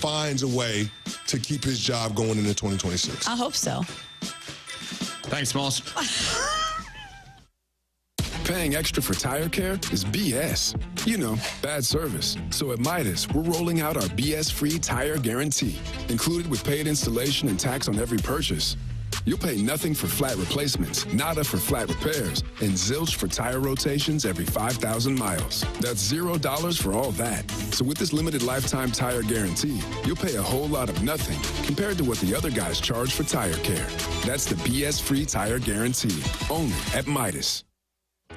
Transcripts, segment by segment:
finds a way to keep his job going into 2026. I hope so. Thanks, Smalls. Paying extra for tire care is BS. You know, bad service. So at Midas, we're rolling out our BS-free tire guarantee, included with paid installation and tax on every purchase. You'll pay nothing for flat replacements, nada for flat repairs, and zilch for tire rotations every 5,000 miles. That's $0 for all that. So with this limited lifetime tire guarantee, you'll pay a whole lot of nothing compared to what the other guys charge for tire care. That's the BS-free tire guarantee, only at Midas.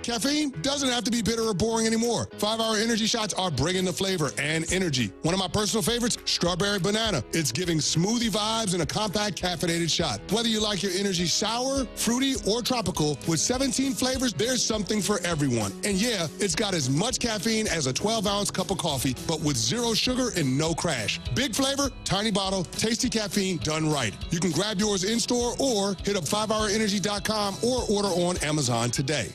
Caffeine doesn't have to be bitter or boring anymore. 5-Hour Energy shots are bringing the flavor and energy. One of my personal favorites, strawberry banana. It's giving smoothie vibes in a compact caffeinated shot. Whether you like your energy sour, fruity, or tropical, with 17 flavors, there's something for everyone. And yeah, it's got as much caffeine as a 12-ounce cup of coffee, but with zero sugar and no crash. Big flavor, tiny bottle, tasty caffeine done right. You can grab yours in-store or hit up 5hourenergy.com or order on Amazon today.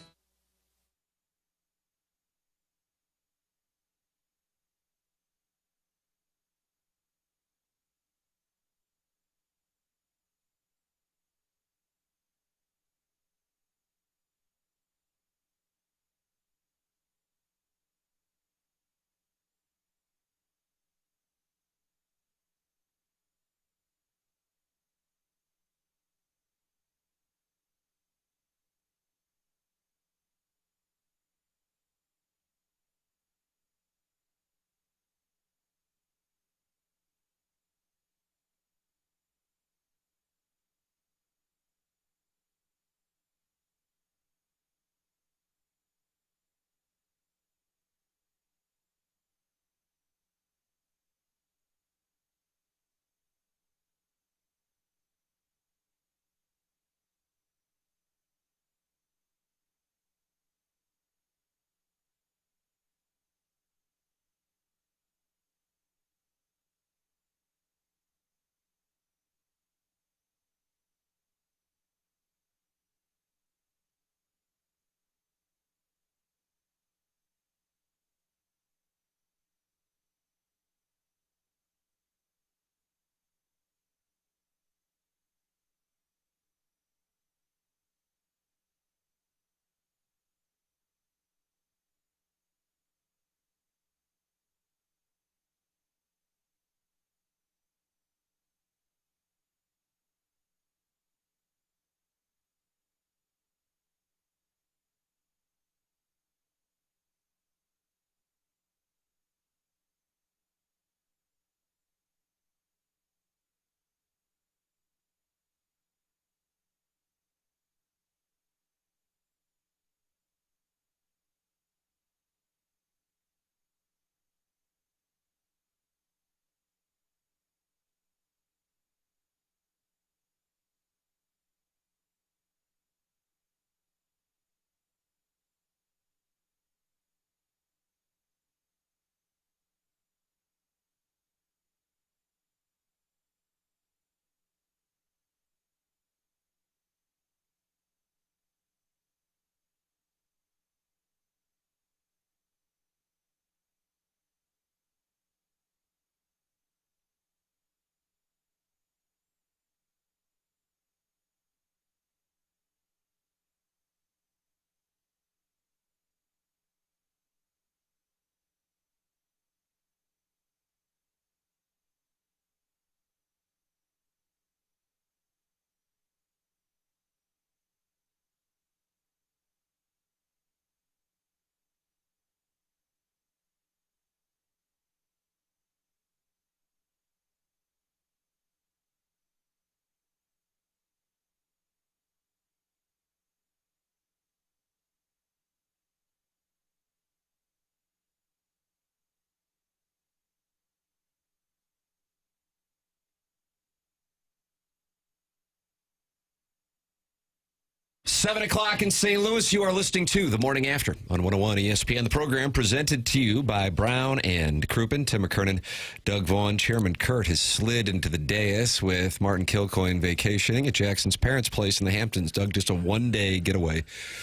Seven o'clock in St. Louis, you are listening to The Morning After on 101 ESPN. The program presented to you by Brown and Crouppen. Tim McKernan, Doug Vaughn. Chairman Kurt has slid into the dais with Martin Kilcoyne vacationing at Jackson's parents' place in the Hamptons. Doug, just a one-day getaway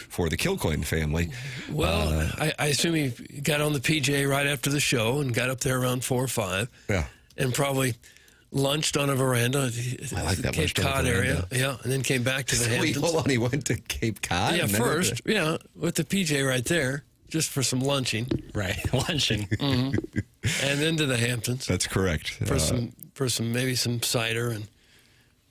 for the Kilcoyne family. Well, I assume he got on the PJ right after the show and got up there around 4 or 5. Yeah. and probably lunched on a veranda. I like that, Cape lunched on a Cod area. veranda. Yeah, and then came back to the Wait, Hamptons. hold on. He went to Cape Cod? Yeah, and then first. Yeah, with the PJ right there, just for some lunching. Right, lunching. And then to the Hamptons That's correct. for some maybe some cider and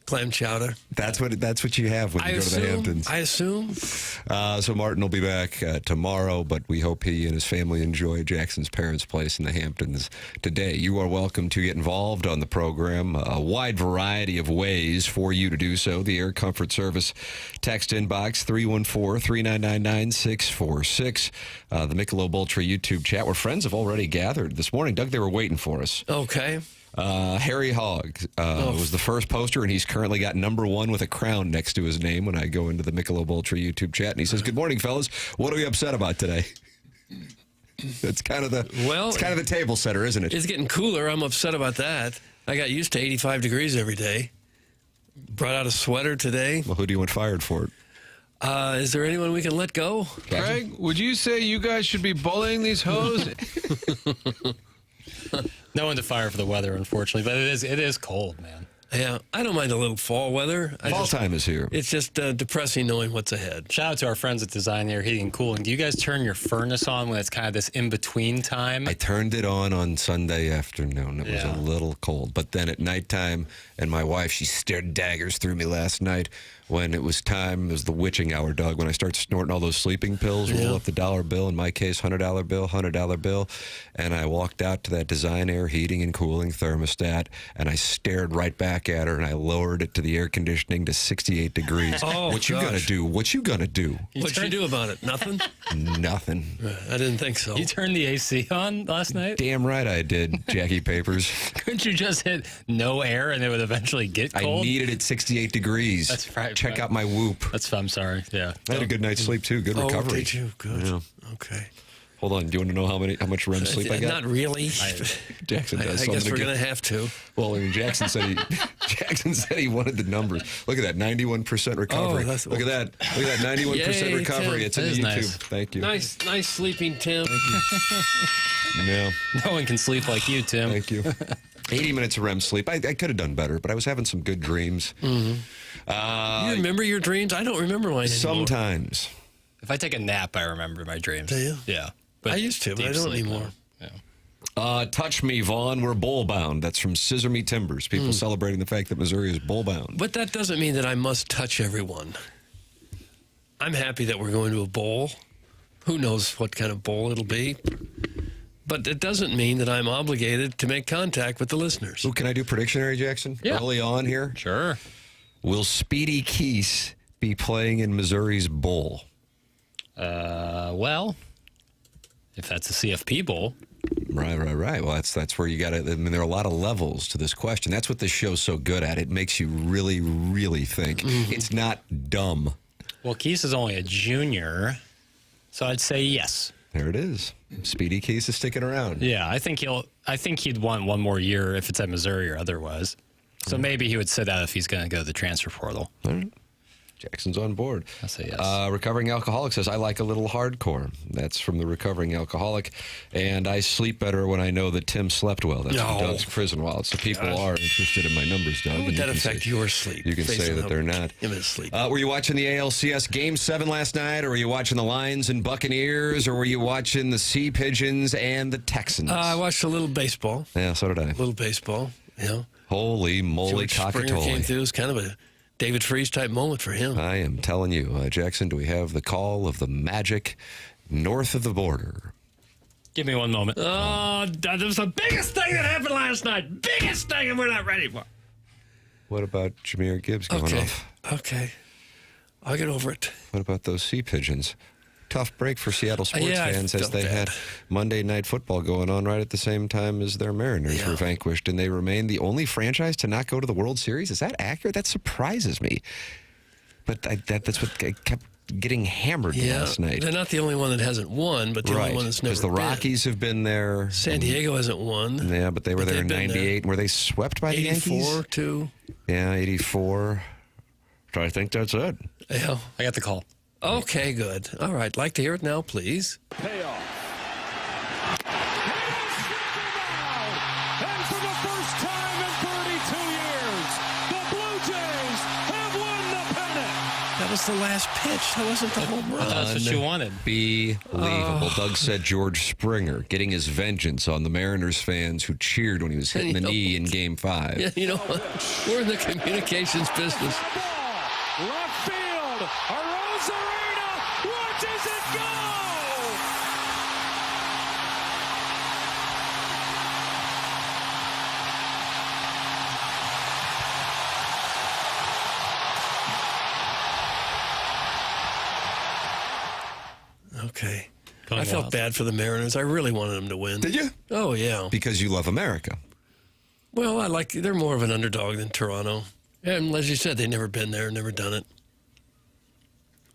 clam chowder. That's what you have when you go to the Hamptons. I assume. So Martin will be back tomorrow, but we hope he and his family enjoy Jackson's parents' place in the Hamptons today. You are welcome to get involved on the program. A wide variety of ways for you to do so. The Air Comfort Service text inbox 314-399-9646. The Michelob Ultra YouTube chat where friends have already gathered this morning. Doug, they were waiting for us. Okay. Harry Hogg was the first poster, and he's currently got number 1 with a crown next to his name when I go into the Michelob Ultra YouTube chat. And he says, "Good morning, fellas. What are we upset about today?" It's kind of the table setter, isn't it? It's getting cooler. I'm upset about that. I got used to 85 degrees every day. Brought out a sweater today. Well, who do you want fired for it? Is there anyone we can let go? Craig, would you say you guys should be bullying these hoes? No one to fire for the weather, unfortunately, but it is cold, man. Yeah, I don't mind a little fall weather. Fall time is here. It's just depressing knowing what's ahead. Shout out to our friends at Design Air Heating and Cooling. Do you guys turn your furnace on when it's kind of this in-between time? I turned it on Sunday afternoon. It was a little cold. But then at nighttime, and my wife, she stared daggers through me last night when it was time. It was the witching hour, Doug, when I start snorting all those sleeping pills, roll up the dollar bill, in my case, $100 bill. And I walked out to that Design Air Heating and Cooling thermostat, and I stared right back at her, and I lowered it to the air conditioning to 68 degrees. What you gonna do? What you gonna do? What'd you do about it? Nothing? Nothing. I didn't think so. You turned the AC on last night? Damn right I did, Jackie Papers. Couldn't you just hit no air and it would eventually get cold? I needed it 68 degrees. That's right. Check out my Whoop. I'm sorry. Yeah. I had a good night's sleep, too. Good recovery. Oh, did you? Good. Yeah. Okay. Hold on. Do you want to know how much REM sleep I got? Not really. Jackson does. I guess we're going to have to. Well, I mean, Jackson said he wanted the numbers. Look at that, 91% recovery. Look at that. Look at that, 91% recovery. Tim. It's in the YouTube. Nice. Thank you. Nice sleeping, Tim. No. No one can sleep like you, Tim. Thank you. 80 minutes of REM sleep. I could have done better, but I was having some good dreams. You remember your dreams? I don't remember mine anymore. Sometimes. If I take a nap, I remember my dreams. Do you? Yeah. I used to, but I don't anymore. Yeah. Touch me, Vaughn. We're bowl bound. That's from Scissor Me Timbers. People celebrating the fact that Missouri is bowl bound. But that doesn't mean that I must touch everyone. I'm happy that we're going to a bowl. Who knows what kind of bowl it'll be. But it doesn't mean that I'm obligated to make contact with the listeners. Ooh, can I do Predictionary, Jackson? Yeah. Early on here. Sure. Will Speedy Keese be playing in Missouri's bowl? Well, if that's a CFP bowl. Right. Well, that's where you got to. I mean, there are a lot of levels to this question. That's what this show's so good at. It makes you really, really think. It's not dumb. Well, Keese is only a junior, so I'd say yes. There it is. Speedy Keese is sticking around. Yeah, I think he'd want one more year if it's at Missouri or otherwise. So maybe he would sit out if he's going to go to the transfer portal. All right. Jackson's on board. I'll say yes. Recovering Alcoholic says, I like a little hardcore. That's from the Recovering Alcoholic. And I sleep better when I know that Tim slept well. That's from Doug's Prison Wallet. So people are interested in my numbers, Doug. How would that affect your sleep? You can say that they're not. Sleep. Were you watching the ALCS Game 7 last night, or were you watching the Lions and Buccaneers, or were you watching the Sea Pigeons and the Texans? I watched a little baseball. Yeah, so did I. A little baseball, yeah. Holy moly, George Springer came cockatoo. through. It was kind of a David Freese type moment for him. I am telling you, Jackson, do we have the call of the Magic north of the border? Give me one moment. Oh, that was the biggest thing that happened last night. Biggest thing, and we're not ready for it. What about Jahmyr Gibbs going off? Okay. I'll get over it. What about those Sea Pigeons? Tough break for Seattle sports I fans as felt they bad. had Monday Night Football going on right at the same time as their Mariners were vanquished, and they remain the only franchise to not go to the World Series. Is that accurate? That surprises me. But that's what kept getting hammered last night. They're not the only one that hasn't won, but the only one that's never because the Rockies have been there. San Diego hasn't won. Yeah, but they were there in 98. Were they swept by the Yankees? 84-2. Yeah, 84. I think that's it. Yeah. I got the call. Okay, good. All right. Like to hear it now, please. Payoff. And for the first time was the last pitch. That wasn't the home run. That's what you wanted. Unbelievable. Doug said George Springer getting his vengeance on the Mariners fans who cheered when he was hitting the knee in Game 5. Yeah, you know what? We're in the communications business. Left field. Arozarena watches it go. Okay. Going I felt wild. bad for the Mariners. I really wanted them to win. Did you? Oh, yeah. Because you love America. Well, they're more of an underdog than Toronto. And as you said, they've never been there, never done it.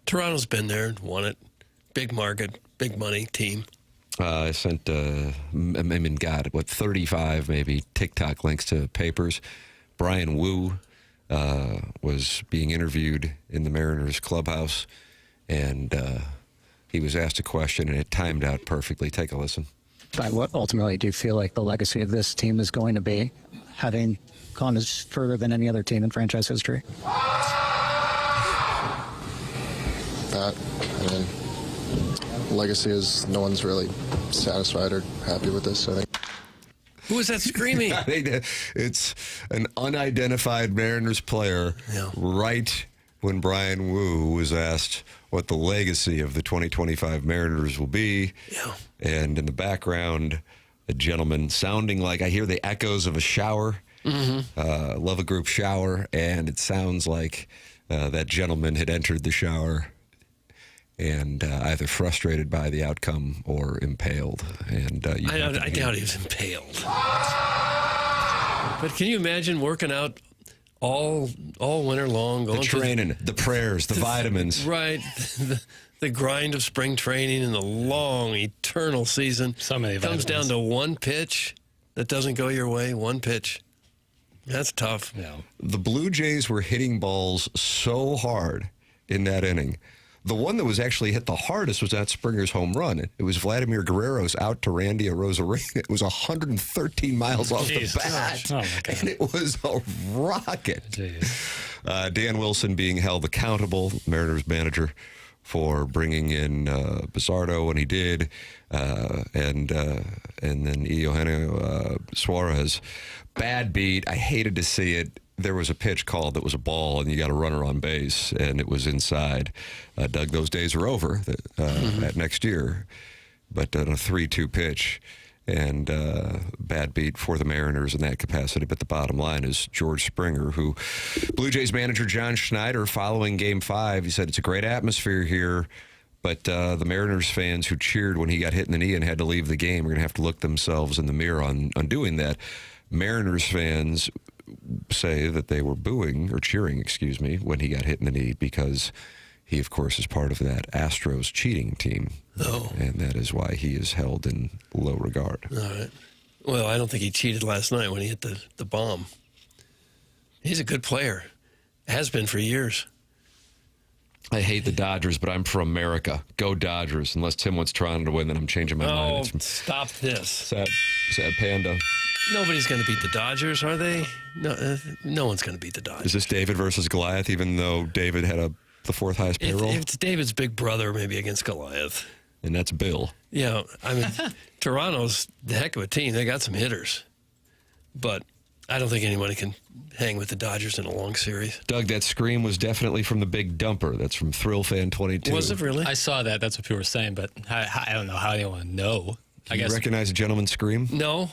Toronto's been there and won it. Big market, big money team. I sent, 35 maybe TikTok links to papers. Brian Wu was being interviewed in the Mariners clubhouse, and he was asked a question, and it timed out perfectly. Take a listen. But what ultimately do you feel like the legacy of this team is going to be, having gone as further than any other team in franchise history? Legacy is no one's really satisfied or happy with this, I think. Who was that screaming? It's an unidentified Mariners player right when Brian Wu was asked what the legacy of the 2025 Mariners will be. Yeah. And in the background, a gentleman sounding like I hear the echoes of a shower. Love a group shower, and it sounds like that gentleman had entered the shower and either frustrated by the outcome or impaled. And I doubt he was impaled. But can you imagine working out all winter long, going the training, the prayers, the vitamins, right? The grind of spring training and the long, eternal season. So many comes vitamins. down to one pitch that doesn't go your way. One pitch. That's tough. Yeah. The Blue Jays were hitting balls so hard in that inning. The one that was actually hit the hardest was that Springer's home run. It was Vladimir Guerrero's out to Randy Arozarena. It was 113 miles off Jeez. the bat. Oh, my God. And it was a rocket. Jeez. Dan Wilson being held accountable, Mariners manager, for bringing in Bizardo when he did, and then Eugenio Suarez. Bad beat. I hated to see it. There was a pitch called that was a ball, and you got a runner on base, and it was inside. Doug, those days are over at next year, but on a 3-2 pitch. And bad beat for the Mariners in that capacity. But the bottom line is George Springer, who Blue Jays manager John Schneider, following Game 5, he said it's a great atmosphere here, but the Mariners fans who cheered when he got hit in the knee and had to leave the game are going to have to look themselves in the mirror on doing that. Mariners fans say that they were booing, or cheering, excuse me, when he got hit in the knee because he, of course, is part of that Astros cheating team. Oh. And that is why he is held in low regard. All right. Well, I don't think he cheated last night when he hit the bomb. He's a good player. Has been for years. I hate the Dodgers, but I'm for America. Go Dodgers. Unless Tim wants Toronto to win, then I'm changing my mind. It's Stop this. sad panda. Nobody's going to beat the Dodgers, are they? No one's going to beat the Dodgers. Is this David versus Goliath, even though David had the fourth highest payroll? It's David's big brother, maybe against Goliath. And that's Bill. Yeah, I mean, Toronto's the heck of a team. They got some hitters. But I don't think anybody can hang with the Dodgers in a long series. Doug, that scream was definitely from the Big Dumper. That's from Thrill Fan 22. Was it really? I saw that. That's what people were saying, but I don't know how anyone would know. Do you recognize a gentleman's scream? No.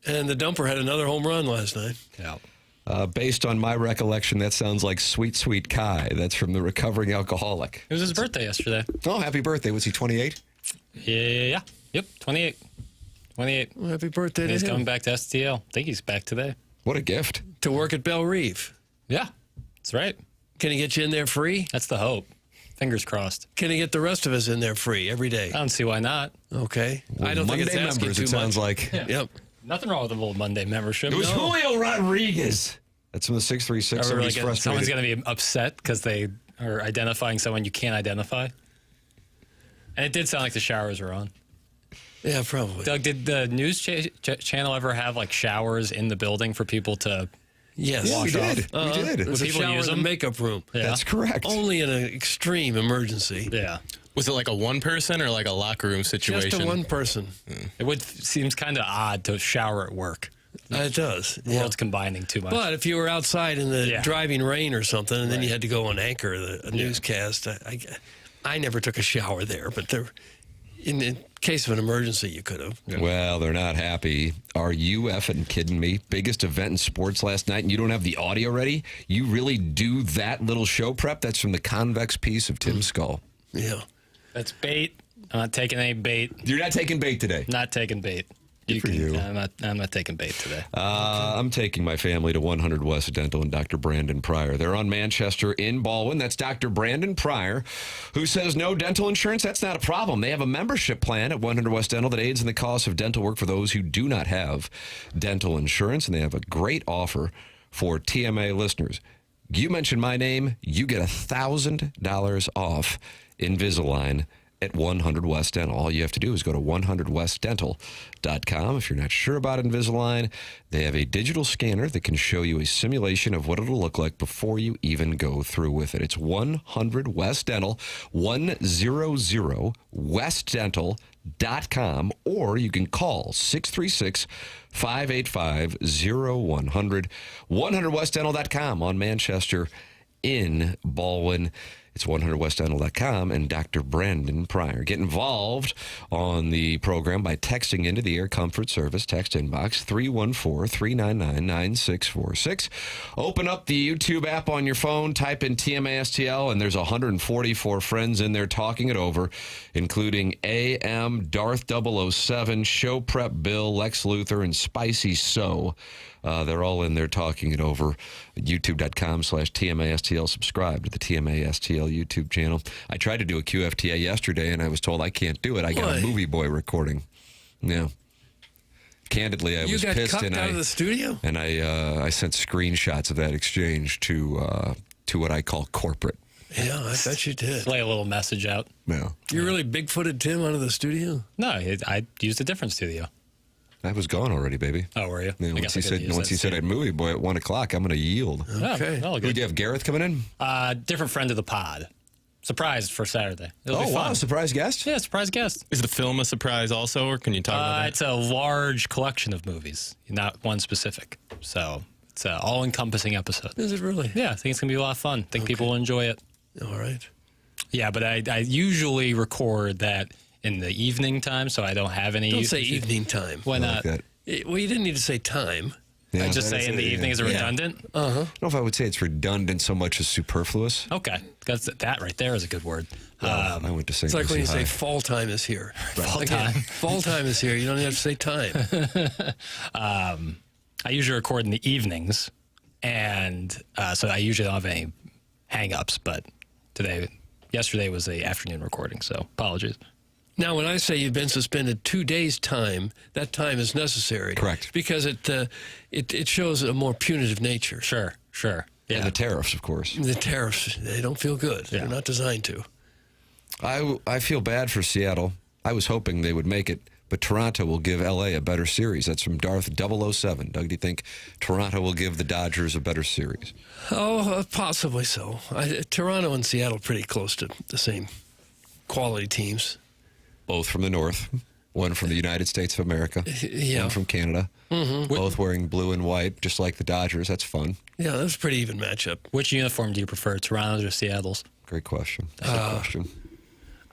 And the Dumper had another home run last night. Yeah. Based on my recollection, that sounds like Sweet Sweet Kai. That's from the Recovering Alcoholic. It was his birthday yesterday. Oh, happy birthday. Was he 28? Yeah. Yep, 28. 28. Well, happy birthday to He's him. coming back to STL. I think he's back today. What a gift. To work at Belle Reve. Yeah, that's right. Can he get you in there free? That's the hope. Fingers crossed. Can he get the rest of us in there free every day? I don't see why not. Okay. Well, I don't think Monday it's asking members, too it sounds much. like. Yeah. Yep. Nothing wrong with a little Monday membership. It was No. Julio Rodriguez. That's from the 636. Are we really Somebody's gonna- someone's frustrated. going to be upset because they are identifying someone you can't identify. And it did sound like the showers were on. Yeah, probably. Doug, did the news channel ever have like showers in the building for people to Yes. Yeah, we did. Uh-huh. We did. With a People shower use in the them? makeup room. Yeah. That's correct. Only in an extreme emergency. Yeah. Was it like a one person or like a locker room situation? Just a one person. Seems kind of odd to shower at work. It does. The world's combining too much. But if you were outside in the Yeah. driving rain or something, and then you had to go and anchor a newscast, I never took a shower there. But in the case of an emergency, you could have. Well, they're not happy. Are you effing kidding me? Biggest event in sports last night, and you don't have the audio ready? You really do that little show prep? That's from the convex piece of Tim Skull. Yeah. That's bait. I'm not taking any bait. You're not taking bait today? Not taking bait. For you. I'm not taking bait today. I'm taking my family to 100 West Dental and Dr. Brandon Pryor. They're on Manchester in Baldwin. That's Dr. Brandon Pryor, who says no dental insurance. That's not a problem. They have a membership plan at 100 West Dental that aids in the cost of dental work for those who do not have dental insurance, and they have a great offer for TMA listeners. You mention my name, you get $1,000 off Invisalign at 100 West Dental. All you have to do is go to 100westdental.com. If you're not sure about Invisalign, they have a digital scanner that can show you a simulation of what it'll look like before you even go through with it. It's 100 West Dental, 100westdental.com, or you can call 636-585-0100, 100westdental.com on Manchester in Baldwin. It's 100westdental.com and Dr. Brandon Pryor. Get involved on the program by texting into the Air Comfort Service text inbox 314-399-9646. Open up the YouTube app on your phone, type in TMASTL, and there's 144 friends in there talking it over, including AM, Darth 007, Show Prep Bill, Lex Luthor, and Spicy So. They're all in there talking it over. YouTube.com/TMASTL. Subscribe to the TMASTL YouTube channel. I tried to do a QFTA yesterday, and I was told I can't do it. I got a movie boy recording. Yeah. Candidly, I was pissed, and out of the studio? And I sent screenshots of that exchange to what I call corporate. Yeah, I bet you did. Lay a little message out. Yeah. You really bigfooted Tim out of the studio? No, I used a different studio. I was gone already, baby. Oh, were you? Yeah, once he said I'd movie boy at 1 o'clock, I'm going to yield. Okay. Oh, Who do you have, Gareth coming in? Different friend of the pod. Surprised for Saturday. It'll be fun. Wow, surprise guest? Yeah, surprise guest. Is the film a surprise also, or can you talk about that? It's a large collection of movies, not one specific. So it's an all-encompassing episode. Is it really? Yeah, I think it's going to be a lot of fun. I think people will enjoy it. All right. Yeah, but I usually record that in the evening time, so I don't have any... Don't say evening time. Why not? Well, you didn't need to say time. Yeah, I just say in the evening is redundant? Uh-huh. I don't know if I would say it's redundant so much as superfluous. Okay. That right there is a good word. I went to St. It's like when you Lucie say High. fall time is here. Fall time. Fall time is here. You don't have to say time. I usually record in the evenings, and so I usually don't have any hang-ups, but yesterday was the afternoon recording, so apologies. Now, when I say you've been suspended 2 days' time, that time is necessary. Correct. Because it shows a more punitive nature. Sure. Yeah. And the tariffs, of course. The tariffs, they don't feel good. Yeah. They're not designed to. I feel bad for Seattle. I was hoping they would make it, but Toronto will give L.A. a better series. That's from Darth 007. Doug, do you think Toronto will give the Dodgers a better series? Oh, possibly so. Toronto and Seattle pretty close to the same quality teams. Both from the north, one from the United States of America, one from Canada, both wearing blue and white, just like the Dodgers. That's fun. Yeah, that was a pretty even matchup. Which uniform do you prefer, Toronto's or Seattle's? Great question. Good question.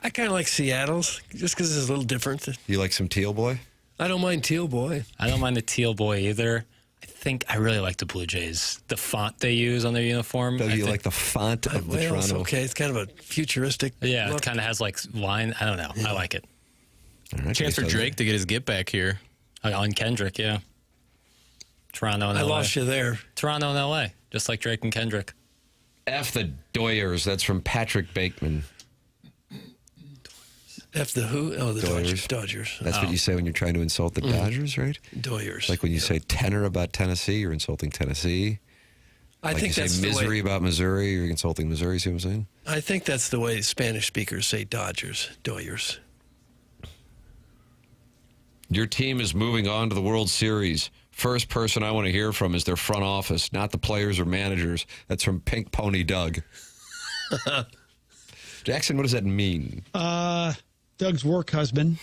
I kind of like Seattle's, just because it's a little different. You like some teal boy? I don't mind teal boy. I don't mind the teal boy either. I think I really like the Blue Jays. The font they use on their uniform. Doug, you like the font of the Well, it's Toronto? okay. It's kind of a futuristic Yeah, look. it kind of has like line. I don't know. I like it. All right, Chance for Drake to get his get back here. On Kendrick, yeah. Toronto and I LA. lost you there. Toronto and LA, just like Drake and Kendrick. F the Doyers. That's from Patrick Bateman. F the who? Oh, the Doyers. Dodgers. That's what you say when you're trying to insult the Dodgers, right? Doyers. Like when you say tenor about Tennessee, you're insulting Tennessee. I Like think you that's say the misery way. about Missouri, you're insulting Missouri. See what I'm saying? I think that's the way Spanish speakers say Dodgers. Doyers. Your team is moving on to the World Series. First person I want to hear from is their front office, not the players or managers. That's from Pink Pony Doug. Jackson, what does that mean? Doug's work husband.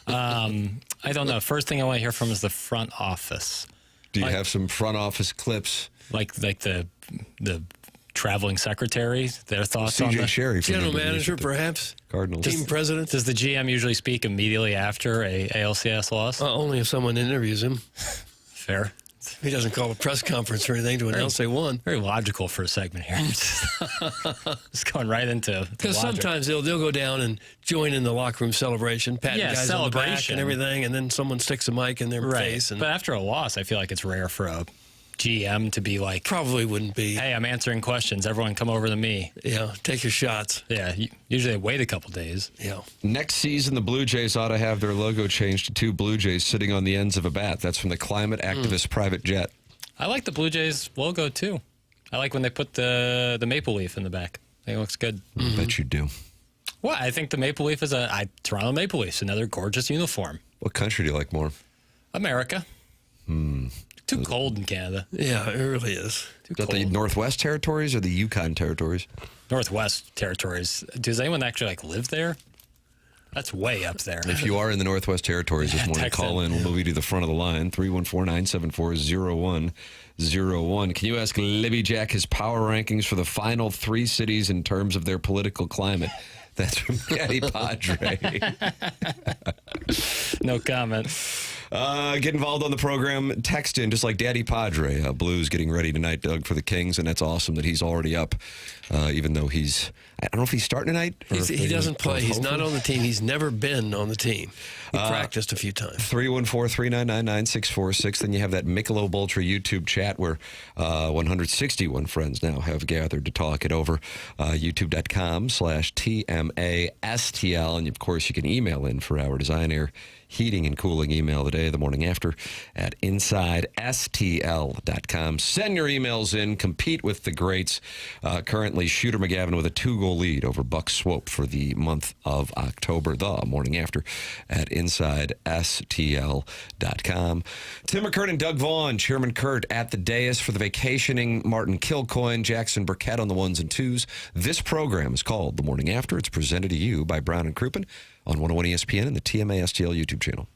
I don't know. First thing I want to hear from is the front office. Do you have some front office clips? Like the traveling secretary, their thoughts on CJ the Sherry, general manager, perhaps? Cardinals. Team president? Does the GM usually speak immediately after a ALCS loss? Only if someone interviews him. Fair. He doesn't call a press conference or anything to announce they won. Very logical for a segment here. Just going right into because sometimes they'll go down and join in the locker room celebration, patting guys on the back and everything, and then someone sticks a mic in their face. But after a loss, I feel like it's rare for a GM to be like, probably wouldn't be. Hey, I'm answering questions. Everyone come over to me. Yeah, take your shots. Yeah, usually they wait a couple days. Yeah. Next season, the Blue Jays ought to have their logo changed to 2 Blue Jays sitting on the ends of a bat. That's from the climate activist private jet. I like the Blue Jays logo, too. I like when they put the maple leaf in the back. I think it looks good. I bet you do. Well, I think the maple leaf is Toronto Maple Leafs, another gorgeous uniform. What country do you like more? America. Too cold in Canada. Yeah, it really is. Is that the Northwest Territories or the Yukon Territories? Northwest Territories. Does anyone actually live there? That's way up there. If you are in the Northwest Territories this morning, call in. We'll move you to the front of the line, 314-974-0101. Can you ask Libby Jack his power rankings for the final 3 cities in terms of their political climate? That's from Daddy Padre. No comment. Get involved on the program. Text in, just like Daddy Padre. Blues getting ready tonight, Doug, for the Kings, and that's awesome that he's already up, even though I don't know if he's starting tonight. He doesn't play. He's not on the team. He's never been on the team. He practiced a few times. 314-399-9646. Then you have that Michelob Ultra YouTube chat where 161 friends now have gathered to talk it over. YouTube.com/TMASTL. And, of course, you can email in for our Design Air Heating and Cooling email today, the morning after, at InsideSTL.com. Send your emails in. Compete with the greats. Currently, Shooter McGavin with a 2-goal lead over Buck Swope for the month of October. The morning after at InsideSTL.com. Tim McKernan, Doug Vaughn, Chairman Kurt at the dais for the vacationing Martin Kilcoyne, Jackson Burkett on the 1s and 2s. This program is called The Morning After. It's presented to you by Brown and Crouppen on 101 ESPN and the TMASTL YouTube channel.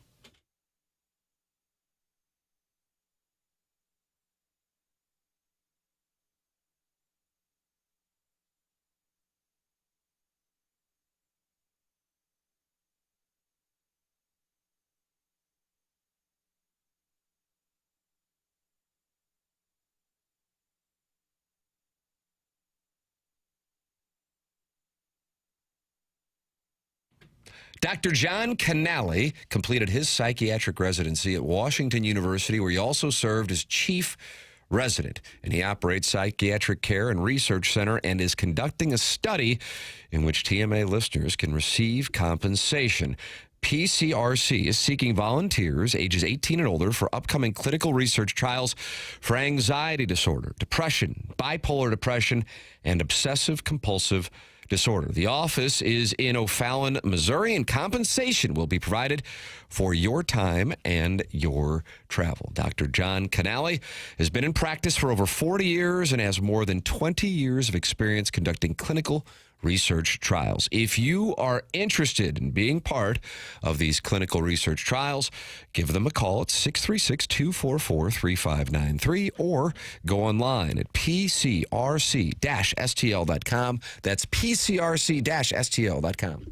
Dr. John Canale completed his psychiatric residency at Washington University, where he also served as chief resident. And he operates Psychiatric Care and Research Center and is conducting a study in which TMA listeners can receive compensation. PCRC is seeking volunteers ages 18 and older for upcoming clinical research trials for anxiety disorder, depression, bipolar depression, and obsessive-compulsive disorder. The office is in O'Fallon, Missouri, and compensation will be provided for your time and your travel. Dr. John Canale has been in practice for over 40 years and has more than 20 years of experience conducting clinical research trials. If you are interested in being part of these clinical research trials, give them a call at 636-244-3593 or go online at pcrc-stl.com. That's pcrc-stl.com.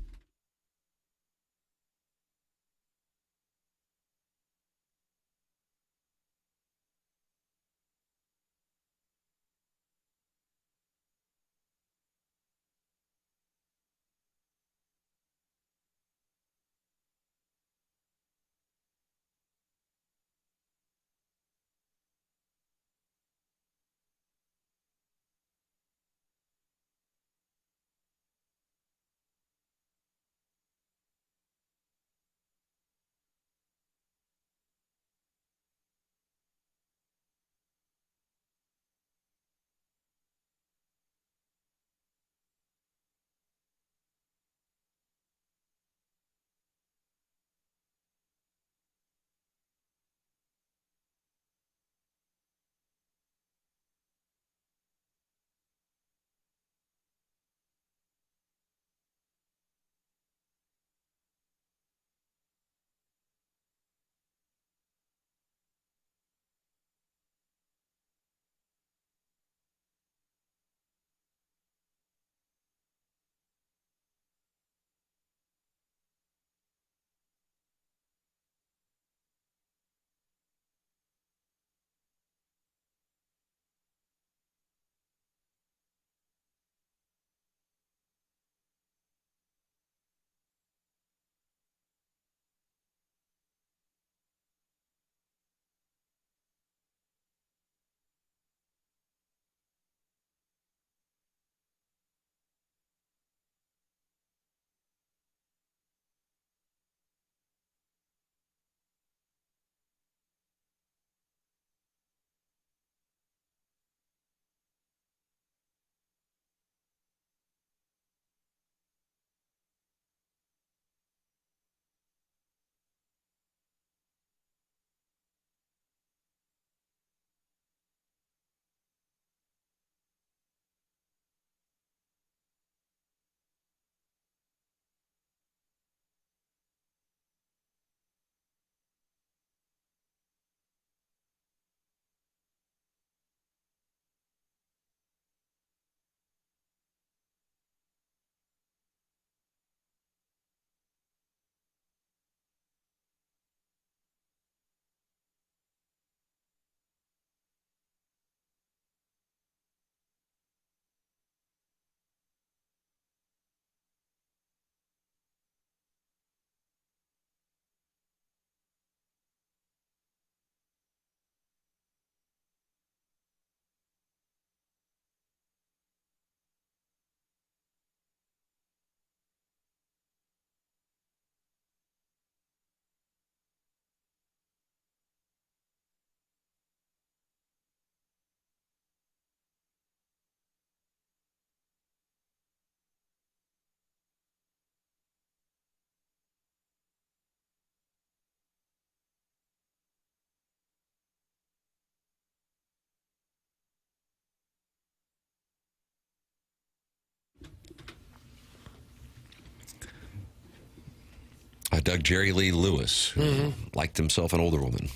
Doug Jerry Lee Lewis, who liked himself an older woman.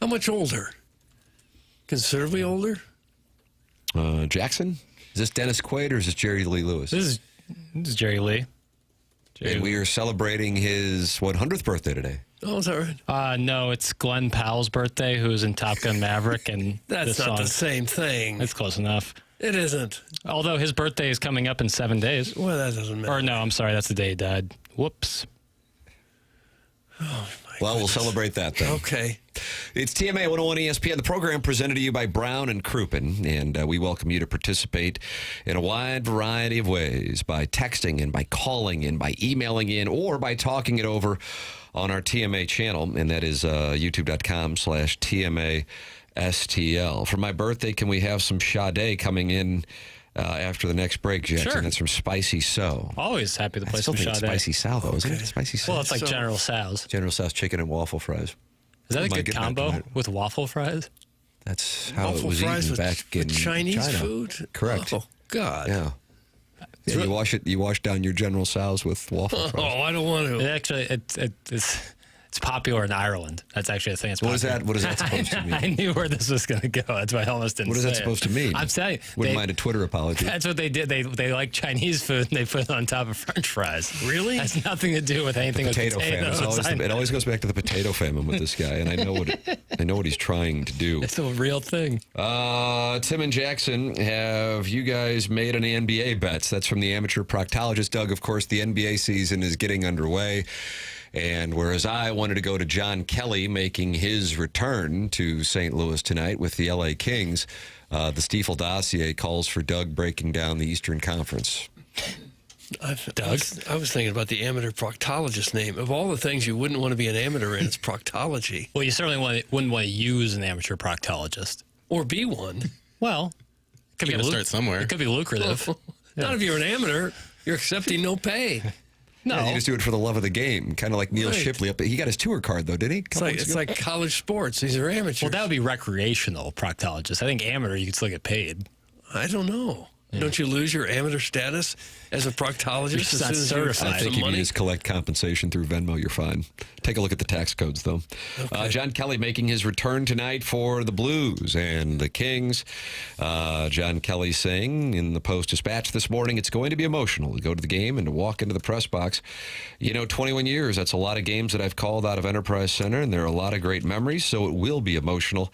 How much older? Considerably older? Jackson? Is this Dennis Quaid or is this Jerry Lee Lewis? This is Jerry Lee. And we are celebrating his 100th birthday today. Oh, is that right? No, it's Glenn Powell's birthday, who's in Top Gun Maverick. And That's not the same thing. It's close enough. It isn't. Although his birthday is coming up in 7 days. Well, that doesn't matter. Or no, I'm sorry, that's the day he died. Whoops. Oh, well, we'll celebrate that then. Okay. It's TMA 101 ESPN, the program presented to you by Brown and Crouppen, and we welcome you to participate in a wide variety of ways by texting and by calling and by emailing in or by talking it over on our TMA channel, and that is youtube.com/TMASTL. For my birthday, can we have some Sade coming in after the next break, Jackson? Sure. That's from Spicy So. Always happy to play some Sade. Spicy Sal, though, isn't it? Spicy Sal. Well, it's like General Sal's. General Sal's chicken and waffle fries. Is that a Might good get back combo tonight. with waffle fries? That's how Waffle it was fries eaten with, back in with Chinese China. food? Correct. Oh, God. Yeah. Yeah, you wash down your General Sal's with waffle fries. Oh, I don't want to. Actually, it's popular in Ireland. That's actually a thing. It's What popular. is that supposed to mean? I knew where this was going to go. That's why I almost didn't What is say that supposed to mean? I'm telling you. Wouldn't mind a Twitter apology. That's what they did. They like Chinese food and they put it on top of French fries. Really? Has nothing to do with anything with Potato famine. potatoes. It always goes back to the potato famine with this guy, and I know what he's trying to do. It's a real thing. Tim and Jackson, have you guys made any NBA bets? That's from the amateur proctologist. Doug, of course, the NBA season is getting underway. And whereas I wanted to go to John Kelly making his return to St. Louis tonight with the LA Kings, the Stiefel dossier calls for Doug breaking down the Eastern Conference. Doug? I was thinking about the amateur proctologist name. Of all the things you wouldn't want to be an amateur in, it's proctology. Well, you certainly wouldn't want to use an amateur proctologist. Or be one. Well, it could You gotta start somewhere. It could be lucrative. Not if you're an amateur. You're accepting no pay. No. Yeah, you just do it for the love of the game, kind of like Neil Right. Shipley. He got his tour card, though, did he? It's like college sports. These are amateurs. Well, that would be recreational proctologist. I think amateur, you could still get paid. I don't know. Don't you lose your amateur status as a proctologist You're as not soon as you certified. I have think some if money? you just collect compensation through Venmo, you're fine. Take a look at the tax codes, though. Okay. John Kelly making his return tonight for the Blues and the Kings. John Kelly saying in the Post-Dispatch this morning, it's going to be emotional to go to the game and to walk into the press box. 21 years, that's a lot of games that I've called out of Enterprise Center, and there are a lot of great memories, so it will be emotional.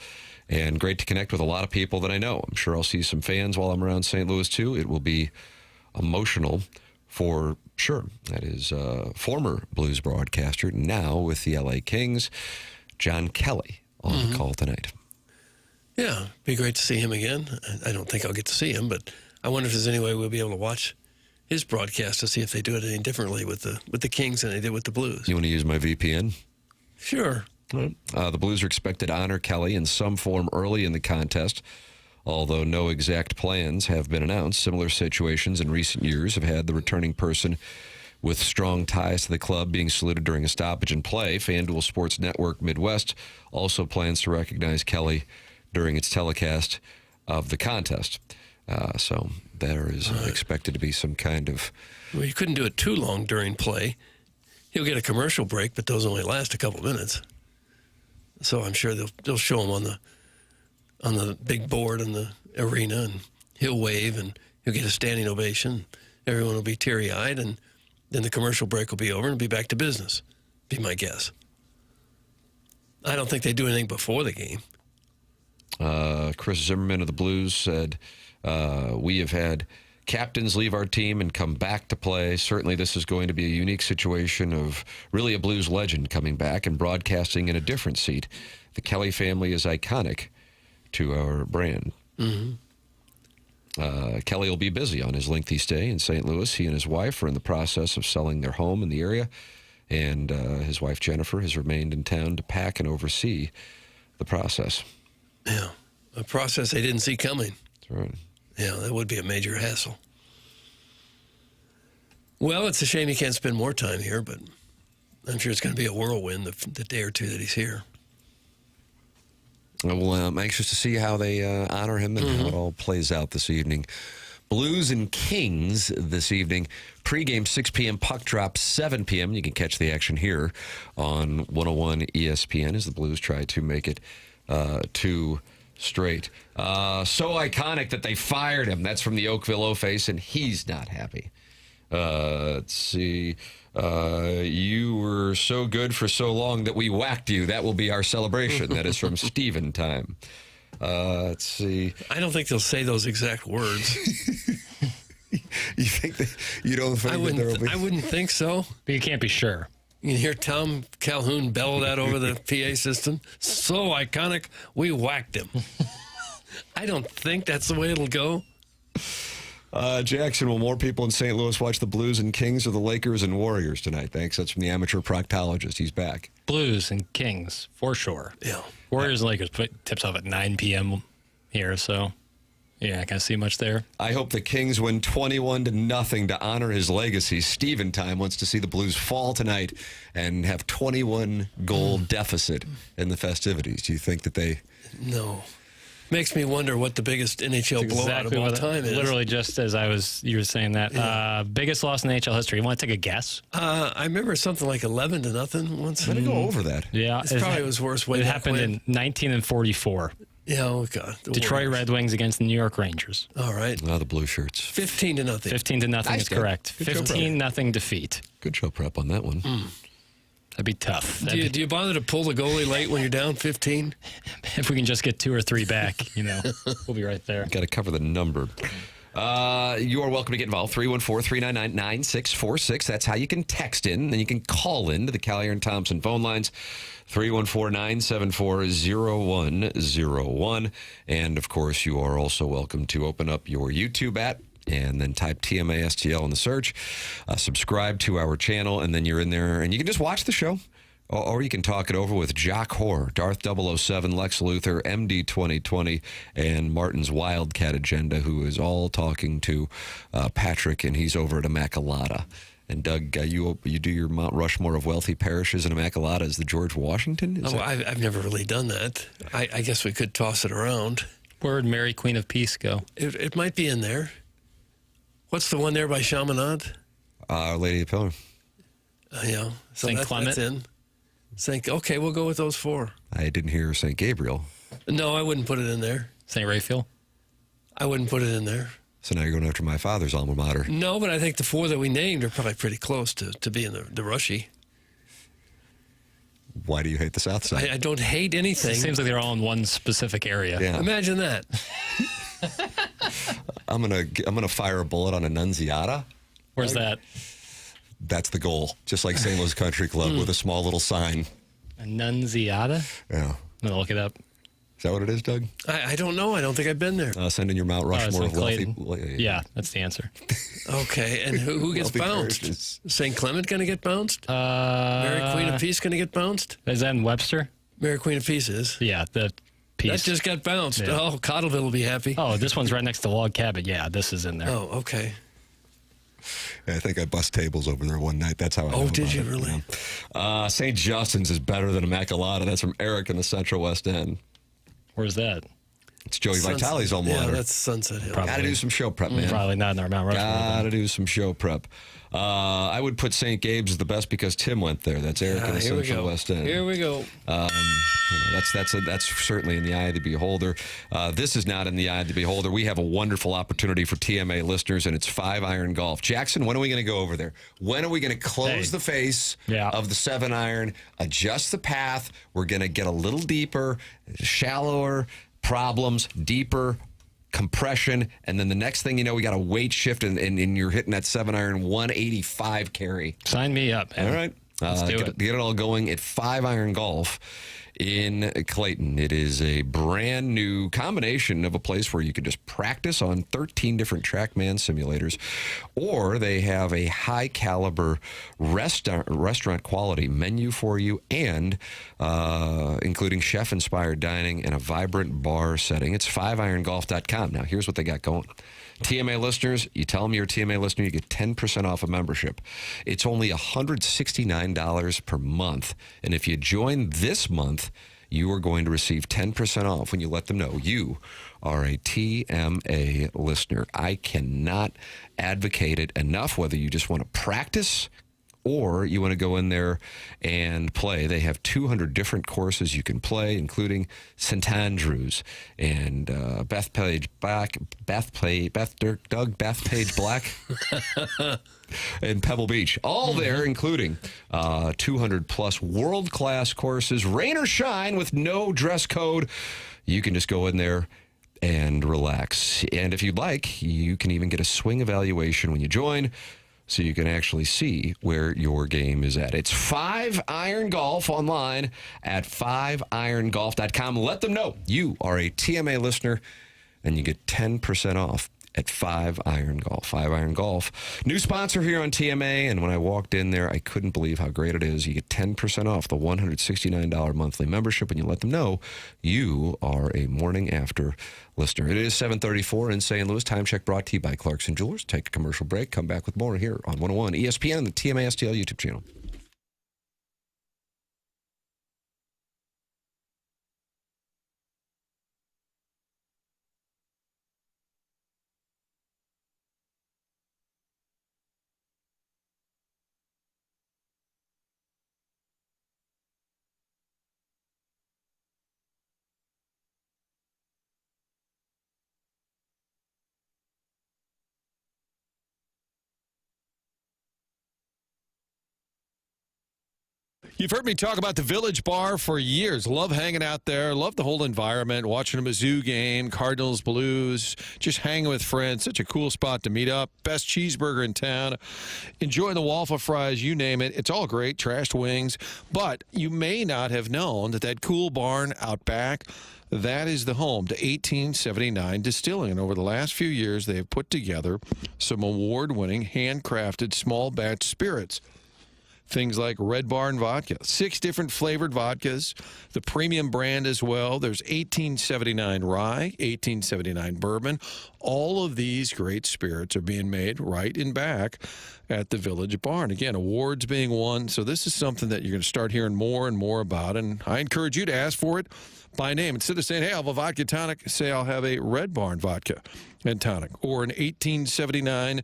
And great to connect with a lot of people that I know. I'm sure I'll see some fans while I'm around St. Louis, too. It will be emotional for sure. That is former Blues broadcaster, now with the LA Kings, John Kelly, on the call tonight. Yeah, be great to see him again. I don't think I'll get to see him, but I wonder if there's any way we'll be able to watch his broadcast to see if they do it any differently with the Kings than they did with the Blues. You want to use my VPN? Sure. The Blues are expected to honor Kelly in some form early in the contest, although no exact plans have been announced. Similar situations in recent years have had the returning person with strong ties to the club being saluted during a stoppage in play. FanDuel Sports Network Midwest also plans to recognize Kelly during its telecast of the contest. So there is expected to be some kind of... Well, you couldn't do it too long during play. He'll get a commercial break, but those only last a couple minutes. So I'm sure they'll show him on the big board in the arena, and he'll wave, and he'll get a standing ovation. Everyone will be teary-eyed, and then the commercial break will be over, and be back to business, be my guess. I don't think they do anything before the game. Chris Zimmerman of the Blues said, we have had captains leave our team and come back to play. Certainly this is going to be a unique situation of really a Blues legend coming back and broadcasting in a different seat. The Kelly family is iconic to our brand. Kelly will be busy on his lengthy stay in St. Louis. He and his wife are in the process of selling their home in the area, and his wife Jennifer has remained in town to pack and oversee the process. Yeah, a process they didn't see coming. That's right. Yeah, that would be a major hassle. Well, it's a shame he can't spend more time here, but I'm sure it's going to be a whirlwind the day or two that he's here. Well, I'm anxious to see how they honor him and how it all plays out this evening. Blues and Kings this evening. Pre-game 6 p.m., puck drop 7 p.m. You can catch the action here on 101 ESPN as the Blues try to make it 2 straight. So iconic that they fired him. That's from the Oakville O-Face, and he's not happy. Let's see. You were so good for so long that we whacked you. That will be our celebration. That is from Steven Time. Let's see. I don't think they'll say those exact words. You think that you don't think I wouldn't think so. But you can't be sure. You can hear Tom Calhoun bellow that over the PA system. So iconic, we whacked him. I don't think that's the way it'll go. Jackson, will more people in St. Louis watch the Blues and Kings or the Lakers and Warriors tonight? Thanks. That's from the amateur proctologist. He's back. Blues and Kings, for sure. Yeah. Warriors and Lakers tips off at 9 p.m. here, so yeah, I can't see much there. I hope the Kings win 21-0 to honor his legacy. Steven Time wants to see the Blues fall tonight and have 21-goal deficit in the festivities. Do you think that they... No. Makes me wonder what the biggest NHL blowout of all time is. Literally just as you were saying that. Yeah. Biggest loss in NHL history. You want to take a guess? I remember something like 11-0 once. Let me go over that. Yeah. It probably was worse way It back happened when. in 1944. Yeah, oh God. Detroit Red Wings against the New York Rangers. All right. Oh, the blue shirts. 15-0. 15-0 Nice, is correct. 15-0 defeat. Good show prep on that one. That'd be tough. Do you bother to pull the goalie late when you're down 15? If we can just get 2 or 3 back, we'll be right there. Got to cover the number. You are welcome to get involved. 314-399-9646. That's how you can text in. Then you can call in to the Callier and Thompson phone lines. 314-974-0101. And, of course, you are also welcome to open up your YouTube app and then type TMASTL in the search. Subscribe to our channel, and then you're in there, and you can just watch the show. Or you can talk it over with Jock Hoare, Darth 007, Lex Luthor, MD 2020, and Martin's Wildcat Agenda, who is all talking to Patrick, and he's over at Immaculata. And Doug, you do your Mount Rushmore of wealthy parishes in Immaculata as the George Washington? I've never really done that. I guess we could toss it around. Where'd Mary Queen of Peace go? It might be in there. What's the one there by Chaminade? Our Lady of Pillar. Yeah. So St. Clement? That's in. Okay, we'll go with those 4. I didn't hear St. Gabriel. No, I wouldn't put it in there. St. Raphael? I wouldn't put it in there. So now you're going after my father's alma mater. No, but I think the 4 that we named are probably pretty close to being the Rushy. Why do you hate the South Side? I don't hate anything. It seems like they're all in one specific area. Yeah. Imagine that. I'm gonna fire a bullet on Annunziata. Where's that? That's the goal. Just like St. Louis Country Club with a small little sign. Annunziata? Yeah. I'm gonna look it up. Is that what it is, Doug? I don't know. I don't think I've been there. Send in your Mount Rushmore of wealthy. Yeah, that's the answer. Okay, and who gets bounced? Parishes. St. Clement going to get bounced? Mary Queen of Peace going to get bounced? Is that in Webster? Mary Queen of Peace is. Yeah, the Peace. That just got bounced. Yeah. Oh, Cottleville will be happy. Oh, this one's right next to Log Cabin. Yeah, this is in there. Oh, okay. Yeah, I think I bust tables over there one night. That's how I know did about you it, really? St. Justin's is better than Immaculata. That's from Eric in the Central West End. Where's that? It's Joey Vitale's alma mater. Yeah, that's Sunset Hill. Got to do some show prep, man. Probably not in our Mount Rushmore. Got to do some show prep. I would put St. Gabe's as the best because Tim went there. That's Eric in the Central West End. Here we go. That's certainly in the eye of the beholder. This is not in the eye of the beholder. We have a wonderful opportunity for TMA listeners, and it's 5-iron golf. Jackson, when are we going to go over there? When are we going to close the face of the 7-iron, adjust the path? We're going to get a little deeper, shallower, problems, deeper, compression, and then the next thing you know, we got a weight shift, and you're hitting that 7-iron 185 carry. Sign me up, man. All right. Let's do it. Get it all going at 5-iron golf in Clayton. It is a brand new combination of a place where you can just practice on 13 different TrackMan simulators, or they have a high caliber restaurant quality menu for you, and including chef inspired dining and a vibrant bar setting. It's 5irongolf.com. Now here's what they got going. TMA listeners, you tell them you're a TMA listener, you get 10% off a membership. It's only $169 per month. And if you join this month, you are going to receive 10% off when you let them know you are a TMA listener. I cannot advocate it enough, whether you just want to practice or you want to go in there and play. They have 200 different courses you can play, including St. Andrews and Bethpage Black, Bethpage Black, and Pebble Beach. All there, including 200 plus world-class courses, rain or shine, with no dress code. You can just go in there and relax. And if you'd like, you can even get a swing evaluation when you join, so you can actually see where your game is at. It's 5-Iron Golf online at 5irongolf.com. Let them know you are a TMA listener, and you get 10% off at 5-Iron Golf. 5-Iron Golf, new sponsor here on TMA, and when I walked in there, I couldn't believe how great it is. You get 10% off the $169 monthly membership, and you let them know you are a Morning After listener. It is 7:34 in St. Louis. Time check brought to you by Clarkson Jewelers. Take a commercial break. Come back with more here on 101 ESPN and the TMA STL YouTube channel. You've heard me talk about the Village Bar for years. Love hanging out there. Love the whole environment. Watching a Mizzou game, Cardinals, Blues, just hanging with friends. Such a cool spot to meet up. Best cheeseburger in town. Enjoying the waffle fries, you name it. It's all great. Trashed wings. But you may not have known that cool barn out back, that is the home to 1879 Distilling. And over the last few years, they have put together some award-winning, handcrafted, small batch spirits. Things like Red Barn vodka, 6 different flavored vodkas, the premium brand as well. There's 1879 rye, 1879 bourbon. All of these great spirits are being made right in back at the Village Barn. Again, awards being won. So this is something that you're going to start hearing more and more about. And I encourage you to ask for it by name. Instead of saying, hey, I'll have a vodka tonic, say I'll have a Red Barn vodka and tonic, or an 1879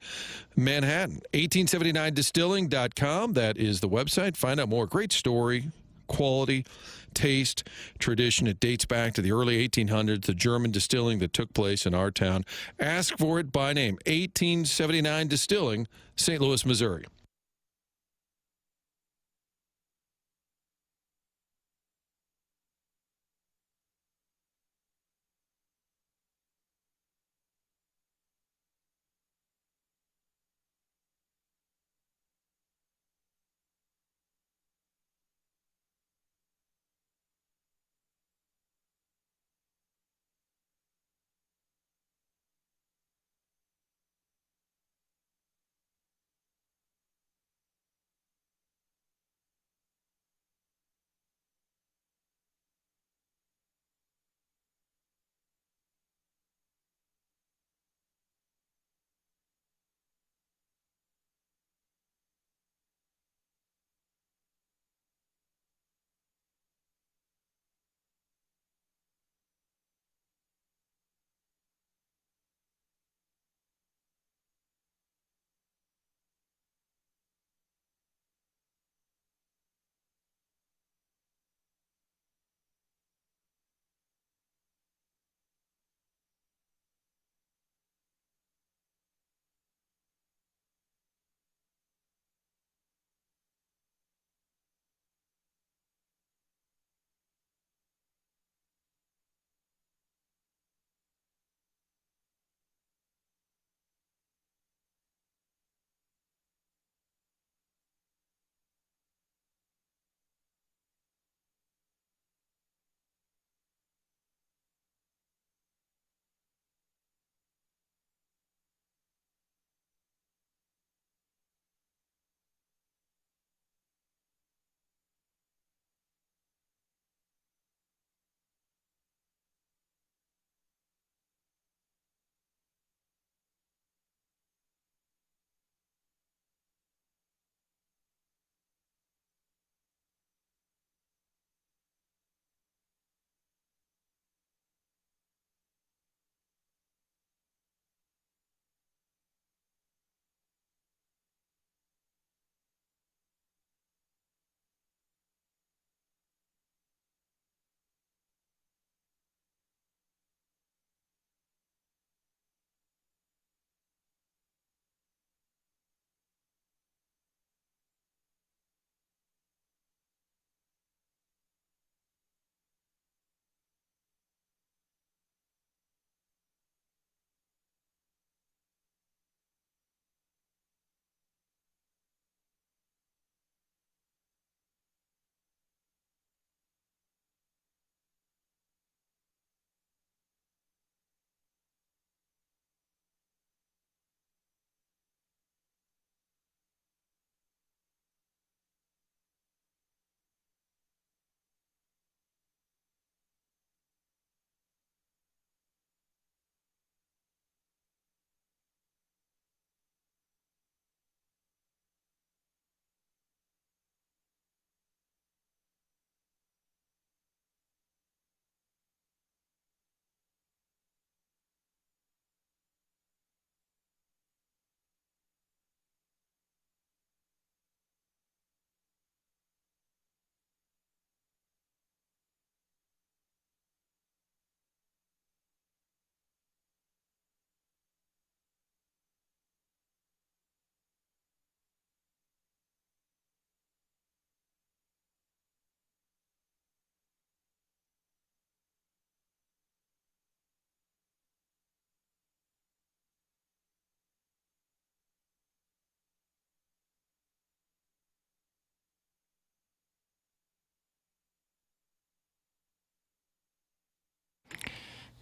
Manhattan. 1879distilling.com. That is the website. Find out more. Great story, quality, taste, tradition. It dates back to the early 1800s, the German distilling that took place in our town. Ask for it by name. 1879 Distilling, St. Louis, Missouri.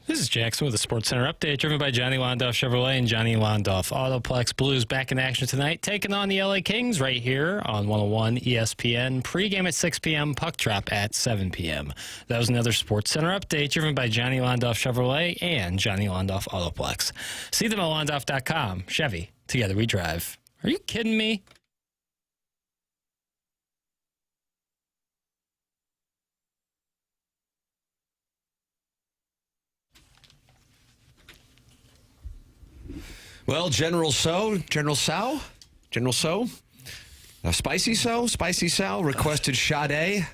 This is Jackson with the Sports Center update, driven by Johnny Londoff Chevrolet and Johnny Londoff Autoplex. Blues back in action tonight, taking on the LA Kings right here on 101 ESPN. Pre-game at 6 p.m., puck drop at 7 p.m. That was another Sports Center update, driven by Johnny Londoff Chevrolet and Johnny Londoff Autoplex. See them at londoff.com. Chevy, together we drive. Are you kidding me? Well, General Sow, Spicy Sow requested Sade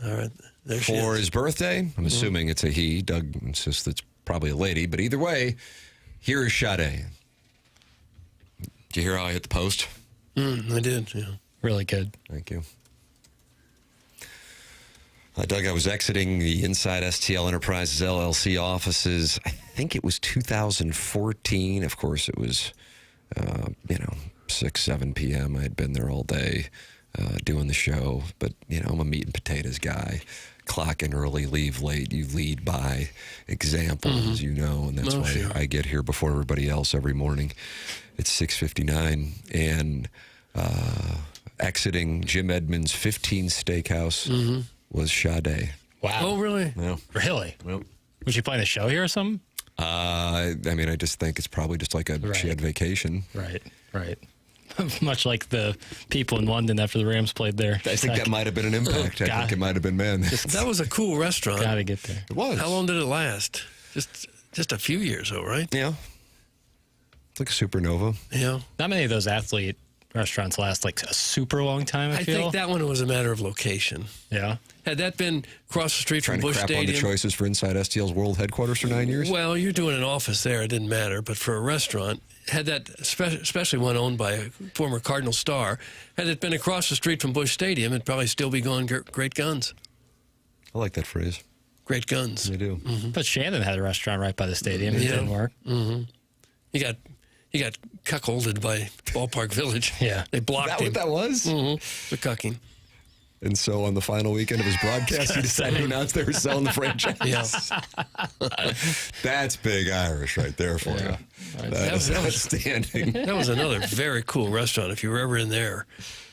All right. There she for is. his birthday. I'm assuming it's a he. Doug insists it's probably a lady, but either way, here is Sade. Did you hear how I hit the post? I did, yeah. Really good. Thank you. Doug, I was exiting the Inside STL Enterprises LLC offices. I think it was 2014. Of course, it was, 6, 7 p.m. I had been there all day doing the show. But, I'm a meat and potatoes guy. Clock in early, leave late. You lead by example, as you know. And that's why I get here before everybody else every morning. It's 6:59. And exiting Jim Edmonds' 15 Steakhouse was Sade. Wow. Oh, really? Yeah. Really? Well, Was she playing a show here or something? I just think it's probably just like she had vacation. Right. Much like the people in London after the Rams played there. I think that might have been an impact. I think it might have been men. That was a cool restaurant. Gotta get there. It was. How long did it last? Just a few years, though, right? Yeah. It's like a supernova. Yeah. Not many of those athlete restaurants last like a super long time, I feel. think that one was a matter of location. Yeah. Had that been across the street Trying from to Busch crap Stadium. on the choices for Inside STL's world headquarters for 9 years? Well, you're doing an office there. It didn't matter. But for a restaurant, had that, especially one owned by a former Cardinal star, had it been across the street from Busch Stadium, it'd probably still be going great guns. I like that phrase. Great guns. I do. But Shannon had a restaurant right by the stadium. It didn't work. He got cuckolded by Ballpark Village. Yeah. They blocked Is that him. what that was? The cucking. And so on the final weekend of his broadcast, he decided to announce they were selling the franchise. Yeah. That's big Irish right there for you. That was outstanding. That was another very cool restaurant. If you were ever in there,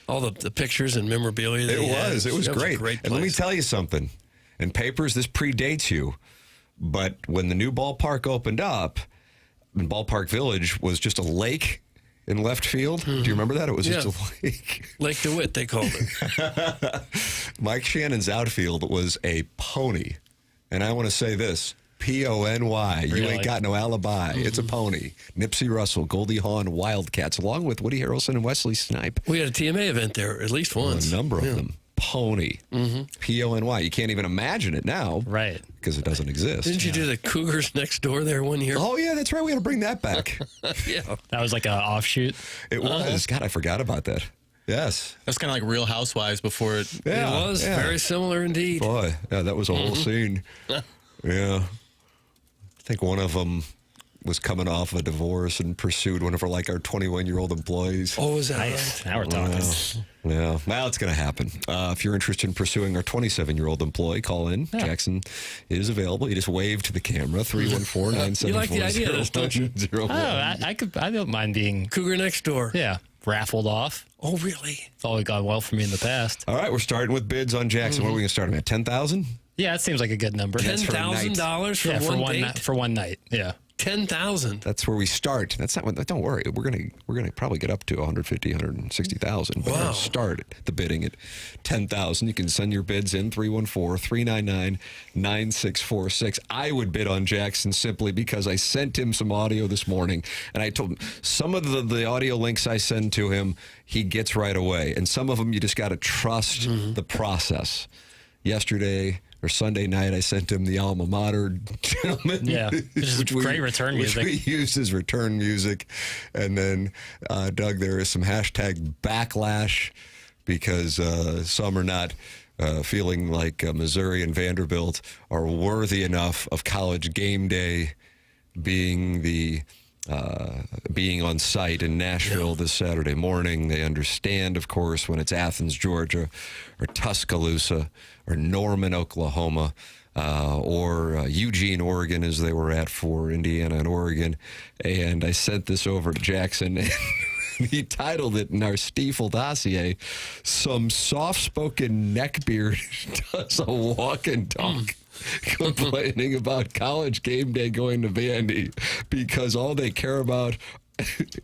all the pictures and memorabilia. That It was. It was that great. Was a great place. And let me tell you something. In papers, this predates you, but when the new ballpark opened up, and Ballpark Village was just a lake in left field. Do you remember that? It was just a lake. Lake DeWitt, they called it. Mike Shannon's outfield was a pony. And I want to say this. P-O-N-Y. You Really? ain't got no alibi. It's a pony. Nipsey Russell, Goldie Hawn, Wildcats, along with Woody Harrelson and Wesley Snipe. We had a TMA event there at least once. A number of them. Pony. P-O-N-Y. You can't even imagine it now. Right. Because it doesn't exist. Didn't you do the Cougars next door there one year? Oh, yeah, that's right. We got to bring that back. Yeah. That was like an offshoot. It was. God, I forgot about that. Yes. That's kind of like Real Housewives before it. Yeah, It was very similar indeed. Boy, yeah, that was a whole scene. Yeah. I think one of them was coming off a divorce and pursued one of our 21-year-old employees. Oh, is that right? Now we're talking. Yeah. Well, it's going to happen. If you're interested in pursuing our 27-year-old employee, call in. Yeah. Jackson is available. You just wave to the camera, 314-974-0010. You like the idea of this, don't you? I don't mind being Cougar next door. raffled off. Oh, really? It's always gone well for me in the past. All right, we're starting with bids on Jackson. What are we going to start him at, 10,000? Yeah, that seems like a good number. $10,000 for one date? For one night. Yeah. 10,000. That's where we start. That's not. Don't worry. We're gonna probably get up to 150, 160,000. But we're gonna start the bidding at 10,000. You can send your bids in 314-399-9646. I would bid on Jackson simply because I sent him some audio this morning, and I told him some of the audio links I send to him he gets right away, and some of them you just got to trust the process. Yesterday or Sunday night, I sent him the alma mater gentleman. Yeah, which great return music. Which we used as return music. And then, Doug, there is some hashtag backlash because some are not feeling like Missouri and Vanderbilt are worthy enough of College Game Day being on site in Nashville this Saturday morning. They understand, of course, when it's Athens, Georgia, or Tuscaloosa, or Norman, Oklahoma. or Eugene, Oregon, as they were at for Indiana and Oregon. And I sent this over to Jackson. He titled it in our Stiefel dossier, "Some Soft-Spoken Neckbeard Does a Walk and Talk." Complaining about college game day going to Vandy because all they care about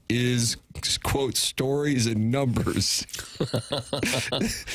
is, quote, stories and numbers.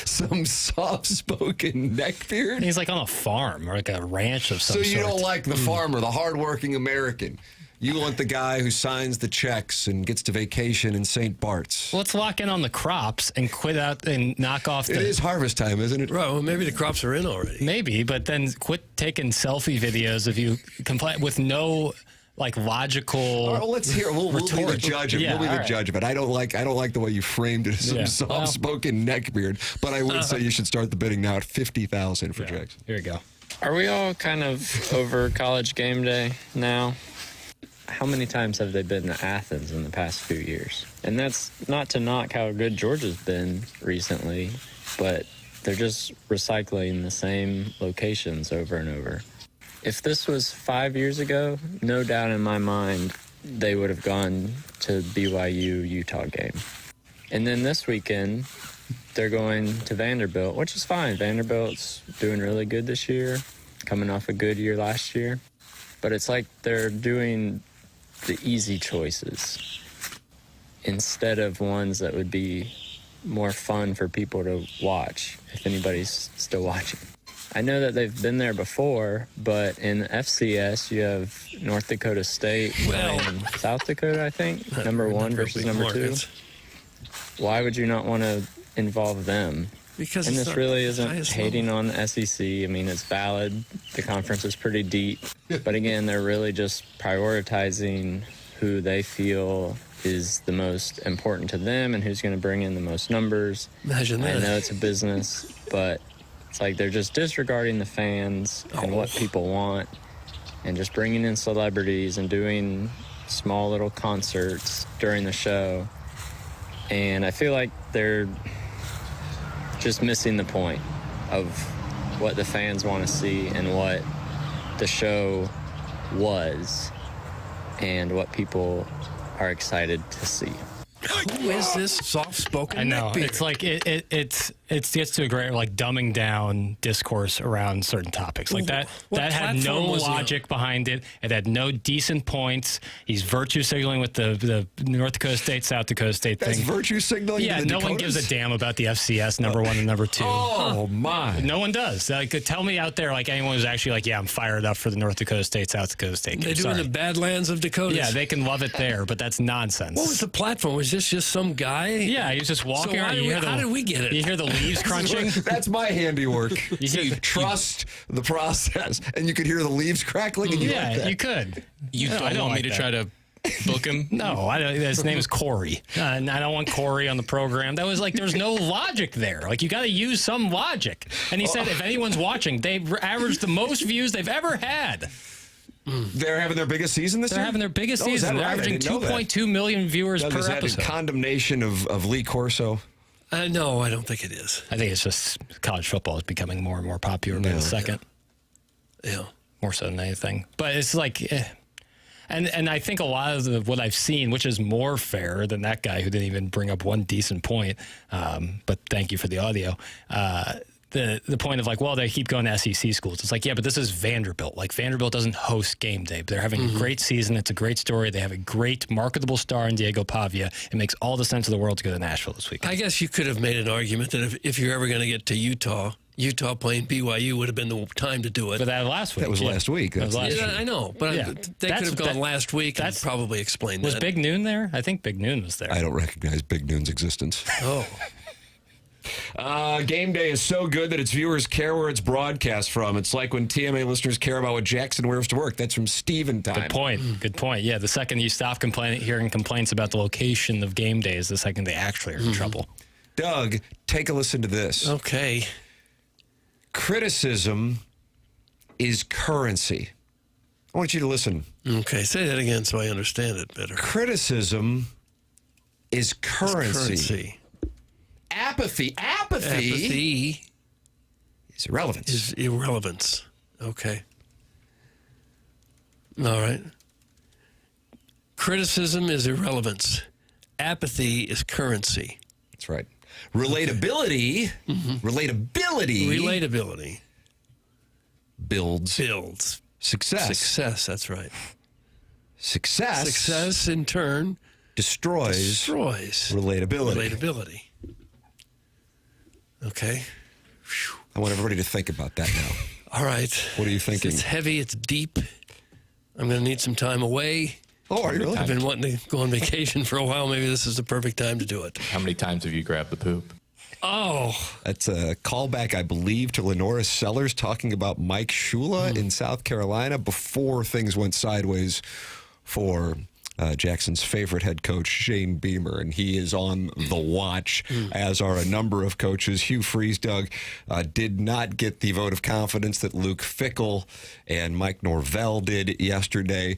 Some soft-spoken neckbeard. He's like on a farm or like a ranch of some sort. sort. So you don't like the farmer, the hardworking American. You want the guy who signs the checks and gets to vacation in St. Bart's. Let's lock in on the crops and quit out and knock off the... It is harvest time, isn't it? Right, well, maybe the crops are in already. Maybe, but then quit taking selfie videos of you complain with no... like logical. All right, well, let's hear. We'll be the judge of it. We'll be the judge of it. I don't like the way you framed it as some soft-spoken neckbeard. But I would say you should start the bidding now at $50,000 for Jackson. Here we go. Are we all kind of over college game day now? How many times have they been to Athens in the past few years? And that's not to knock how good Georgia's been recently, but they're just recycling the same locations over and over. If this was 5 years ago, no doubt in my mind, they would have gone to BYU-Utah game. And then this weekend, they're going to Vanderbilt, which is fine. Vanderbilt's doing really good this year, coming off a good year last year. But it's like they're doing the easy choices instead of ones that would be more fun for people to watch, if anybody's still watching. I know that they've been there before, but in FCS, you have North Dakota State and South Dakota, I think, number one versus number two. Why would you not want to involve them? Because and this really isn't hating on the SEC. I mean, it's valid. The conference is pretty deep. But again, they're really just prioritizing who they feel is the most important to them and who's going to bring in the most numbers. Imagine that. I know it's a business, but it's like they're just disregarding the fans and what people want and just bringing in celebrities and doing small little concerts during the show. And I feel like they're just missing the point of what the fans want to see and what the show was and what people are excited to see. Who is this soft-spoken? I know. neckbeard? It's like it gets to a great like dumbing down discourse around certain topics like that. What That had no platform was he on? logic behind it. It had no decent points. He's virtue signaling with the North Dakota State, South Dakota State That's thing. virtue signaling. Yeah, to the no one Dakotas? gives a damn about the FCS number one and number two. Oh my! No one does. Like, tell me out there, like anyone who's actually like, yeah, I'm fired up for the North Dakota State, South Dakota State. They do in the Badlands of Dakota. Yeah, they can love it there, but that's nonsense. What was the platform? Was this just some guy? Yeah, he was just walking So around. how did we get it? You hear the leaves crunching. That's my handiwork. You trust the process, and you could hear the leaves crackling. And you like that. You could. You No, I don't want like me to that. try to book him? No, I don't. His name is Corey, and I don't want Corey on the program. That was like, there's no logic there. Like, you got to use some logic. And he said, if anyone's watching, they've averaged the most views they've ever had. They're having their biggest season this year? They're having their biggest Oh, is season. that They're right? I averaging didn't know that. 2.2 million viewers Doug, per is that episode. in condemnation of Lee Corso? No, I don't think it is. I think it's just college football is becoming more and more popular by the second. Yeah. More so than anything. But it's like, and I think a lot of what I've seen, which is more fair than that guy who didn't even bring up one decent point, but thank you for the audio, the point of like, well, they keep going to SEC schools. It's like, yeah, but this is Vanderbilt. Like, Vanderbilt doesn't host game day. But they're having a great season. It's a great story. They have a great marketable star in Diego Pavia. It makes all the sense of the world to go to Nashville this week. I guess you could have made an argument that if you're ever going to get to Utah playing BYU would have been the time to do it. But that last week. That was last week. That was last week. I know, but Yeah. they could have gone last week and probably explained Was that. Big Noon there? I think Big Noon was there. I don't recognize Big Noon's existence. Oh. Game day is so good that its viewers care where it's broadcast from. It's like when TMA listeners care about what Jackson wears to work. That's from Steven time. Good point. Good point. Yeah, the second you stop hearing complaints about the location of game day is the second they actually are in trouble. Doug, take a listen to this. Okay. Criticism is currency. I want you to listen. Okay, say that again so I understand it better. Criticism is currency. It's currency. Apathy Apathy is irrelevance. is irrelevance. Okay. All right. Criticism is irrelevance. Apathy is currency. That's right. Relatability. Relatability builds success. Success, that's right. Success in turn destroys relatability. Okay. I want everybody to think about that now. All right. What are you thinking? It's heavy. It's deep. I'm going to need some time away. Oh, are you really? I've been wanting to go on vacation for a while. Maybe this is the perfect time to do it. How many times have you grabbed the poop? Oh. That's a callback, I believe, to Lenora Sellers talking about Mike Shula in South Carolina before things went sideways for Jackson's favorite head coach, Shane Beamer, and he is on the watch, as are a number of coaches. Hugh Freeze, Doug, did not get the vote of confidence that Luke Fickell and Mike Norvell did yesterday.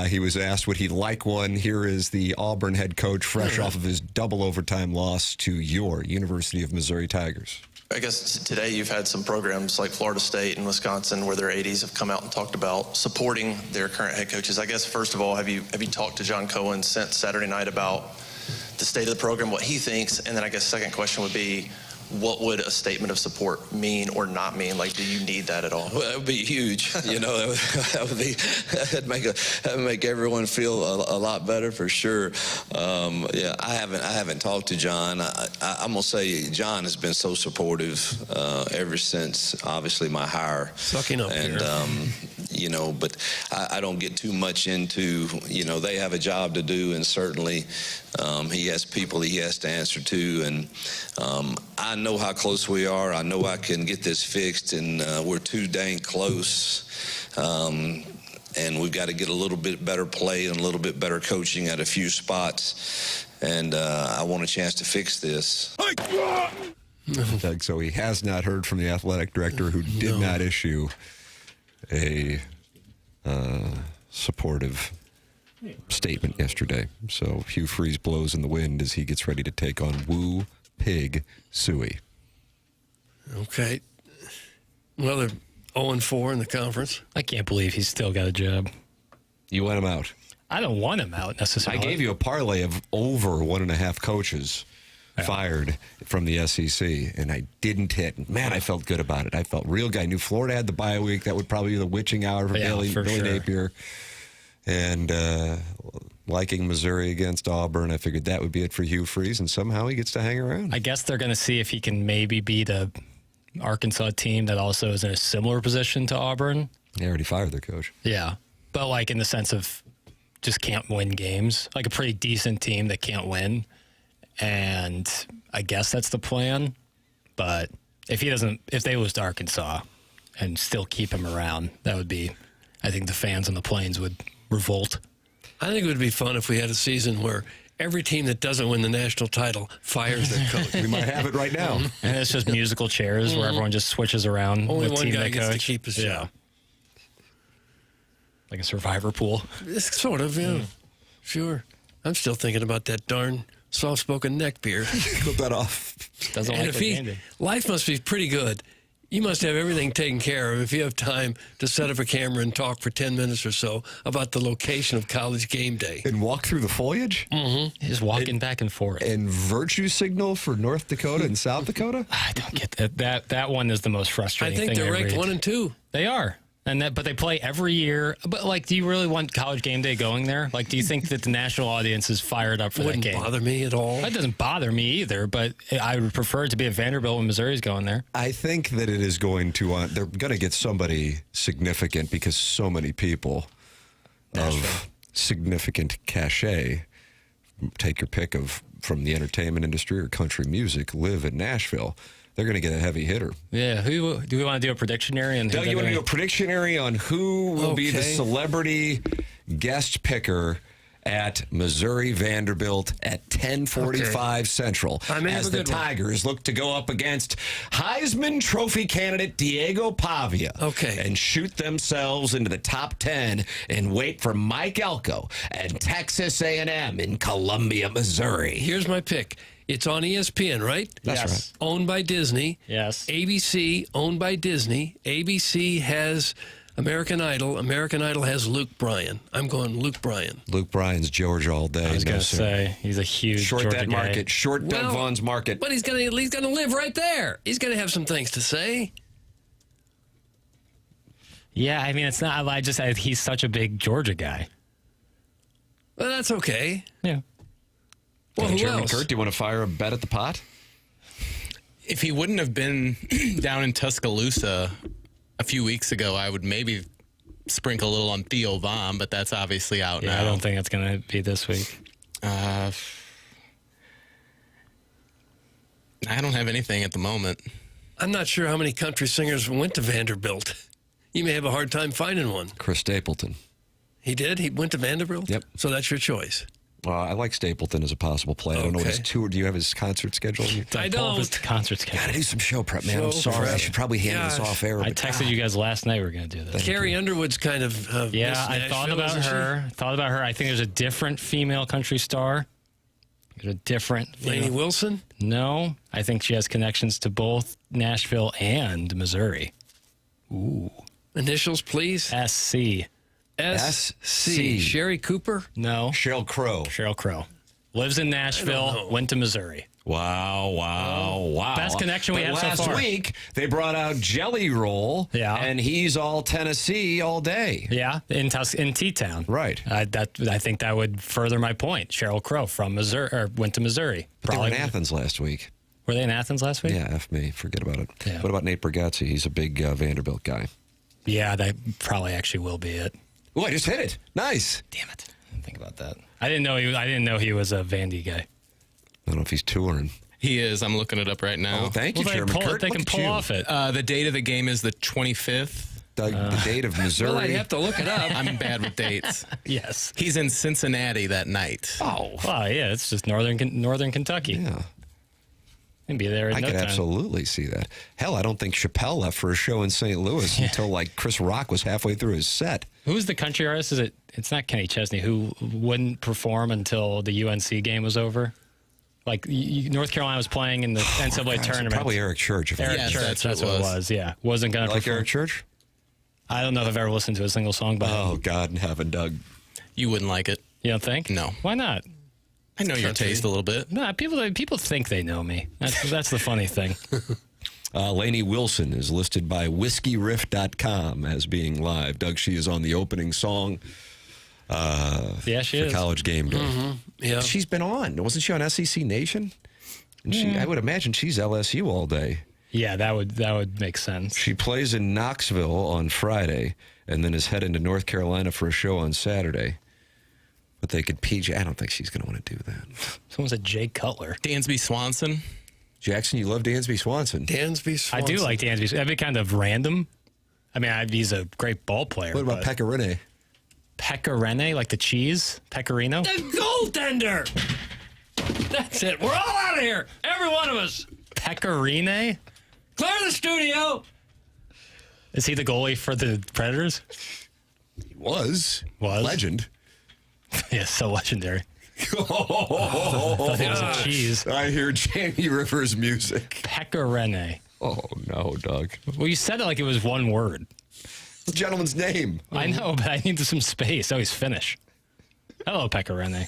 He was asked would he like one. Here is the Auburn head coach, fresh off of his double overtime loss to your University of Missouri Tigers. I guess today you've had some programs like Florida State and Wisconsin where their ADs have come out and talked about supporting their current head coaches. I guess, first of all, have you talked to John Cohen since Saturday night about the state of the program, what he thinks? And then I guess second question would be, what would a statement of support mean or not mean? Like, do you need that at all? Well, that would be huge. You know, that'd make everyone feel a lot better for sure. Yeah, I haven't talked to John. I'm gonna say John has been so supportive ever since, obviously, my hire. Sucking up and you know, but I don't get too much into, you know, they have a job to do, and certainly he has people he has to answer to, and I know how close we are. I know I can get this fixed, and we're too dang close. And we've got to get a little bit better play and a little bit better coaching at a few spots. And I want a chance to fix this. Doug, so he has not heard from the athletic director, who did not issue a supportive statement yesterday. So Hugh Freeze blows in the wind as he gets ready to take on Woo Pig Suey. Okay. Well, they're 0-4 in the conference. I can't believe he's still got a job. You want him out? I don't want him out necessarily. I gave you a parlay of over 1.5 coaches fired from the SEC, and I didn't hit. Man, I felt good about it. I felt real good. I knew Florida had the bye week. That would probably be the witching hour for Billy Napier. And liking Missouri against Auburn, I figured that would be it for Hugh Freeze, and somehow he gets to hang around. I guess they're going to see if he can maybe beat a Arkansas team that also is in a similar position to Auburn. They already fired their coach. Yeah, but like in the sense of just can't win games, like a pretty decent team that can't win. And I guess that's the plan. But if they lose to Arkansas and still keep him around, that would be, I think the fans on the Plains would revolt. I think it would be fun if we had a season where every team that doesn't win the national title fires their coach. We might have it right now. And it's just musical chairs where everyone just switches around. Only with one team guy that gets coach. to keep his job. Like a survivor pool. It's sort of, yeah. Sure. I'm still thinking about that darn soft-spoken neckbeard. Clip that off. Doesn't like the life must be pretty good. You must have everything taken care of if you have time to set up a camera and talk for 10 minutes or so about the location of College Game Day. And walk through the foliage? Mm-hmm. Just walking back and forth. And virtue signal for North Dakota and South Dakota? I don't get that. That one is the most frustrating thing. I think they're ranked 1 and 2. They are. But they play every year. But, like, do you really want College Game Day going there? Like, do you think that the national audience is fired up for that game? Wouldn't bother me at all. That doesn't bother me either, but I would prefer it to be at Vanderbilt when Missouri's going there. I think that it is going to, they're going to get somebody significant because so many people of significant cachet, take your pick of from the entertainment industry or country music, live in Nashville. They're going to get a heavy hitter. Yeah. Who do we want to do a predictionary on? Doug, you want to do a predictionary on who will be the celebrity guest picker at Missouri Vanderbilt at 10:45 Central as the Tigers look to go up against Heisman Trophy candidate Diego Pavia and shoot themselves into the top 10 and wait for Mike Elko and Texas A&M in Columbia, Missouri. Here's my pick. It's on ESPN, right? That's right. Owned by Disney. Yes. ABC, owned by Disney. ABC has American Idol. American Idol has Luke Bryan. I'm going Luke Bryan. Luke Bryan's Georgia all day. I was going to say, he's a huge Short Georgia that guy. market. Short Doug Vaughn's market. But he's gonna live right there. He's gonna have some things to say. Yeah, I mean, it's not. He's such a big Georgia guy. Well, that's okay. Yeah. Well, who Chairman else? Kurt, do you want to fire a bet at the pot? If he wouldn't have been down in Tuscaloosa a few weeks ago, I would maybe sprinkle a little on Theo Vaughn, but that's obviously out now. I don't think it's going to be this week. I don't have anything at the moment. I'm not sure how many country singers went to Vanderbilt. You may have a hard time finding one. Chris Stapleton. He did? He went to Vanderbilt? Yep. So that's your choice. I like Stapleton as a possible play. I don't know what his tour. Do you have his concert schedule? I don't. His concert schedule. Got to do some show prep, man. I'm sorry. I should probably handle this off air. I texted you guys last night. We were going to do this. Carrie Underwood's kind of. I thought about her. I think there's a different female country star. There's a different. Lainey Wilson? No, I think she has connections to both Nashville and Missouri. Ooh. Initials, please. SC. SC. Sherry Cooper? No. Sheryl Crow. Sheryl Crow. Lives in Nashville, went to Missouri. Wow. Best connection we have so far. Last week, they brought out Jelly Roll, and he's all Tennessee all day. Yeah, in T-Town. Right. I think that would further my point. Sheryl Crow from Missouri, or went to Missouri. But they were in Athens last week. Were they in Athens last week? Yeah, F me. Forget about it. Yeah. What about Nate Bargatze? He's a big Vanderbilt guy. Yeah, that probably actually will be it. Oh, I just hit it. Nice. Damn it. I didn't think about that. I didn't know he was a Vandy guy. I don't know if he's touring. He is. I'm looking it up right now. Oh, thank you, Chairman Kurt. They can pull off it. The date of the game is the 25th. The date of Missouri. Well, I'd have to look it up. I'm bad with dates. Yes. He's in Cincinnati that night. Oh, yeah. It's just northern Kentucky. Yeah. He'd be there in I no could time. absolutely see that. Hell, I don't think Chappelle left for a show in St. Louis until like Chris Rock was halfway through his set. Who's the country artist? It's not Kenny Chesney, who wouldn't perform until the UNC game was over? Like, North Carolina was playing in the NCAA tournament. Probably Eric Church. Eric Church, that's what it was, yeah. Wasn't going to like Eric Church? I don't know if I've ever listened to a single song by him. Oh, God in heaven, Doug. You wouldn't like it. You don't think? No. Why not? I know your taste a little bit. No, people think they know me. That's the funny thing. Lainey Wilson is listed by WhiskeyRiff.com as being live. Doug, she is on the opening song she for is. College Game Day. Mm-hmm. Yeah. She's been on. Wasn't she on SEC Nation? And I would imagine she's LSU all day. Yeah, that would make sense. She plays in Knoxville on Friday and then is heading to North Carolina for a show on Saturday. But they could PJ. I don't think she's going to want to do that. Someone said Jay Cutler. Dansby Swanson. Jackson, you love Dansby Swanson. Dansby Swanson. I do like Dansby. That'd be kind of random. I mean, he's a great ball player. What about Pecorine? Pecorine, like the cheese? Pecorino? The goaltender! That's it. We're all out of here. Every one of us. Pecorine? Clear the studio. Is he the goalie for the Predators? He was. Legend. Yeah, so legendary. I thought it was a cheese. I hear Jamie Rivers music. Pecorine. Oh, no, Doug. Well, you said it like it was one word. The gentleman's name. I know, but I need some space. Oh, he's Finnish. Hello, Pecorine.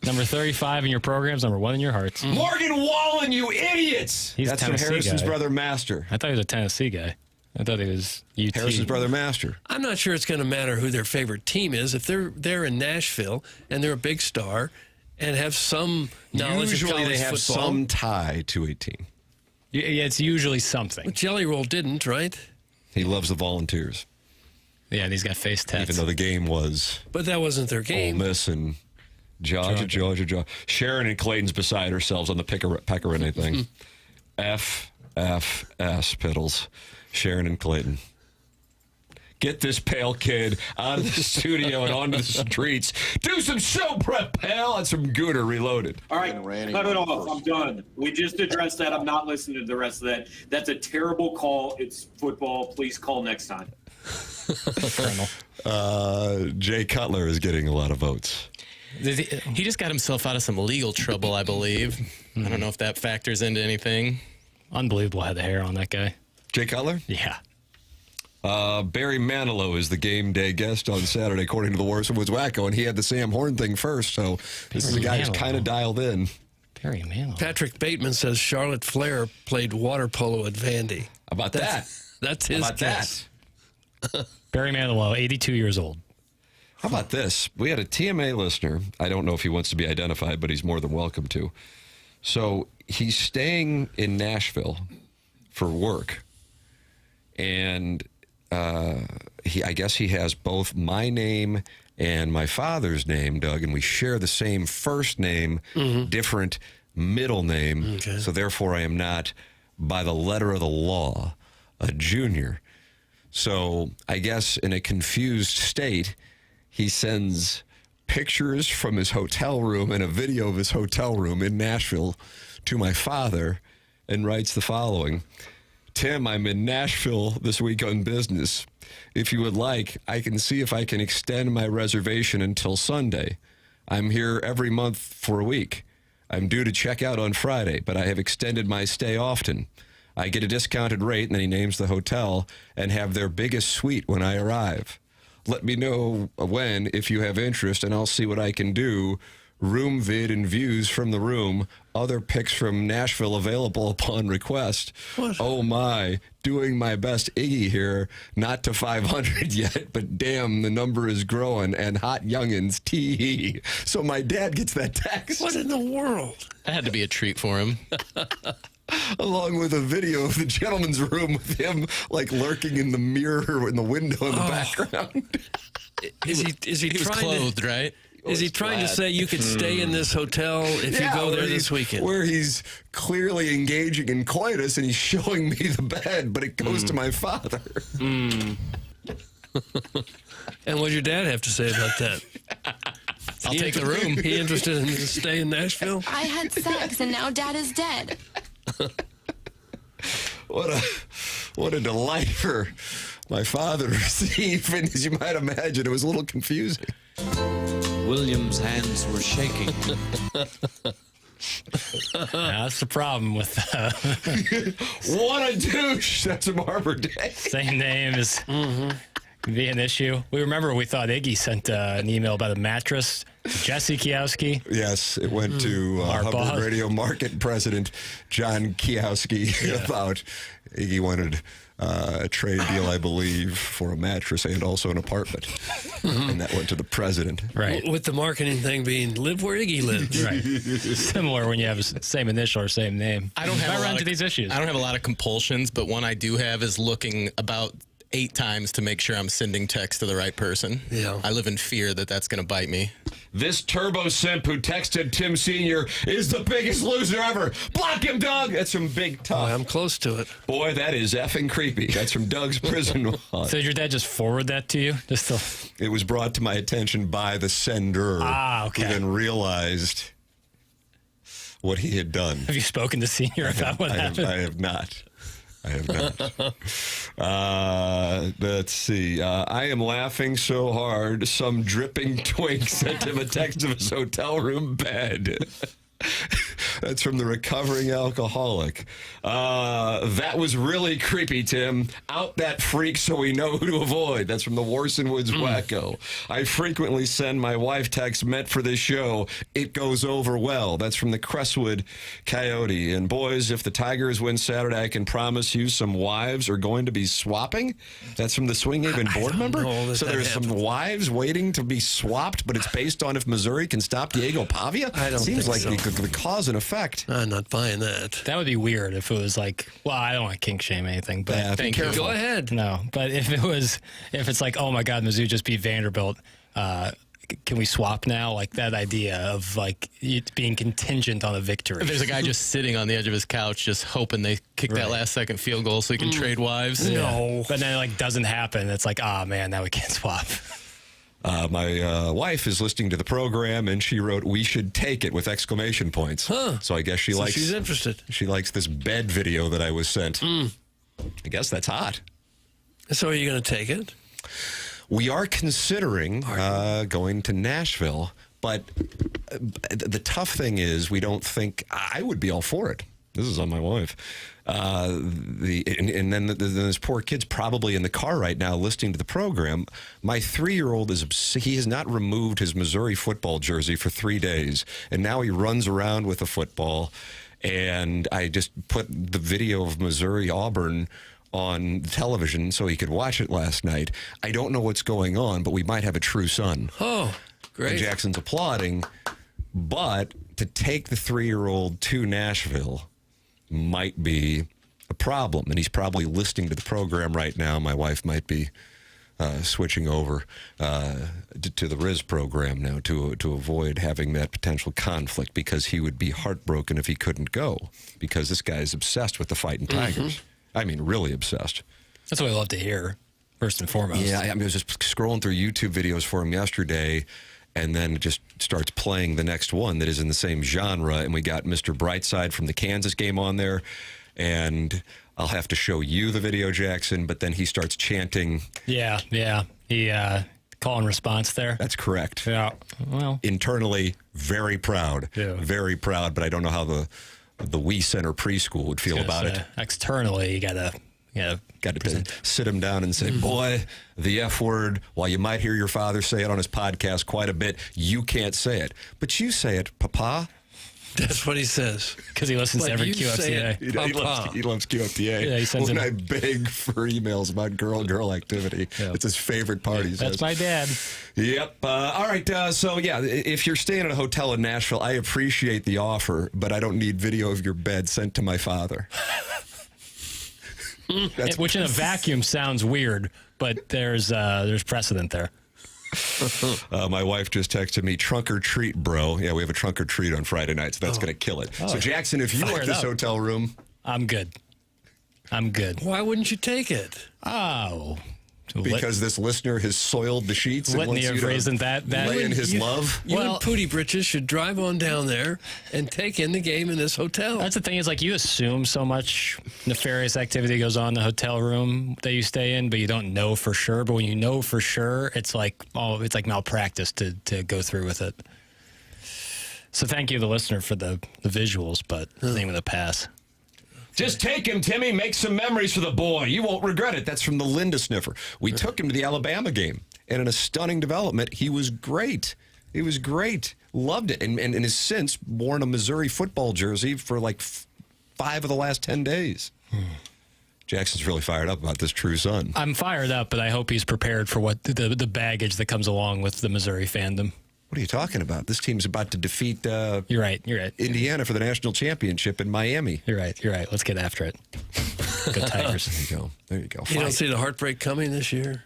Number 35 in your programs, number 1 in your hearts. Morgan Wallen, you idiots! He's That's a from Tennessee Harrison's guy. brother Master. I thought he was a Tennessee guy. I thought he was UT. Harrison's brother Master. I'm not sure it's going to matter who their favorite team is. If they're in Nashville and they're a big star and have some knowledge Usually of college they have football. some tie to a team. Yeah, it's usually something. But Jelly Roll didn't, right? He loves the Volunteers. Yeah, and he's got face tats. Even though the game was But that wasn't their game. Ole Miss and Georgia. Sharon and Clayton's beside herselves on the Pecorine thing. FFS, Piddles. Sharon and Clayton. Get this pale kid out of the studio and onto the streets. Do some show prep, pal, and some Gooner Reloaded. All right, cut it off. I'm done. We just addressed that. I'm not listening to the rest of that. That's a terrible call. It's football. Please call next time. Jay Cutler is getting a lot of votes. He just got himself out of some legal trouble, I believe. I don't know if that factors into anything. Unbelievable head of hair on that guy. Jay Cutler? Yeah. Barry Manilow is the game day guest on Saturday, according to the Warson Woods Wacko, and he had the Sam Horn thing first, so this is a guy who's kind of dialed in. Barry Manilow. Patrick Bateman says Charlotte Flair played water polo at Vandy. How about that? That's his guess. Barry Manilow, 82 years old. How about this? We had a TMA listener. I don't know if he wants to be identified, but he's more than welcome to. So he's staying in Nashville for work, and I guess he has both my name and my father's name, Doug, and we share the same first name, different middle name. Okay. So therefore, I am not, by the letter of the law, a junior. So I guess in a confused state, he sends pictures from his hotel room and a video of his hotel room in Nashville to my father and writes the following. Tim, I'm in Nashville this week on business. If you would like, I can see if I can extend my reservation until Sunday. I'm here every month for a week. I'm due to check out on Friday, but I have extended my stay often. I get a discounted rate, and then he names the hotel, and have their biggest suite when I arrive. Let me know when, if you have interest, and I'll see what I can do. Room vid and views from the room. Other pics from Nashville available upon request. What? Oh my, doing my best Iggy here. Not to 500 yet, but damn, the number is growing. And hot youngins, tee. So my dad gets that text. What in the world? That had to be a treat for him. Along with a video of the gentleman's room with him like lurking in the mirror in the window in the background. Is he He was trying clothed, to, right? Is he trying to say you could stay in this hotel if you go there this weekend? Where he's clearly engaging in coitus and he's showing me the bed, but it goes to my father. And what does your dad have to say about that? I'll take the room. He interested in staying in Nashville? I had sex and now Dad is dead. What a delight for my father to receive, and as you might imagine, it was a little confusing. William's hands were shaking. That's the problem with What a douche! That's a Arbor Day. same name is can be an issue. We thought Iggy sent an email about a mattress to Jesse Kiowski. Yes, it went to Our Hubbard boss. Radio Market President John Kiowski about Iggy wanted a trade deal, I believe, for a mattress and also an apartment. And that went to the president. Right. With the marketing thing being live where Iggy lives. Right. Similar when you have the same initial or same name. I don't have run into these issues. I don't have a lot of compulsions, but one I do have is looking about 8 times to make sure I'm sending text to the right person. Yeah. I live in fear that that's going to bite me. This turbo simp who texted Tim Sr. is the biggest loser ever. Block him, Doug. That's from Big Tough. I'm close to it. Boy, that is effing creepy. That's from Doug's prison. So did your dad just forward that to you? It was brought to my attention by the sender. Ah, okay. Who then realized what he had done. Have you spoken to Senior about what happened? I have not. Let's see. I am laughing so hard. Some dripping twink sent him a text of his hotel room bed. That's from the recovering alcoholic. That was really creepy, Tim. Out that freak so we know who to avoid. That's from the Warson Woods Wacko. I frequently send my wife texts meant for this show. It goes over well. That's from the Crestwood Coyote. And boys, if the Tigers win Saturday, I can promise you some wives are going to be swapping. That's from the Swing Haven board member. So there's some wives waiting to be swapped, but it's based on if Missouri can stop Diego Pavia? I don't Seems think like so. the cause and effect. I'm not buying that. That would be weird if it was like, well, I don't want to kink shame anything, but Yeah, be careful. Go ahead. No, but if it's like, oh my God, Mizzou just beat Vanderbilt, can we swap now? Like that idea of like it being contingent on a victory. If there's a guy just sitting on the edge of his couch just hoping they kick that last second field goal so he can trade wives. No. But then it like doesn't happen. It's like, man, now we can't swap. My wife is listening to the program, and she wrote, "We should take it," with exclamation points. So I guess she's interested. She likes this bed video that I was sent. I guess that's hot. So are you going to take it? We are considering going to Nashville, But the tough thing is we don't think I would be all for it. This is on my wife. And then this poor kid's probably in the car right now listening to the program. My 3-year-old he has not removed his Missouri football jersey for 3 days, and now he runs around with a football. And I just put the video of Missouri-Auburn on television so he could watch it last night. I don't know what's going on, but we might have a true son. Oh, great. And Jackson's applauding. But to take the 3-year-old to Nashville might be a problem. And he's probably listening to the program right now. My wife might be switching over to the Riz program now to avoid having that potential conflict, because he would be heartbroken if he couldn't go, because this guy is obsessed with the Fighting Tigers. I mean, really obsessed. That's what I love to hear, first and foremost. Yeah, I was just scrolling through YouTube videos for him yesterday, and then it just starts playing the next one that is in the same genre, and we got Mr. Brightside from the Kansas game on there, and I'll have to show you the video, Jackson, but then he starts chanting. Yeah. He call and response there. That's correct. Yeah. Well, internally, very proud. Yeah. Very proud, but I don't know how the Wee Center preschool would feel about it. Externally, you got to sit him down and say, boy, the F word, while you might hear your father say it on his podcast quite a bit, you can't say it. But you say it, Papa. That's what he says. Because he listens to every QFTA. He loves QFTA. Yeah, he sends I beg for emails about girl activity. Yeah. It's his favorite part, he That's says. my dad. Yep. All right. So, yeah, if you're staying at a hotel in Nashville, I appreciate the offer, but I don't need video of your bed sent to my father. Which in a vacuum sounds weird, but there's precedent there. My wife just texted me, trunk or treat, bro. Yeah, we have a trunk or treat on Friday night, so that's going to kill it. So, Jackson, if you like this hotel room. I'm good. Why wouldn't you take it? Oh. Because this listener has soiled the sheets and wants you to lay in his love? You and Pootie Britches should drive on down there and take in the game in this hotel. That's the thing, is like you assume so much nefarious activity goes on in the hotel room that you stay in, but you don't know for sure. But when you know for sure, it's like malpractice to go through with it. So thank you, the listener, for the visuals, but the name of the pass. Just take him, Timmy. Make some memories for the boy. You won't regret it. That's from the Linda Sniffer. We took him to the Alabama game, and in a stunning development, he was great. He was great. Loved it, and has since worn a Missouri football jersey for like 5 of the last 10 days. Jackson's really fired up about this true son. I'm fired up, but I hope he's prepared for what the baggage that comes along with the Missouri fandom. What are you talking about? This team's about to defeat You're right. Indiana for the national championship in Miami. You're right. Let's get after it. Go Tigers. There you go. You don't see the heartbreak coming this year?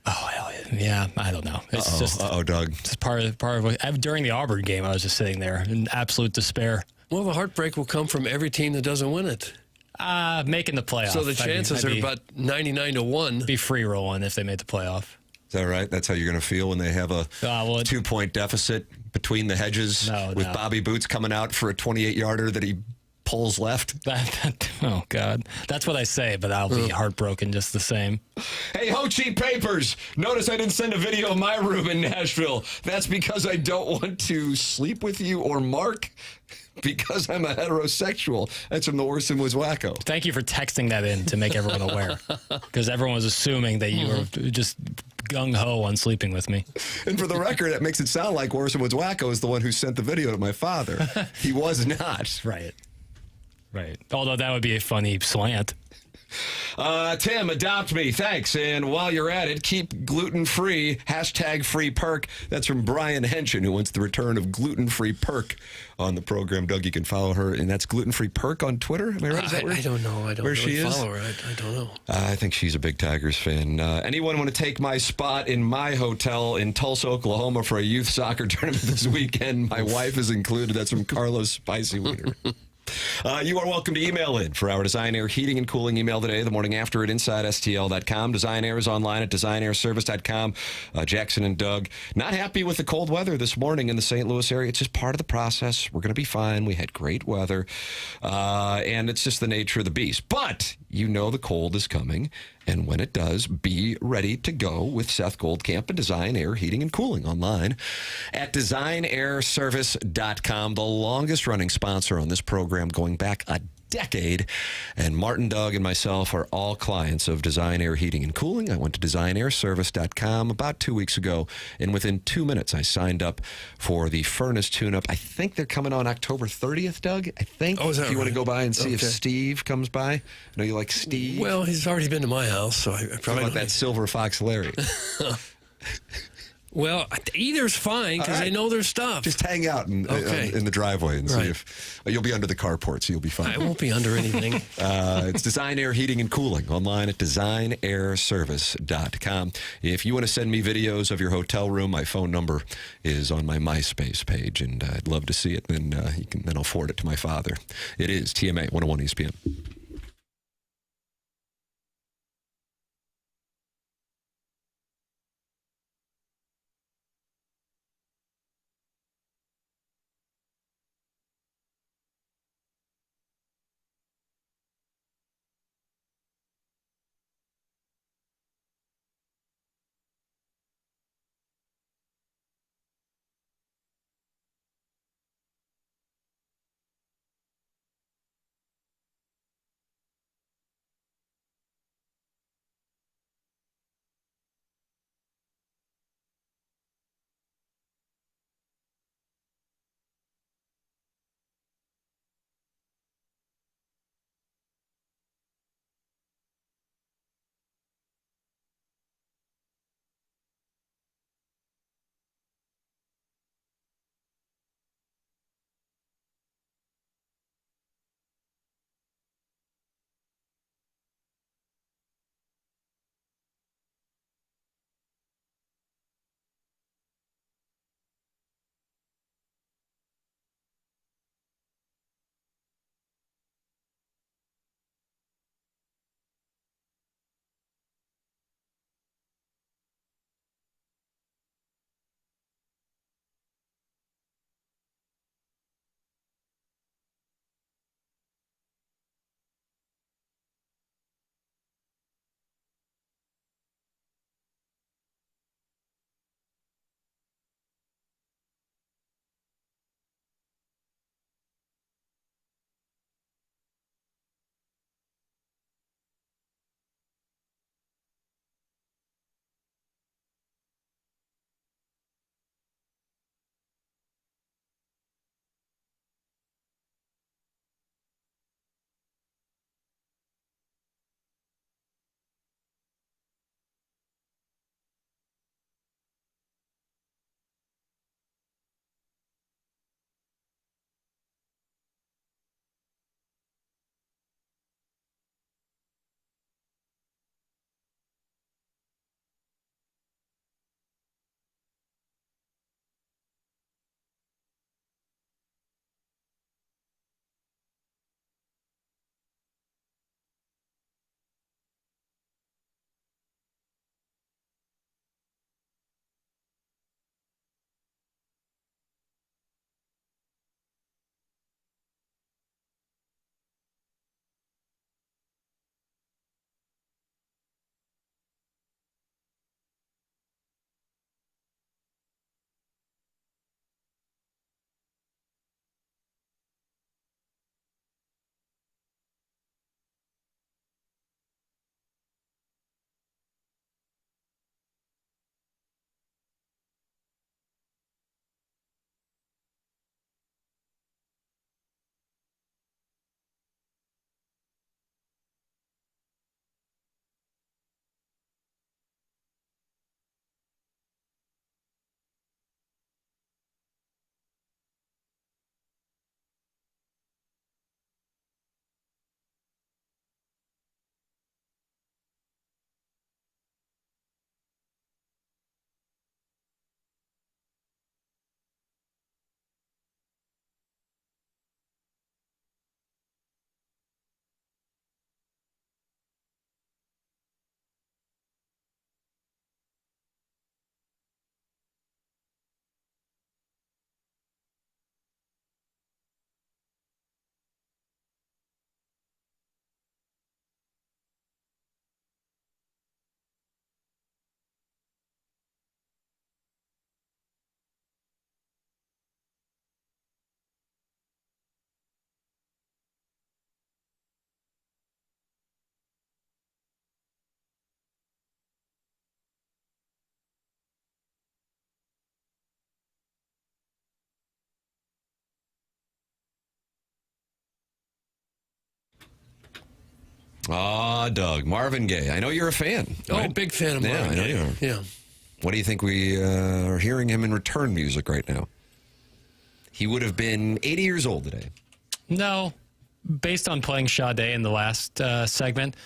Oh, hell yeah. I don't know. It's just Doug. Just part of what, during the Auburn game, I was just sitting there in absolute despair. Well, the heartbreak will come from every team that doesn't win it. Making the playoff. So the chances are about 99-1. Be free rolling if they made the playoff. Is that right? That's how you're going to feel when they have a 2-point deficit between the hedges with Bobby Boots coming out for a 28-yarder that he pulls left? Oh, God. That's what I say, but I'll be heartbroken just the same. Hey, Ho Chi Papers! Notice I didn't send a video of my room in Nashville. That's because I don't want to sleep with you or Mark, because I'm a heterosexual. That's from the Orson Was Wacko. Thank you for texting that in to make everyone aware, because everyone was assuming that you were just gung-ho on sleeping with me. And for the record, that makes it sound like Orson Was Wacko is the one who sent the video to my father. He was not. Right. Although that would be a funny slant. Tim, adopt me. Thanks. And while you're at it, keep gluten-free. #free perk. That's from Brian Henshin, who wants the return of gluten-free perk on the program. Doug, you can follow her, and that's gluten-free perk on Twitter. Am I right? Is that I don't know. I don't where really she follow her. I don't know. I think she's a big Tigers fan. Anyone want to take my spot in my hotel in Tulsa, Oklahoma for a youth soccer tournament this weekend? My wife is included. That's from Carlos Spicy Wiener. You are welcome to email in for our Design Air heating and cooling email today, the morning after at InsideSTL.com. Design Air is online at DesignAirService.com. Jackson and Doug, not happy with the cold weather this morning in the St. Louis area. It's just part of the process. We're going to be fine. We had great weather, and it's just the nature of the beast. But you know the cold is coming, And when it does, be ready to go with Seth Goldcamp and Design Air Heating and Cooling online at designairservice.com, the longest running sponsor on this program going back a decade. And Martin, Doug, and myself are all clients of Design Air Heating and Cooling. I went to designairservice.com about 2 weeks ago, and within 2 minutes, I signed up for the furnace tune-up. I think they're coming on October 30th, Doug. I think. Oh, is that if you want to right? go by and see if Okay. Steve comes by. I know you like Steve. Well, he's already been to my house, so I probably like that Silver Fox Larry. Well, either's fine because they know their stuff. Just hang out in the driveway and see if you'll be under the carport, so you'll be fine. I won't be under anything. It's Design Air Heating and Cooling online at designairservice.com. If you want to send me videos of your hotel room, my phone number is on my MySpace page, and I'd love to see it. Then I'll forward it to my father. It is TMA 101 ESPN. Doug, Marvin Gaye. I know you're a fan. Right? Oh, big fan of Marvin Gaye. I know you are. Yeah. What do you think we are hearing him in return music right now? He would have been 80 years old today. No, based on playing Sade in the last segment,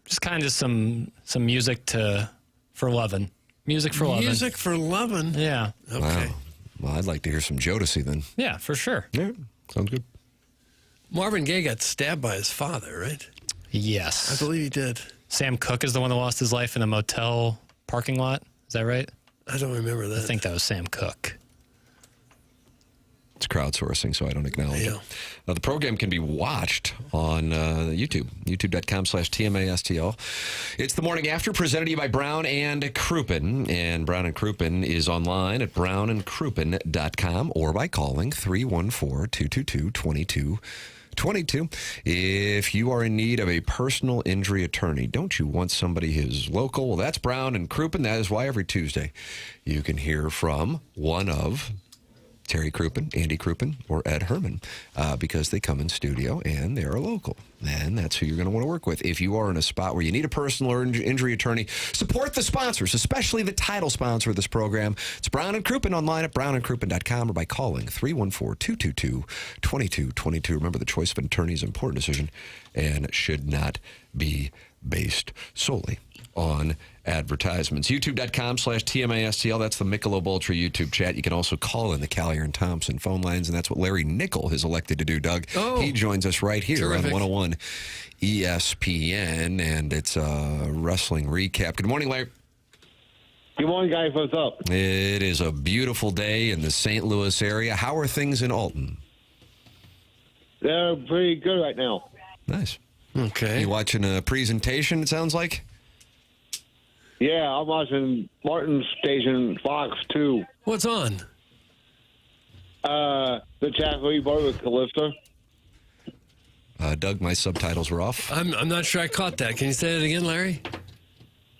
just kind of some music for lovin'. Music for lovin'. Music for lovin'? Yeah. Okay. Wow. Well, I'd like to hear some Jodeci then. Yeah, for sure. Yeah, sounds good. Marvin Gaye got stabbed by his father, right? Yes. I believe he did. Sam Cooke is the one that lost his life in a motel parking lot. Is that right? I don't remember that. I think that was Sam Cooke. It's crowdsourcing, so I don't acknowledge it. The program can be watched on YouTube, youtube.com/TMASTL. It's the morning after, presented to you by Brown and Crouppen. And Brown and Crouppen is online at brownandcrouppen.com or by calling 314-222-2222. If you are in need of a personal injury attorney, don't you want somebody who's local? Well, that's Brown and Crouppen. That is why every Tuesday you can hear from one of Terry Crouppen, Andy Crouppen, or Ed Herman, because they come in studio and they're local. And that's who you're going to want to work with. If you are in a spot where you need a personal or injury attorney, support the sponsors, especially the title sponsor of this program. It's Brown and Crouppen, online at brownandcrouppen.com or by calling 314-222-2222. Remember, the choice of an attorney is an important decision and should not be based solely on advertisements. YouTube.com/TMASTL. That's the Michelob Ultra YouTube chat. You can also call in the Callier and Thompson phone lines, and that's what Larry Nickel has elected to do, Doug. Oh, he joins us right here terrific. on 101 ESPN, and it's a wrestling recap. Good morning, Larry. Good morning, guys. What's up? It is a beautiful day in the St. Louis area. How are things in Alton? They're pretty good right now. Nice. Okay. You watching a presentation, it sounds like? Yeah, I'm watching Martin's station, Fox 2. What's on? The Jack Report with Calista. Doug, my subtitles were off. I'm not sure I caught that. Can you say that again, Larry?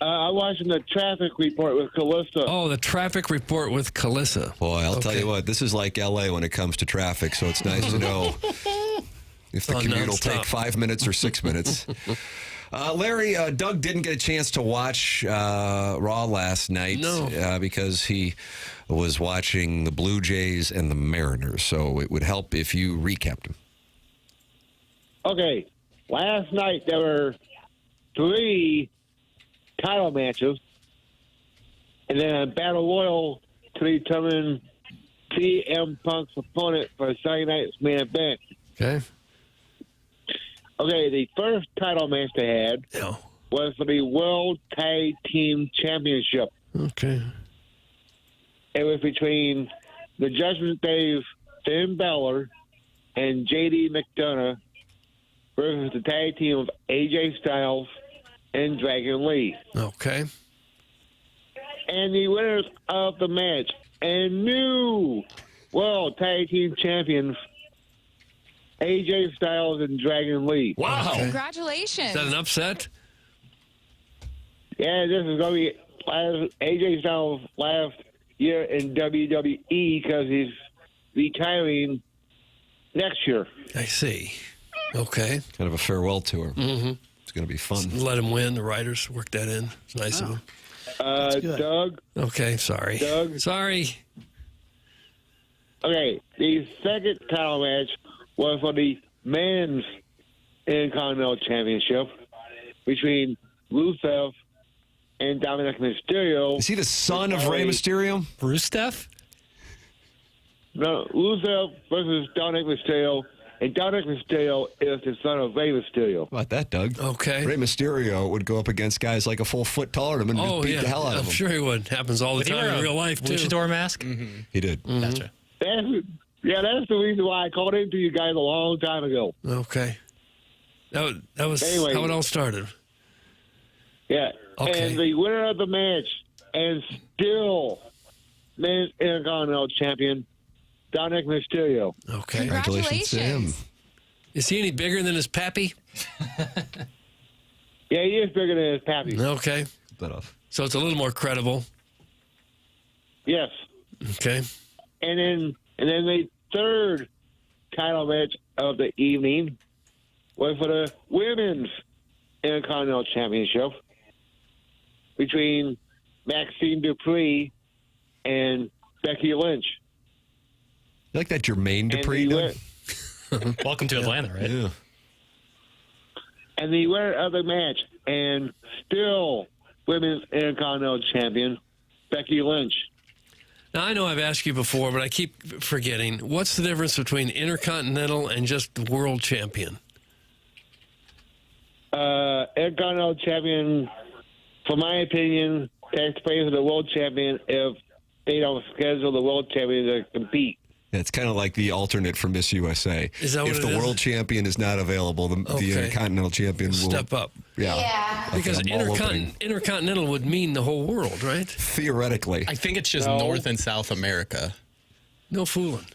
I'm watching the traffic report with Calista. Oh, the traffic report with Calissa. Boy, I'll tell you what, this is like L.A. when it comes to traffic, so it's nice to know if the commute will take 5 minutes or 6 minutes. Larry, Doug didn't get a chance to watch Raw last night because he was watching the Blue Jays and the Mariners, so it would help if you recapped him. Okay, last night there were 3 title matches, and then a battle royal to determine CM Punk's opponent for Saturday night's main event. Okay. Okay, the first title match they had was for the World Tag Team Championship. Okay. It was between the Judgment Day's Finn Balor and J.D. McDonough versus the tag team of AJ Styles and Dragon Lee. Okay. And the winners of the match and new World Tag Team Champions, AJ Styles and Dragon Lee. Wow. Okay. Congratulations. Is that an upset? Yeah, this is going to be AJ Styles' last year in WWE because he's retiring next year. I see. Okay. Kind of a farewell tour. Mm-hmm. It's going to be fun. Let him win. The writers work that in. It's nice of them. Doug? Okay, sorry. Doug? Sorry. Okay, the second title match was for the men's Intercontinental Championship between Rusev and Dominic Mysterio. Is he the son of Rey Mysterio? Rusev? No, Rusev versus Dominic Mysterio, and Dominic Mysterio is the son of Rey Mysterio. How about that, Doug? Okay. Rey Mysterio would go up against guys like a full foot taller than him and just beat the hell out of I'm them. sure he would. Happens all the time in real life, too. Luchador mask? Mm-hmm. He did. Mm-hmm. That's right. That's the reason why I called into you guys a long time ago. Okay. That was Anyway. how it all started. Yeah. Okay. And the winner of the match and still men's Intercontinental Champion, Dominic Mysterio. Okay. Congratulations to him. Is he any bigger than his pappy? Yeah, he is bigger than his pappy. Okay. That off. So it's a little more credible. Yes. Okay. And then the third title match of the evening was for the women's Intercontinental Championship between Maxine Dupree and Becky Lynch. You like that Jermaine Dupree? Welcome to Atlanta, right? Yeah. And the winner of the match, and still Women's Intercontinental Champion, Becky Lynch. Now, I know I've asked you before, but I keep forgetting. What's the difference between Intercontinental and just the World Champion? Intercontinental Champion, for my opinion, takes place of the World Champion if they don't schedule the World Champion to compete. It's kind of like the alternate for Miss USA. Is that what if the world champion is not available, the Intercontinental champion will step up. Yeah. Like Because Intercontinental would mean the whole world, right? Theoretically. I think it's just North and South America. No fooling.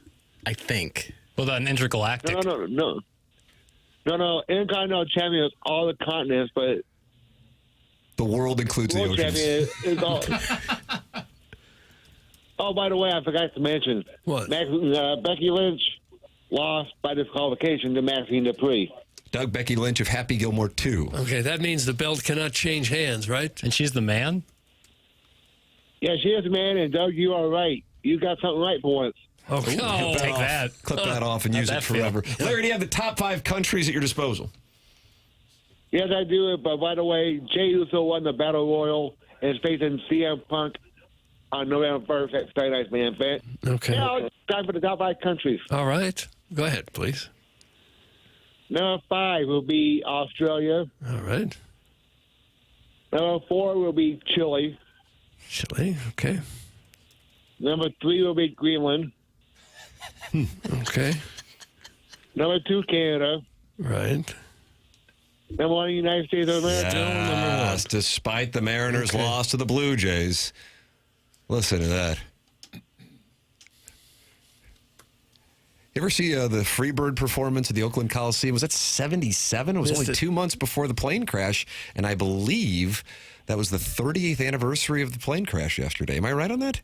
I think. Well, then intergalactic. No. Intercontinental Champion is all the continents, but the world includes the World oceans. Champion is all. Oh, by the way, I forgot to mention. What? Becky Lynch lost by disqualification to Maxine Dupree. Doug, Becky Lynch of Happy Gilmore 2. Okay, that means the belt cannot change hands, right? And she's the man? Yeah, she is a man, and Doug, you are right. You got something right for once. Okay. Take that. Clip that off and use it forever. Larry, do you have the top 5 countries at your disposal? Yes, I do. But by the way, Jay Uso won the Battle Royal and is facing CM Punk on November 1st at Saturday Night's Main Event. Okay. Now it's time for the top 5 countries. All right. Go ahead, please. Number 5 will be Australia. All right. Number 4 will be Chile. Chile, okay. Number 3 will be Greenland. Okay. Number 2, Canada. Right. Number 1, United States of America. Yes, despite the Mariners' loss to the Blue Jays. Listen to that. You ever see the Freebird performance at the Oakland Coliseum? Was that 77? It was only 2 months before the plane crash, and I believe that was the 38th anniversary of the plane crash yesterday. Am I right on that?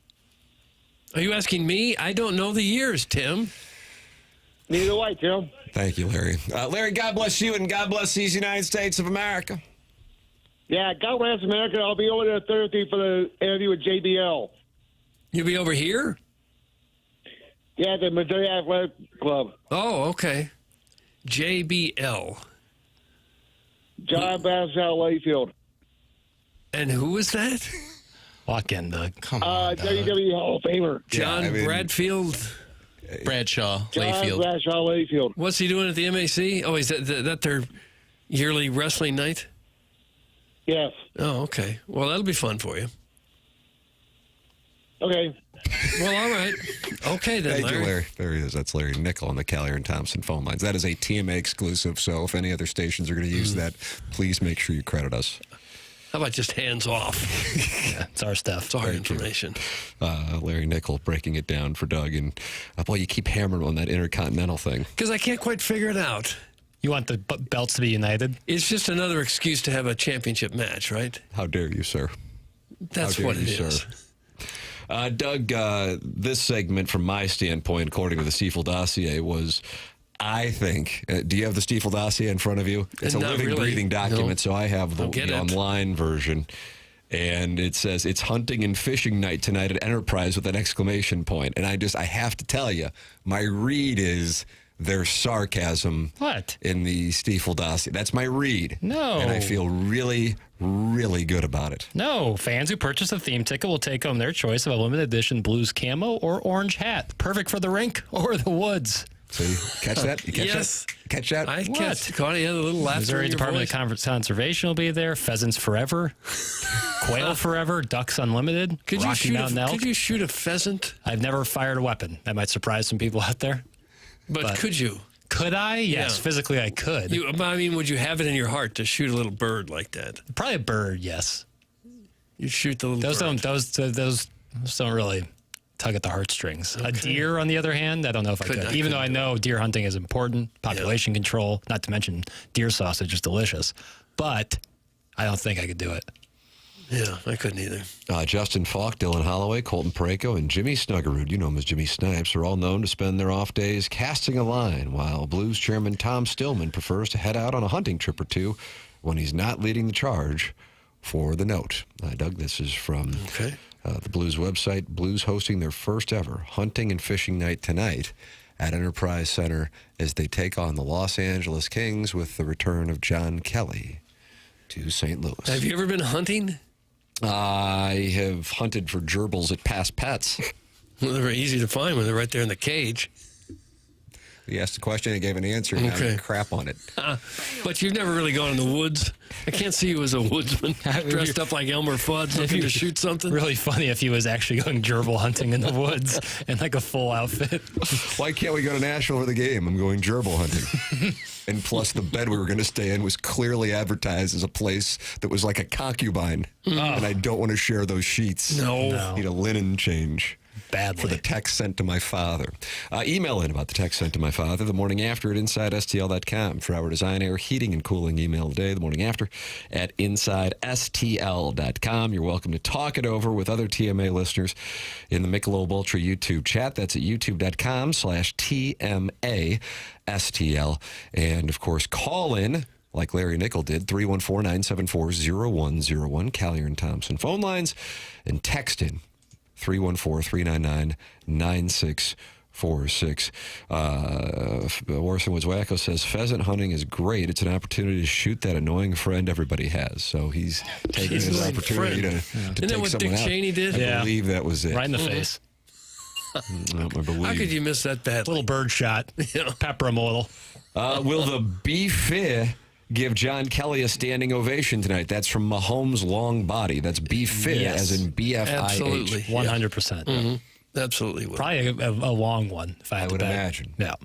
Are you asking me? I don't know the years, Tim. Neither do I, Tim. Thank you, Larry. Larry, God bless you, and God bless these United States of America. Yeah, God bless America. I'll be over there Thursday for the interview with JBL. You'll be over here? Yeah, the Missouri Athletic Club. Oh, okay. JBL. John Bassell Layfield. And who is that? Walk in, Doug. Come on, Doug. WWE Hall of Famer. John Bradshaw Layfield. Bradshaw Layfield. What's he doing at the MAC? Oh, is that their yearly wrestling night? Yes. Oh, okay. Well, that'll be fun for you. Okay. Well, all right. Okay, then, Thank you, Larry. There he is. That's Larry Nickel on the Callier and Thompson phone lines. That is a TMA exclusive, so if any other stations are going to use that, please make sure you credit us. How about just hands off? Yeah, it's our stuff. It's our information. Larry Nickel breaking it down for Doug. And, boy, you keep hammering on that Intercontinental thing. Because I can't quite figure it out. You want the belts to be united? It's just another excuse to have a championship match, right? How dare you, sir? That's what it is. Doug, this segment, from my standpoint, according to the Stiefel dossier, was, I think, do you have the Stiefel dossier in front of you? It's a living, breathing document, so I have the online version. And it says, it's hunting and fishing night tonight at Enterprise with an exclamation point. And I have to tell you, my read is there's sarcasm in the Stiefel dossier. That's my read. No. And I feel really, really good about it. No. Fans who purchase a theme ticket will take home their choice of a limited edition blues camo or orange hat. Perfect for the rink or the woods. See, catch that? You catch yes. that? Catch that? I caught it. A little laughter. Missouri Department of Conservation will be there. Pheasants forever. Quail forever. Ducks unlimited. Rocky Mountain elk. Could you shoot a pheasant? I've never fired a weapon. That might surprise some people out there. But could you? Could I? Yes, physically I could. Would you have it in your heart to shoot a little bird like that? Probably a bird, yes. You shoot the little bird. Those don't really tug at the heartstrings. Okay. A deer, on the other hand, I don't know if I could. Even though I know deer hunting is important, population control, not to mention deer sausage is delicious. But I don't think I could do it. Yeah, I couldn't either. Justin Falk, Dylan Holloway, Colton Parayko, and Jimmy Snuggerud, you know him as Jimmy Snipes, are all known to spend their off days casting a line, while Blues chairman Tom Stillman prefers to head out on a hunting trip or two when he's not leading the charge for the note. Doug, this is from the Blues website. Blues hosting their first ever hunting and fishing night tonight at Enterprise Center as they take on the Los Angeles Kings with the return of John Kelly to St. Louis. Have you ever been hunting? I have hunted for gerbils at Past Pets. Well, they're easy to find when they're right there in the cage. He asked the question and gave an answer and had crap on it. But you've never really gone in the woods. I can't see you as a woodsman dressed up like Elmer Fudd looking to shoot something. Really funny if he was actually going gerbil hunting in the woods in like a full outfit. Why can't we go to Nashville for the game? I'm going gerbil hunting. And plus the bed we were going to stay in was clearly advertised as a place that was like a concubine. And I don't want to share those sheets. No. Need a linen change. Badly. For the text sent to my father. Email in about the text sent to my father the morning after at InsideSTL.com. For our design, air, heating, and cooling email today, the morning after at InsideSTL.com. You're welcome to talk it over with other TMA listeners in the Michelob Ultra YouTube chat. That's at youtube.com/TMASTL. And, of course, call in like Larry Nickel did, 314-974-0101, Callier and Thompson phone lines, and text in 314-399-9646. Orson Woods Wacko says, pheasant hunting is great. It's an opportunity to shoot that annoying friend everybody has. So he's taking his opportunity to Isn't take that what someone Dick out. Cheney did? I believe that was it. Right in the face. I believe. How could you miss that badly? Little bird shot. Pepper him a little. Will the B-Fit give John Kelly a standing ovation tonight? That's from Mahomes' long body. That's B-Fit, Yes. as in B-F-I-H. Absolutely. 100%. Mm-hmm. Absolutely. Will. Probably a long one, if I would bet. imagine. Yeah.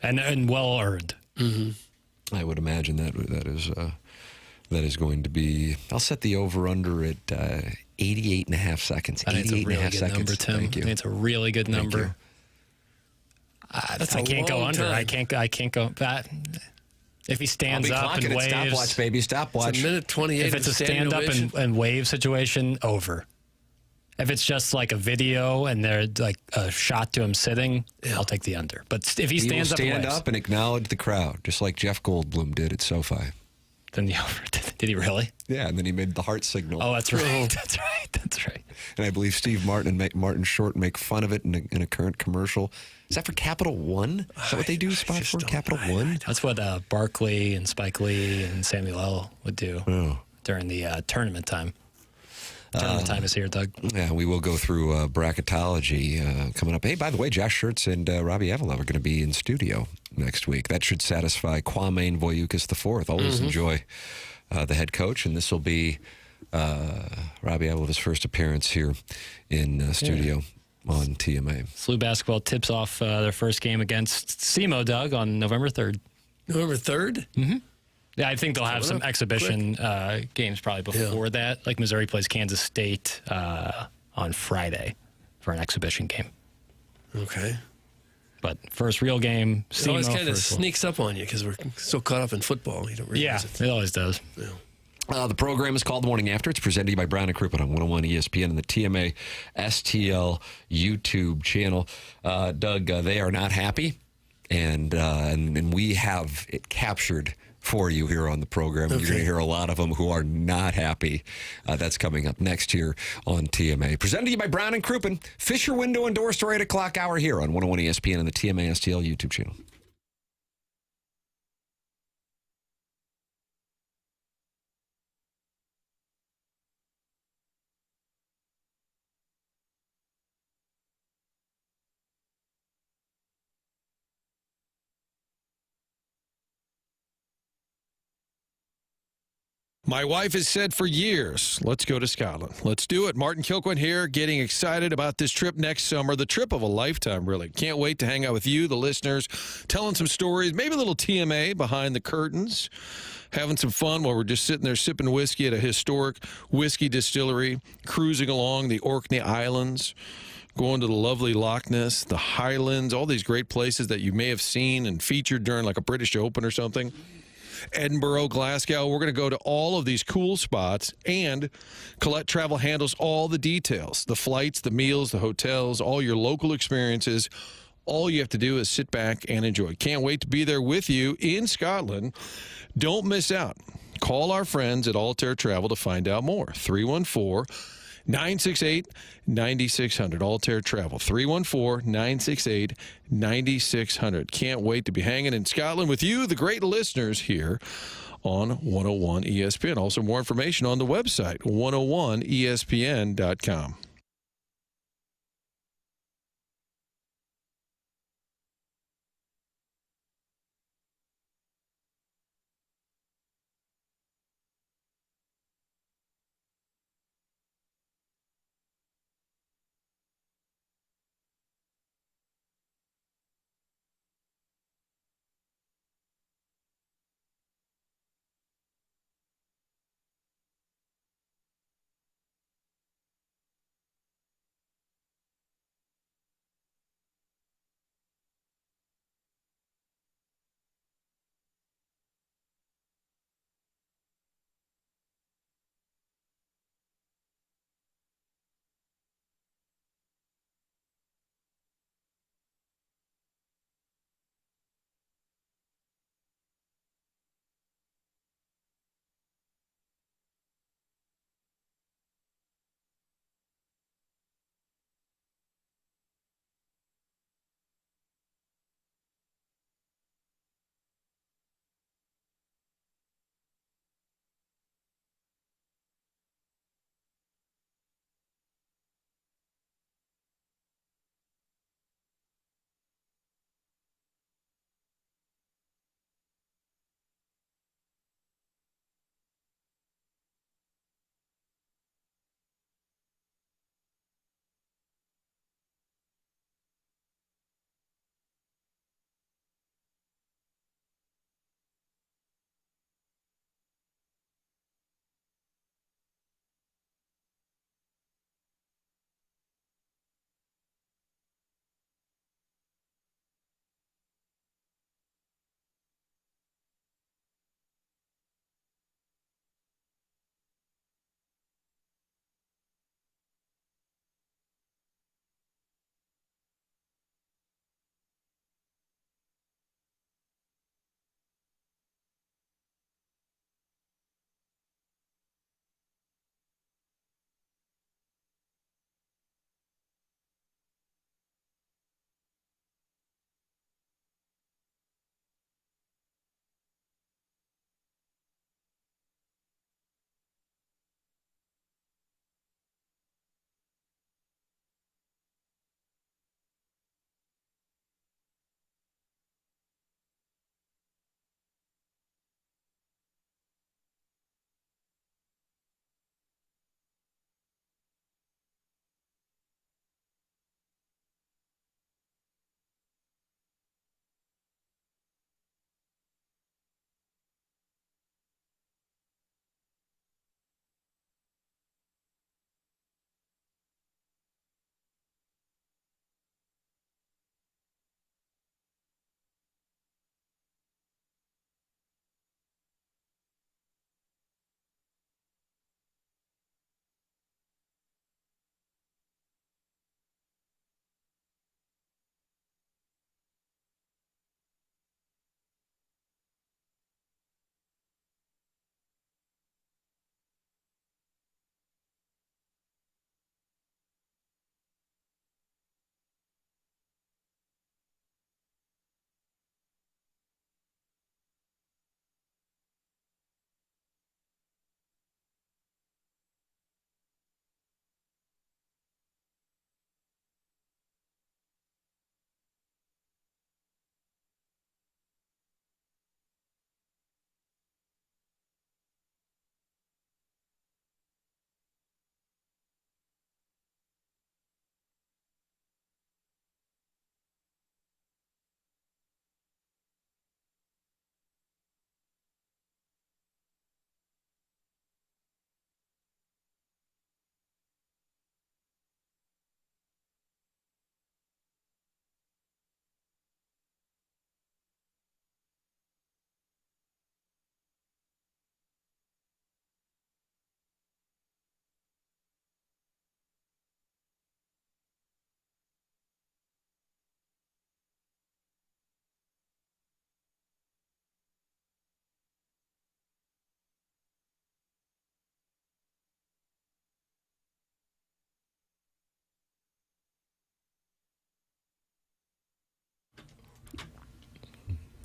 And well earned. Mm-hmm. I would imagine that is going to be. I'll set the over/under at 88.5 seconds. I think it's a really good seconds. number, Tim. Thank you. I think it's a really good number. I can't go under. I can't go that. If he stands up and waves, stopwatch, baby, stopwatch. It's a minute 28. if it's a stand-up and wave situation, over. If it's just like a video and there's like a shot to him sitting, I'll take the under. But if he stands up, stand up and acknowledge the crowd, just like Jeff Goldblum did at SoFi. Then the over. Did he really? Yeah, and then he made the heart signal. Oh, that's right. That's right. That's right. And I believe Steve Martin and Martin Short make fun of it in a current commercial. Is that for Capital One? Is that what they do spot for? Capital One? That's what Barkley and Spike Lee and Samuel L. would do during the tournament time. Tournament time is here, Doug. Yeah, we will go through bracketology coming up. Hey, by the way, Josh Schertz and Robbie Avalov are going to be in studio next week. That should satisfy Kwame Voyoukas IV. Always enjoy the head coach, and this will be Robbie Avalov's first appearance here in studio on TMA. SLU basketball tips off their first game against SEMO, Doug, on November 3rd. November 3rd? Mm-hmm. Yeah, I think they'll have some exhibition games probably before that. Like Missouri plays Kansas State on Friday for an exhibition game. Okay. But first real game, it always kind of sneaks up on you because we're so caught up in football. You don't realize it always does. Yeah. The program is called The Morning After. It's presented to you by Brown and Crouppen on 101 ESPN and the TMA STL YouTube channel. Doug, they are not happy, and we have it captured for you here on the program. You're going to hear a lot of them who are not happy. That's coming up next here on TMA. Presented to you by Brown and Crouppen. Fisher Window and Door Store 8 o'clock hour here on 101 ESPN and the TMA STL YouTube channel. My wife has said for years, let's go to Scotland. Let's do it. Martin Kilcoyne here, getting excited about this trip next summer. The trip of a lifetime, really. Can't wait to hang out with you, the listeners, telling some stories, maybe a little TMA behind the curtains, having some fun while we're just sitting there sipping whiskey at a historic whiskey distillery, cruising along the Orkney Islands, going to the lovely Loch Ness, the Highlands, all these great places that you may have seen and featured during like a British Open or something. Edinburgh, Glasgow. We're going to go to all of these cool spots, and Colette Travel handles all the details, the flights, the meals, the hotels, all your local experiences. All you have to do is sit back and enjoy. Can't wait to be there with you in Scotland. Don't miss out. Call our friends at Altair Travel to find out more. 314-968-9600. Altair Travel. 314-968-9600. Can't wait to be hanging in Scotland with you, the great listeners here on 101 ESPN. Also, more information on the website, 101ESPN.com.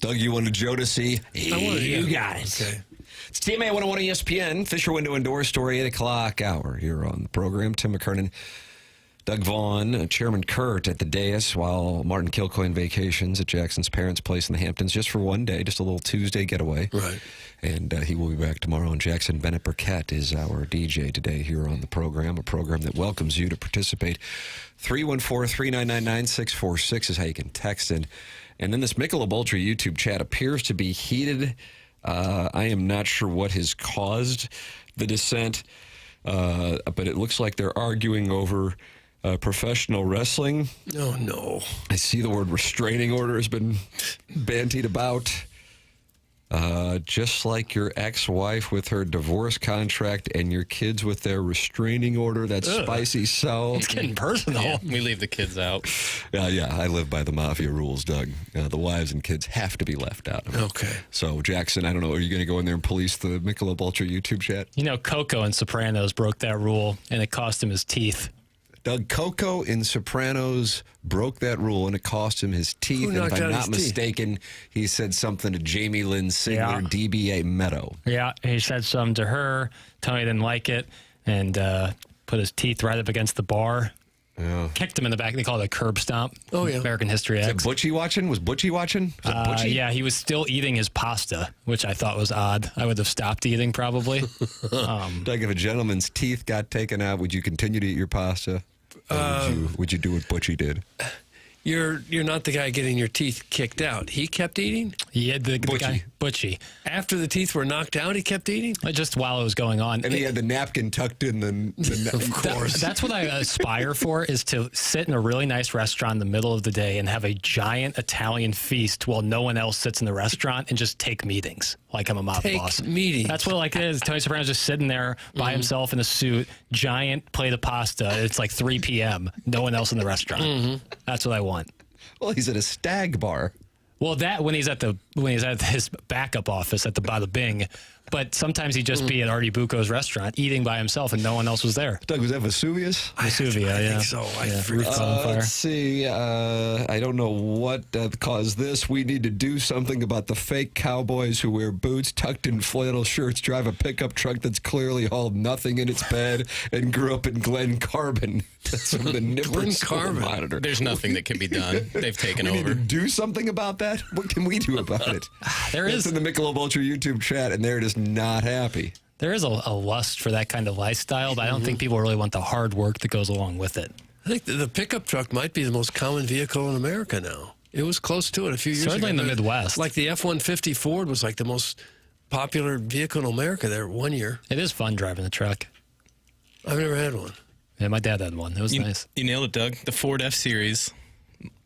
Doug, you wanted Jodeci? You got it. Okay. It's TMA 101 ESPN, Fisher Window and Door Story, 8 o'clock hour here on the program. Tim McKernan, Doug Vaughn, Chairman Kurt at the dais while Martin Kilcoyne vacations at Jackson's parents' place in the Hamptons just for one day, just a little Tuesday getaway. Right. And he will be back tomorrow. And Jackson Burkett is our DJ today here on the program, a program that welcomes you to participate. 314-399-9646 is how you can text in. And then this Michelob Ultra YouTube chat appears to be heated. I am not sure what has caused the dissent, but it looks like they're arguing over professional wrestling. Oh, no. I see the word restraining order has been bandied about. Just like your ex-wife with her divorce contract and your kids with their restraining order. That's spicy. So it's getting personal. Yeah, we leave the kids out. Yeah, I live by the mafia rules, Doug. The wives and kids have to be left out. Okay. So, Jackson, I don't know. Are you going to go in there and police the Michelob Ultra YouTube chat? You know, Coco in Sopranos broke that rule, and it cost him his teeth. Doug, Coco in Sopranos broke that rule, and it cost him his teeth. And if I'm not mistaken, he said something to Jamie Lynn Sigler, DBA Meadow. Yeah, he said something to her. Tony didn't like it, and put his teeth right up against the bar. Yeah. Kicked him in the back. They call it a curb stomp. Oh, yeah. American History X. Is that Butchie watching? Was Butchie watching? Was that Butchie? Yeah, he was still eating his pasta, which I thought was odd. I would have stopped eating probably. Doug, if a gentleman's teeth got taken out, would you continue to eat your pasta? Or would you do what Butchie did? You're not the guy getting your teeth kicked out. He kept eating? Yeah, the guy, Butchie. After the teeth were knocked out, he kept eating? Just while it was going on. And he had the napkin tucked in the Of course. That's what I aspire for, is to sit in a really nice restaurant in the middle of the day and have a giant Italian feast while no one else sits in the restaurant and just take meetings like I'm a mob boss. Meetings. That's what it is. Tony Soprano's just sitting there by himself in a suit, giant plate of pasta. It's like 3 p.m. No one else in the restaurant. That's what I want. Well, he's at a stag bar. Well, that when he's at his backup office at the Bada Bing, but sometimes he'd just be at Artie Bucco's restaurant eating by himself and no one else was there. Doug, was that Vesuvius? Vesuvia, I think so. Roof's on fire. Let's see. I don't know what caused this. We need to do something about the fake cowboys who wear boots, tucked in flannel shirts, drive a pickup truck that's clearly hauled nothing in its bed, and grew up in Glen Carbon. That's from the Nippert School Monitor. There's nothing that can be done. They've taken we over. Need to do something about that? What can we do about it? That's in the Michelob Ultra YouTube chat, and they're just not happy. There is a lust for that kind of lifestyle, but I don't think people really want the hard work that goes along with it. I think the pickup truck might be the most common vehicle in America now. It was close to it a few years ago. Certainly in the Midwest. Like the F-150 Ford was like the most popular vehicle in America there one year. It is fun driving the truck. I've never had one. Yeah, my dad had one. It was nice. You nailed it, Doug. The Ford F-Series.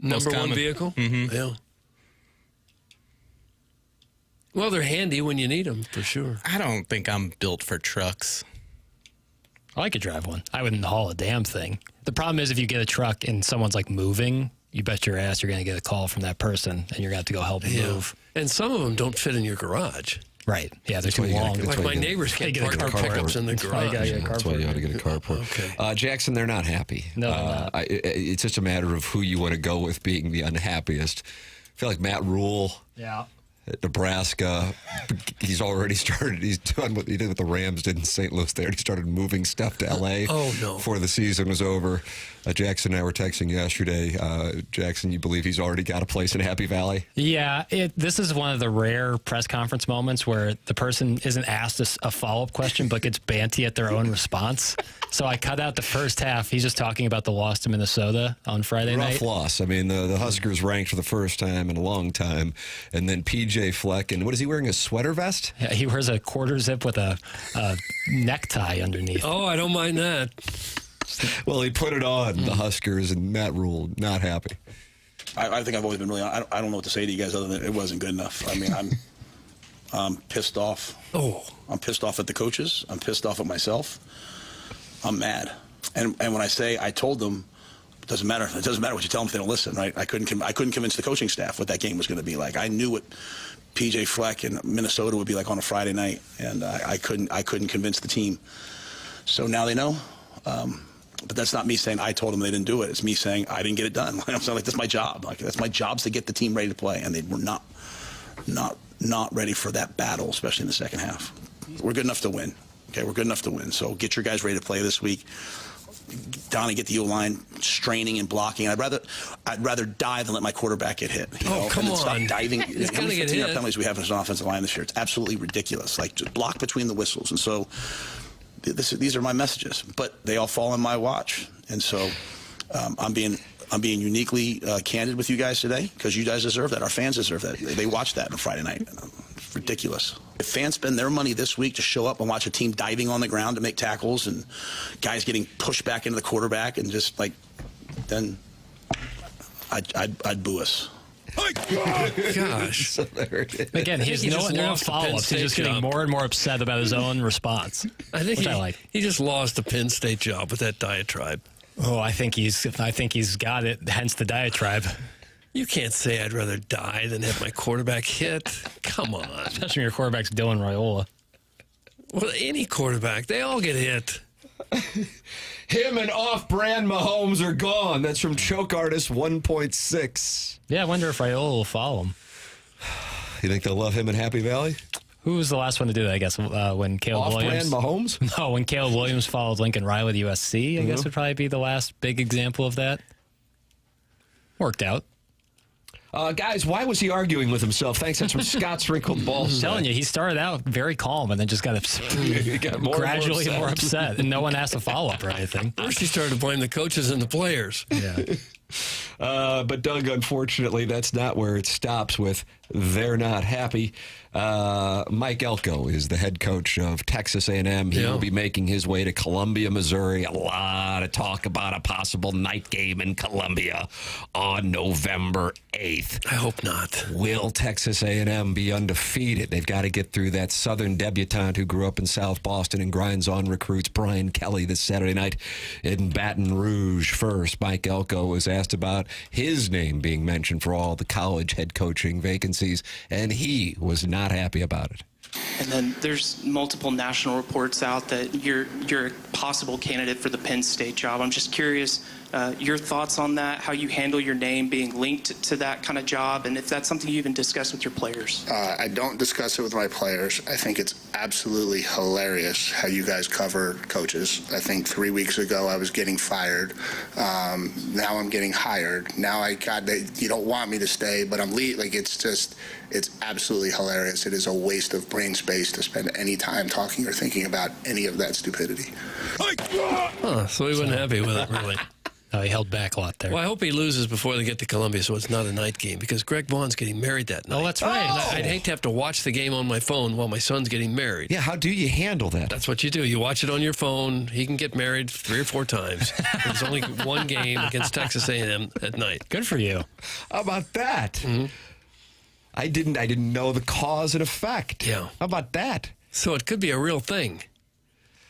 Number one vehicle? Mm-hmm. Yeah. Well, they're handy when you need them, for sure. I don't think I'm built for trucks. I could drive one. I wouldn't haul a damn thing. The problem is if you get a truck and someone's like moving, you bet your ass you're going to get a call from that person and you're going to have to go help them move. And some of them don't fit in your garage. Right. Yeah, they're too long. Like my neighbors can't park their pickups in the garage. That's why you ought to get a carport. Okay. Jackson, they're not happy. No, it's just a matter of who you want to go with being the unhappiest. I feel like Matt Rule. Yeah. At Nebraska, he's already started. He's done what he did with the Rams, did in St. Louis there. He started moving stuff to L.A. Before the season was over. Jackson and I were texting yesterday. Jackson, you believe he's already got a place in Happy Valley? Yeah. This is one of the rare press conference moments where the person isn't asked a follow-up question but gets banty at their own response. So I cut out the first half. He's just talking about the loss to Minnesota on Friday night. Rough loss. I mean, the Huskers ranked for the first time in a long time. And then P.J. Fleck, and what is he wearing, a sweater vest? Yeah, he wears a quarter zip with a necktie underneath. Oh, I don't mind that. Well, he put it on, the Huskers, and Matt Rule, not happy. I think I've always been really, I don't know what to say to you guys other than it wasn't good enough. I mean, I'm pissed off. I'm pissed off at the coaches. I'm pissed off at myself. I'm mad. And when I say I told them, it doesn't matter. It doesn't matter what you tell them if they don't listen, right? I couldn't convince the coaching staff what that game was going to be like. I knew what P.J. Fleck and Minnesota would be like on a Friday night, and I couldn't convince the team. So now they know. But that's not me saying I told them they didn't do it. It's me saying I didn't get it done. I'm saying, like, that's my job. Like, that's my job, to get the team ready to play, and they were not not ready for that battle, especially in the second half. We're good enough to win. Okay, we're good enough to win. So get your guys ready to play this week. Donnie, get the O-line straining and blocking. I'd rather dive than let my quarterback get hit. Come on. Stop diving. He's How many gonna get hit. penalties we have as an offensive line this year? It's absolutely ridiculous. Like, just block between the whistles. And so these are my messages, but they all fall on my watch. And so I'm being uniquely candid with you guys today because you guys deserve that. Our fans deserve that. They watch that on Friday night. It's ridiculous. If fans spend their money this week to show up and watch a team diving on the ground to make tackles and guys getting pushed back into the quarterback and just like, then I'd boo us. Gosh. Again, he's no follow-ups. He's just getting more and more upset about his own response. I think I like. He just lost the Penn State job with that diatribe. Oh, I think he's got it. Hence the diatribe. You can't say I'd rather die than have my quarterback hit. Come on. Especially when your quarterback's Dylan Raiola. Well, any quarterback, they all get hit. Him and off-brand Mahomes are gone. That's from Choke Artist 1.6. Yeah, I wonder if Raiola will follow him. You think they'll love him in Happy Valley? Who was the last one to do that, I guess, when Caleb Williams? Off-brand Mahomes? No, when Caleb Williams followed Lincoln Riley to USC, I guess would probably be the last big example of that. Worked out. Guys, why was he arguing with himself? Thanks. That's from Scott's Wrinkled Balls. I'm telling you, he started out very calm and then just got gradually more upset. And no one asked to follow up or anything. First, he started to blame the coaches and the players. Yeah. But Doug, unfortunately, that's not where it stops with they're not happy. Mike Elko is the head coach of Texas A&M. He will be making his way to Columbia, Missouri. A lot of talk about a possible night game in Columbia on November 8th. I hope not. Will Texas A&M be undefeated? They've got to get through that Southern debutante who grew up in South Boston and grinds on recruits, Brian Kelly, this Saturday night in Baton Rouge. First, Mike Elko was asked about his name being mentioned for all the college head coaching vacancies, and he was not happy about it. And then there's multiple national reports out that you're a possible candidate for the Penn State job. I'm just curious your thoughts on that, how you handle your name being linked to that kind of job, and if that's something you even discuss with your players. I don't discuss it with my players. I think it's absolutely hilarious how you guys cover coaches. I think 3 weeks ago I was getting fired. Now I'm getting hired. Now you don't want me to stay, but I'm leaving. Like, it's absolutely hilarious. It is a waste of brain space to spend any time talking or thinking about any of that stupidity. So he wasn't happy with it, really. He held back a lot there. Well, I hope he loses before they get to Columbia so it's not a night game because Greg Vaughn's getting married that night. Oh, that's right. I'd hate to have to watch the game on my phone while my son's getting married. Yeah, how do you handle that? That's what you do. You watch it on your phone. He can get married 3 or 4 times. There's only one game against Texas A&M at night. Good for you. How about that? Mm-hmm. I didn't know the cause and effect. Yeah. How about that? So it could be a real thing.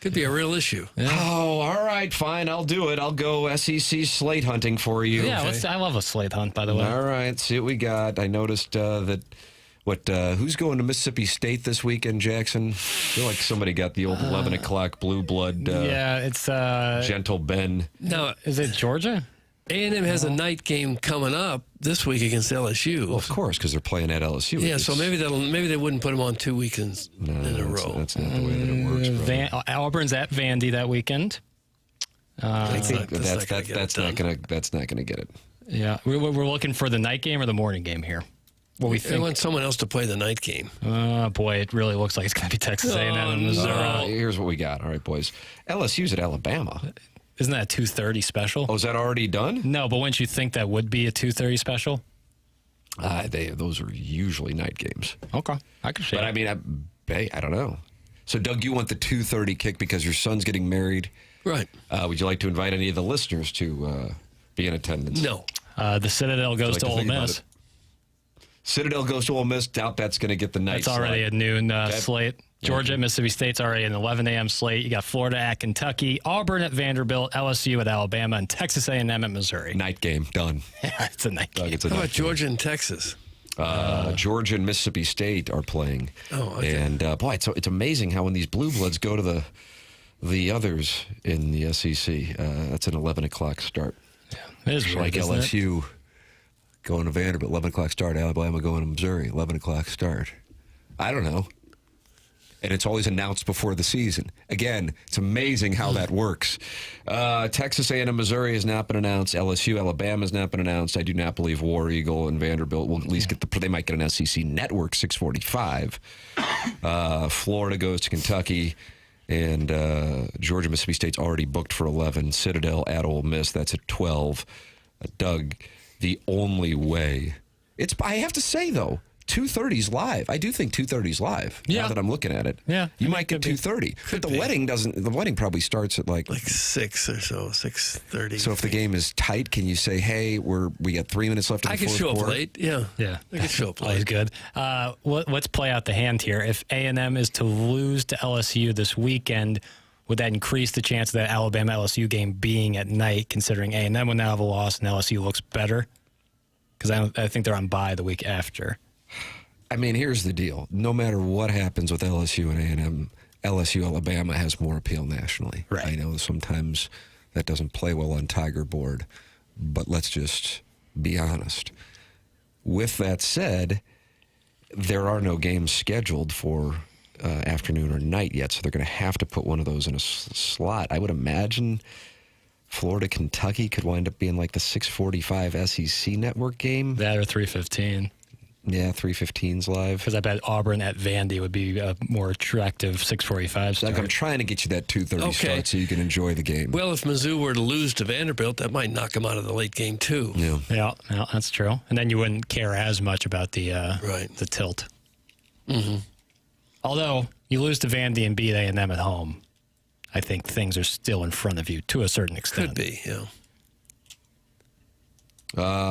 Could be a real issue. Yeah. Oh, all right, fine. I'll do it. I'll go SEC slate hunting for you. Yeah, okay. I love a slate hunt, by the way. All right, see what we got. I noticed who's going to Mississippi State this weekend, Jackson? I feel like somebody got the old 11 o'clock blue blood. Yeah, it's Gentle Ben. No, is it Georgia? A&M has a night game coming up this week against LSU. Well, of course, because they're playing at LSU. Yeah, so maybe they wouldn't put them on 2 weekends in a row. That's not the way that it works. Auburn's at Vandy that weekend. That's not going to get it. Yeah, we're looking for the night game or the morning game here. They want someone else to play the night game. Oh, boy, it really looks like it's going to be Texas A&M and Missouri. Here's what we got. All right, boys. LSU's at Alabama. Isn't that a 2:30 special? Oh, is that already done? No, but wouldn't you think that would be a 2:30 special? Those are usually night games. Okay, I can see. But I mean, I don't know. So, Doug, you want the 2:30 kick because your son's getting married, right? Would you like to invite any of the listeners to be in attendance? No. The Citadel goes to Ole Miss. Citadel goes to Ole Miss. Doubt that's going to get the night. That's already a noon slate. Georgia at Mississippi State's already an 11 a.m. slate. You got Florida at Kentucky, Auburn at Vanderbilt, LSU at Alabama, and Texas A&M at Missouri. Night game, done. Yeah, it's a night game. How about Georgia and Texas? Georgia and Mississippi State are playing. Oh, okay. And, boy, it's amazing how when these Blue Bloods go to the others in the SEC, that's an 11 o'clock start. Yeah, it is like weird, LSU going to Vanderbilt, 11 o'clock start. Alabama going to Missouri, 11 o'clock start. I don't know. And it's always announced before the season. Again, it's amazing how that works. Texas A&M, Missouri has not been announced. LSU, Alabama has not been announced. I do not believe War Eagle and Vanderbilt will at least get they might get an SEC network 6:45. Florida goes to Kentucky, and Georgia, Mississippi State's already booked for 11. Citadel at Ole Miss, that's at 12. Doug, the only way. I have to say, though, 2:30's live. I do think 2:30's live. Now that I'm looking at it. Yeah. You might get 2:30. But the wedding doesn't. The wedding probably starts at like 6 or so, 6:30. So if the game is tight, can you say, "Hey, we got 3 minutes left in the fourth quarter"? I can show up late. Yeah. I can show up late. Always good. Let's play out the hand here. If A&M is to lose to LSU this weekend, would that increase the chance of that Alabama-LSU game being at night, considering A&M would now have a loss and LSU looks better? Because I think they're on bye the week after. I mean, here's the deal. No matter what happens with LSU and A&M, LSU, Alabama has more appeal nationally. Right. I know sometimes that doesn't play well on Tiger Board, but let's just be honest. With that said, there are no games scheduled for afternoon or night yet, so they're going to have to put one of those in a slot. I would imagine Florida, Kentucky could wind up being like the 6:45 SEC network game. That or 3:15. Yeah, 3:15's live. Because I bet Auburn at Vandy would be a more attractive 6:45 start. Like I'm trying to get you that 2:30 start so you can enjoy the game. Well, if Mizzou were to lose to Vanderbilt, that might knock them out of the late game too. Yeah, that's true. And then you wouldn't care as much about the tilt. Mm-hmm. Although you lose to Vandy and beat A&M at home, I think things are still in front of you to a certain extent. Could be, yeah.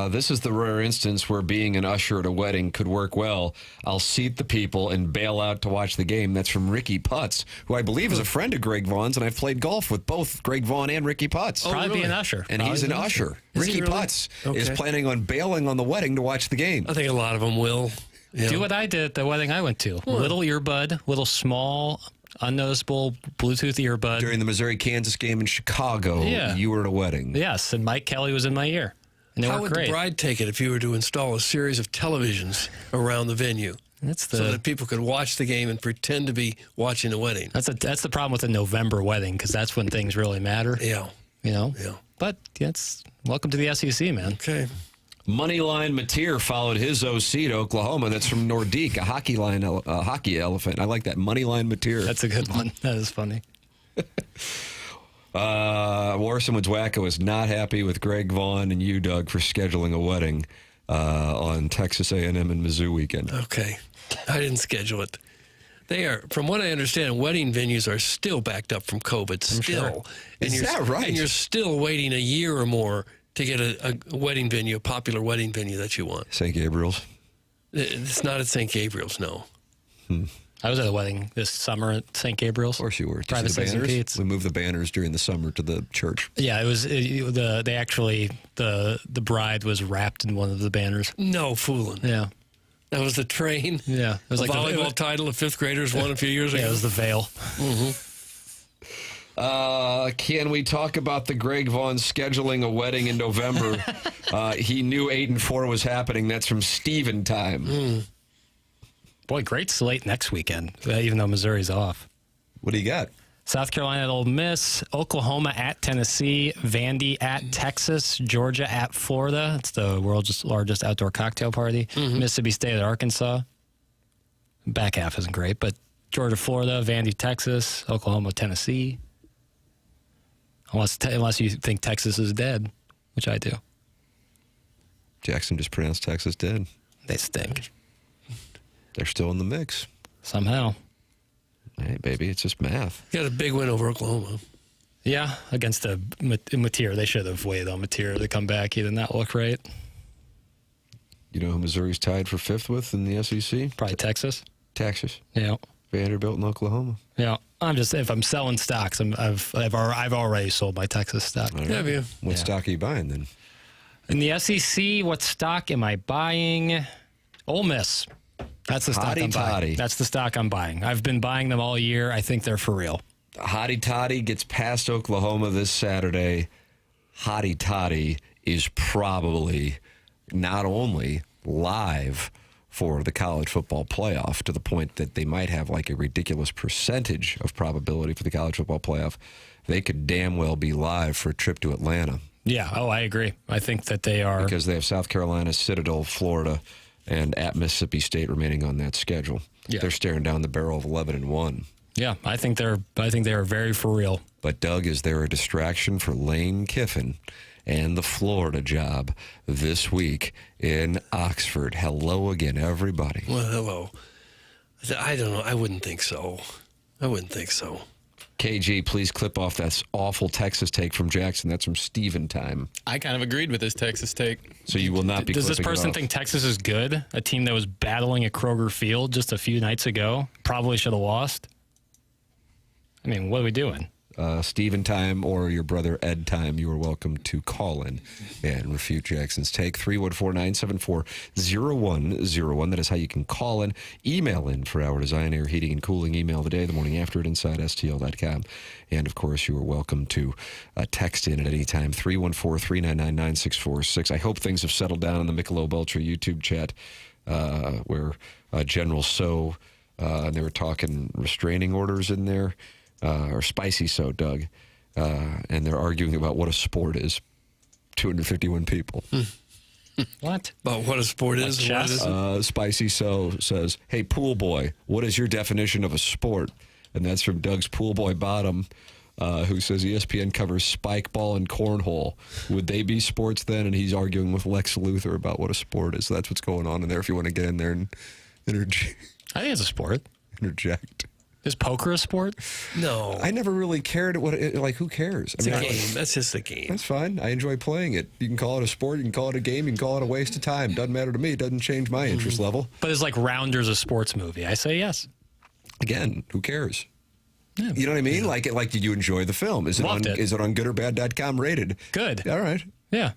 This is the rare instance where being an usher at a wedding could work well. I'll seat the people and bail out to watch the game. That's from Ricky Putz, who I believe is a friend of Greg Vaughn's, and I've played golf with both Greg Vaughn and Ricky Putz. Probably be an usher. And he's an usher. Ricky Putz is planning on bailing on the wedding to watch the game. I think a lot of them will. Yeah. Do what I did at the wedding I went to. Little earbud, little small, unnoticeable Bluetooth earbud. During the Missouri-Kansas game in Chicago, you were at a wedding. Yes, and Mike Kelly was in my ear. And How would great. the bride take it if you were to install a series of televisions around the venue? So that people could watch the game and pretend to be watching the wedding. That's the problem with a November wedding, because that's when things really matter. Yeah. You know? Yeah. But welcome to the SEC, man. Okay. Moneyline Mateer followed his OC to Oklahoma. That's from Nordique, a hockey elephant. I like that. Moneyline Mateer. That's a good one. That is funny. Warson Wadzwacka was not happy with Greg Vaughn and you, Doug, for scheduling a wedding on Texas A&M and Mizzou weekend. Okay. I didn't schedule it. They are, from what I understand, wedding venues are still backed up from COVID. Still. Is that right? And you're still waiting a year or more to get a wedding venue, a popular wedding venue that you want. St. Gabriel's? It's not at St. Gabriel's, no. I was at a wedding this summer at St. Gabriel's. Of course you were. Private St. Pete's. We moved the banners during the summer to the church. Yeah, the bride was wrapped in one of the banners. No fooling. Yeah. That was the train. Yeah. It was the like volleyball title of fifth graders won a few years ago. Yeah, it was the veil. Can we talk about the Greg Vaughn scheduling a wedding in November? He knew 8-4 was happening. That's from Steven time. Boy, great slate next weekend, even though Missouri's off. What do you got? South Carolina at Ole Miss, Oklahoma at Tennessee, Vandy at Texas, Georgia at Florida. It's the world's largest outdoor cocktail party. Mississippi State at Arkansas. Back half isn't great, but Georgia, Florida, Vandy, Texas, Oklahoma, Tennessee. Unless you think Texas is dead, which I do. Jackson just pronounced Texas dead. They stink. They're still in the mix. Somehow. Hey, baby, it's just math. You got a big win over Oklahoma. Yeah, against Mateer. They should have waited on Mateer to come back. He did not look right. You know who Missouri's tied for 5th with in the SEC? Probably Texas. Texas. Yeah. Vanderbilt and Oklahoma. Yeah. If I'm selling stocks, I've already sold my Texas stock. Right. Have you? What stock are you buying then? In the SEC, what stock am I buying? Ole Miss. That's the stock I'm buying. That's the stock I'm buying. I've been buying them all year. I think they're for real. Hottie Toddy gets past Oklahoma this Saturday. Hottie Toddy is probably not only live for the college football playoff to the point that they might have like a ridiculous percentage of probability for the college football playoff, they could damn well be live for a trip to Atlanta. Yeah, I agree. I think that they are. Because they have South Carolina, Citadel, Florida, and at Mississippi State remaining on that schedule. Yeah. They're staring down the barrel of 11-1. Yeah, I think they are very for real. But Doug, is there a distraction for Lane Kiffin and the Florida job this week in Oxford? Hello again, everybody. Well, hello. I don't know. I wouldn't think so. KG, please clip off that awful Texas take from Jackson. That's from Steven time. I kind of agreed with his Texas take. So you will not be Does this clipping it person off. think Texas is good? A team that was battling at Kroger Field just a few nights ago? Probably should have lost? I mean, what are we doing? Steven time or your brother Ed time, you are welcome to call in and refute Jackson's take. 314-974-0101. That is how you can call in. Email in for our Design, Air, Heating, and Cooling email of the day, the morning after at InsideSTL.com. And, of course, you are welcome to text in at any time, 314-399-9646. I hope things have settled down in the Michelob Ultra YouTube chat where General So, and they were talking restraining orders in there. Or spicy so, Doug. And they're arguing about what a sport is. 251 people. What? About what a sport is? Chess? What is it? Spicy so says, hey, pool boy, what is your definition of a sport? And that's from Doug's pool boy bottom, who says ESPN covers spike ball and cornhole. Would they be sports then? And he's arguing with Lex Luthor about what a sport is. So that's what's going on in there if you want to get in there and interject. I think it's a sport. Interject. Is poker a sport? No. I never really cared what who cares? It's a game. That's just a game. That's fine. I enjoy playing it. You can call it a sport, you can call it a game, you can call it a waste of time. Doesn't matter to me. It doesn't change my interest level. But is like Rounders a sports movie? I say yes. Again, who cares? Yeah. You know what I mean? Like did you enjoy the film? Is it Loved on it. is it on goodorbad.com rated? Good. All right. Yeah.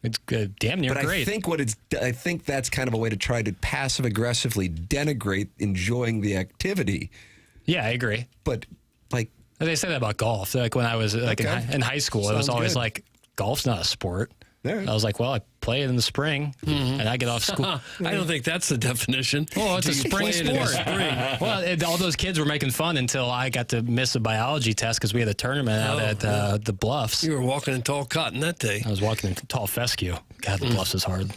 It's damn near But great. I think that's kind of a way to try to passive aggressively denigrate enjoying the activity. Yeah, I agree. But they say that about golf. Like when I was in high school, it was Sounds always good. like golf's not a sport. Yeah. I was like, well, I play it in the spring, and I get off school. I don't think that's the definition. Oh, it's a You spring play it in the sport. spring. Well, all those kids were making fun until I got to miss a biology test because we had a tournament out at the Bluffs. You were walking in tall cotton that day. I was walking in tall fescue. God, the Bluffs is hard.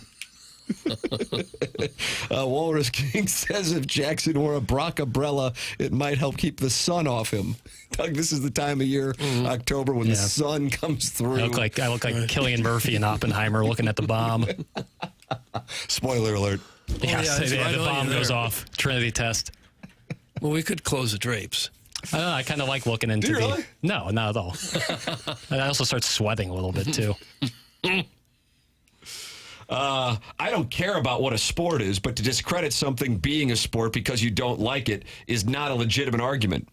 Walrus King says if Jackson wore a Brock umbrella, it might help keep the sun off him. Doug, this is the time of year, October, when the sun comes through. I look like Cillian Murphy and Oppenheimer looking at the bomb. Spoiler alert. Yeah, that's right the on bomb you goes there. off. Trinity test. Well, we could close the drapes. I don't know. I kind of like looking into Do you really? No, not at all. And I also start sweating a little bit too. I don't care about what a sport is, but to discredit something being a sport because you don't like it is not a legitimate argument.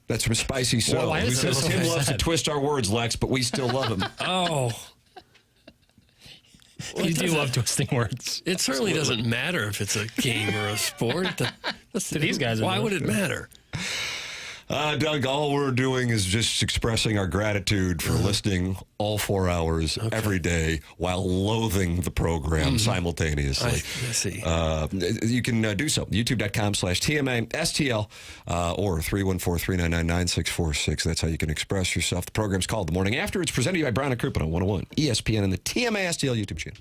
That's from Spicy So. Well, why who is says this Tim what I loves to said? twist our words, Lex, but we still love him. Oh. You do love twisting words. It certainly doesn't matter if it's a game or a sport. These guys are Why doing. would it matter? Doug, all we're doing is just expressing our gratitude for listening all 4 hours every day while loathing the program simultaneously. I see. You can do so. YouTube.com/TMASTL or 314-399-9646. That's how you can express yourself. The program's called The Morning After. It's presented to you by Brown and Crouppen on 101 ESPN and the TMASTL YouTube channel.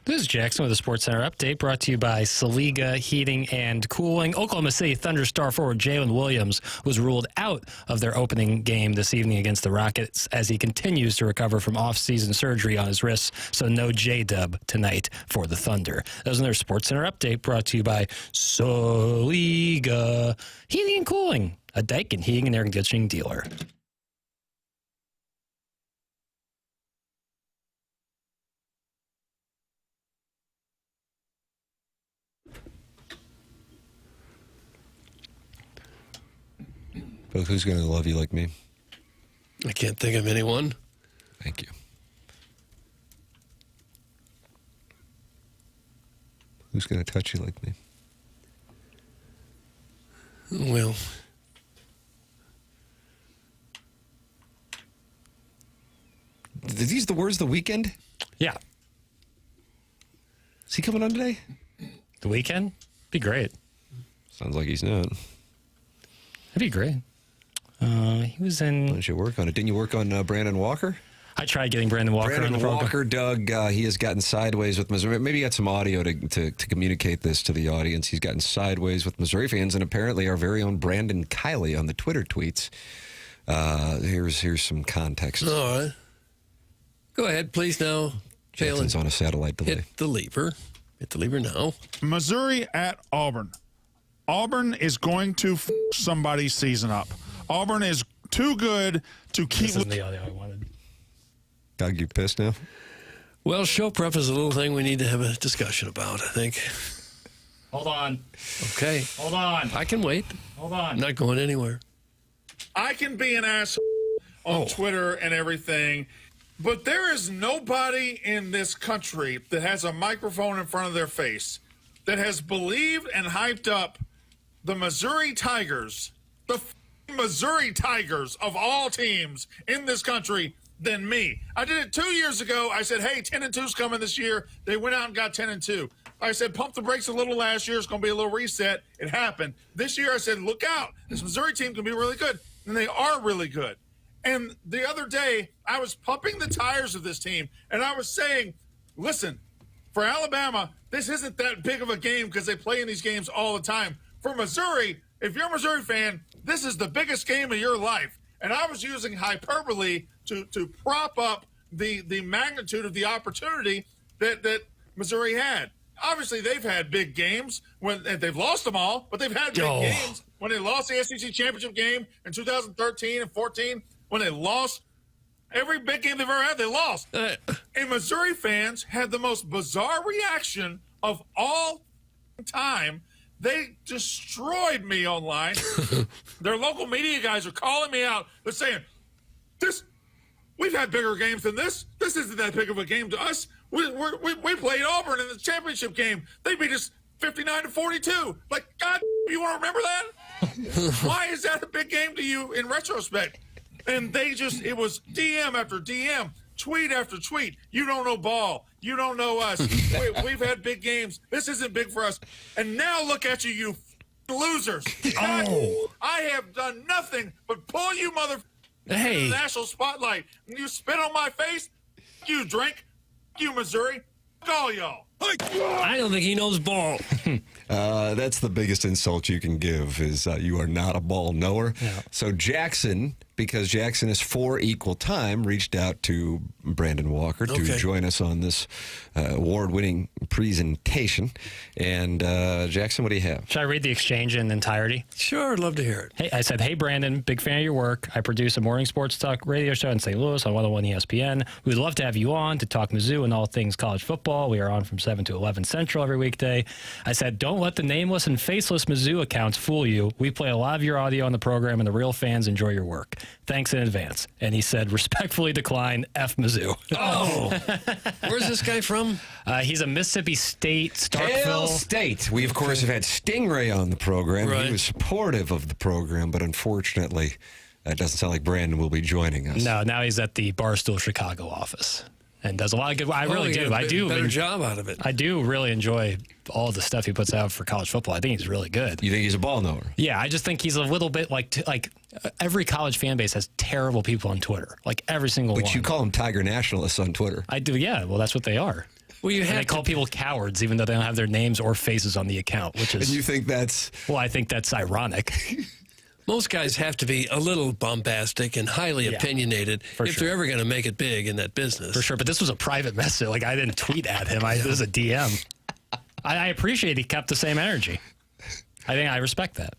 This is Jackson with the Sports Center update brought to you by Saliga Heating and Cooling. Oklahoma City Thunder star forward Jalen Williams was ruled out of their opening game this evening against the Rockets as he continues to recover from off-season surgery on his wrists, so no J-Dub tonight for the Thunder. That was another Sports Center update brought to you by Saliga Heating and Cooling, a Daikin heating and air conditioning dealer. But who's going to love you like me? I can't think of anyone. Thank you. Who's going to touch you like me? Well, are these the words of the weekend? Yeah. Is he coming on today? The weekend? Be great. Sounds like he's not. That'd be great. He was in. Why don't you work on it? Didn't you work on Brandon Walker? I tried getting Brandon Walker on the program. Walker, Doug, he has gotten sideways with Missouri. Maybe you got some audio to communicate this to the audience. He's gotten sideways with Missouri fans, and apparently our very own Brandon Kiley on the Twitter tweets. Here's some context. All right. Go ahead, please now. Jalen's on a satellite delay. Hit the lever. Hit the lever now. Missouri at Auburn. Auburn is going to somebody's season up. Auburn is too good to keep. This isn't the audio I wanted. Doug, you pissed now? Well, show prep is a little thing we need to have a discussion about, I think. Hold on. Okay. Hold on. I can wait. Hold on. I'm not going anywhere. I can be an ass on Twitter and everything, but there is nobody in this country that has a microphone in front of their face that has believed and hyped up the Missouri Tigers, the Missouri Tigers of all teams in this country than me. I did it 2 years ago. I said, hey, 10-2's coming this year. They went out and got 10-2. I said, pump the brakes a little last year. It's going to be a little reset. It happened. This year I said, look out. This Missouri team can be really good. And they are really good. And the other day, I was pumping the tires of this team, and I was saying, listen, for Alabama, this isn't that big of a game because they play in these games all the time. For Missouri, if you're a Missouri fan, this is the biggest game of your life. And I was using hyperbole to prop up the magnitude of the opportunity that Missouri had. Obviously, they've had big games when and they've lost them all, but they've had big games. When they lost the SEC championship game in 2013 and 14, when they lost every big game they've ever had, they lost. And Missouri fans had the most bizarre reaction of all time. They destroyed me online. Their local media guys are calling me out. They're saying, we've had bigger games than this. This isn't that big of a game to us. We played Auburn in the championship game. They beat us 59-42. Like, God, you want to remember that? Why is that a big game to you in retrospect? And it was DM after DM, tweet after tweet. You don't know ball. You don't know us. We've had big games. This isn't big for us. And now look at you losers. God, I have done nothing but pull you into the national spotlight. And you spit on my face. You drink. You Missouri. All y'all. I don't think he knows ball. That's the biggest insult you can give is you are not a ball knower. Yeah. So Jackson, because Jackson is for equal time, reached out to Brandon Walker to join us on this award-winning presentation. And Jackson, what do you have? Should I read the exchange in entirety? Sure, I'd love to hear it. Hey, I said, hey, Brandon, big fan of your work. I produce a morning sports talk radio show in St. Louis on 101 ESPN. We'd love to have you on to talk Mizzou and all things college football. We are on from 7 to 11 Central every weekday. I said, don't let the nameless and faceless Mizzou accounts fool you. We play a lot of your audio on the program, and the real fans enjoy your work. Thanks in advance. And he said, respectfully decline, F Mizzou. Where's this guy from? He's a Mississippi State, Hail Starkville. State. We, of course, have had Stingray on the program. Right. He was supportive of the program, but unfortunately, it doesn't sound like Brandon will be joining us. No, now he's at the Barstool Chicago office and does a lot of good. I really do. I do better job out of it. I do really enjoy all the stuff he puts out for college football. I think he's really good. You think he's a ball knower? Yeah, I just think he's a little bit like every college fan base has terrible people on Twitter. Like every single one. But you call them Tiger nationalists on Twitter. I do. Yeah. Well, that's what they are. Well, you have they call people cowards even though they don't have their names or faces on the account, which is... And you think that's... Well, I think that's ironic. Most guys have to be a little bombastic and highly opinionated if they're ever going to make it big in that business. For sure, but this was a private message. Like, I didn't tweet at him. This was a DM. I appreciate he kept the same energy. I respect that.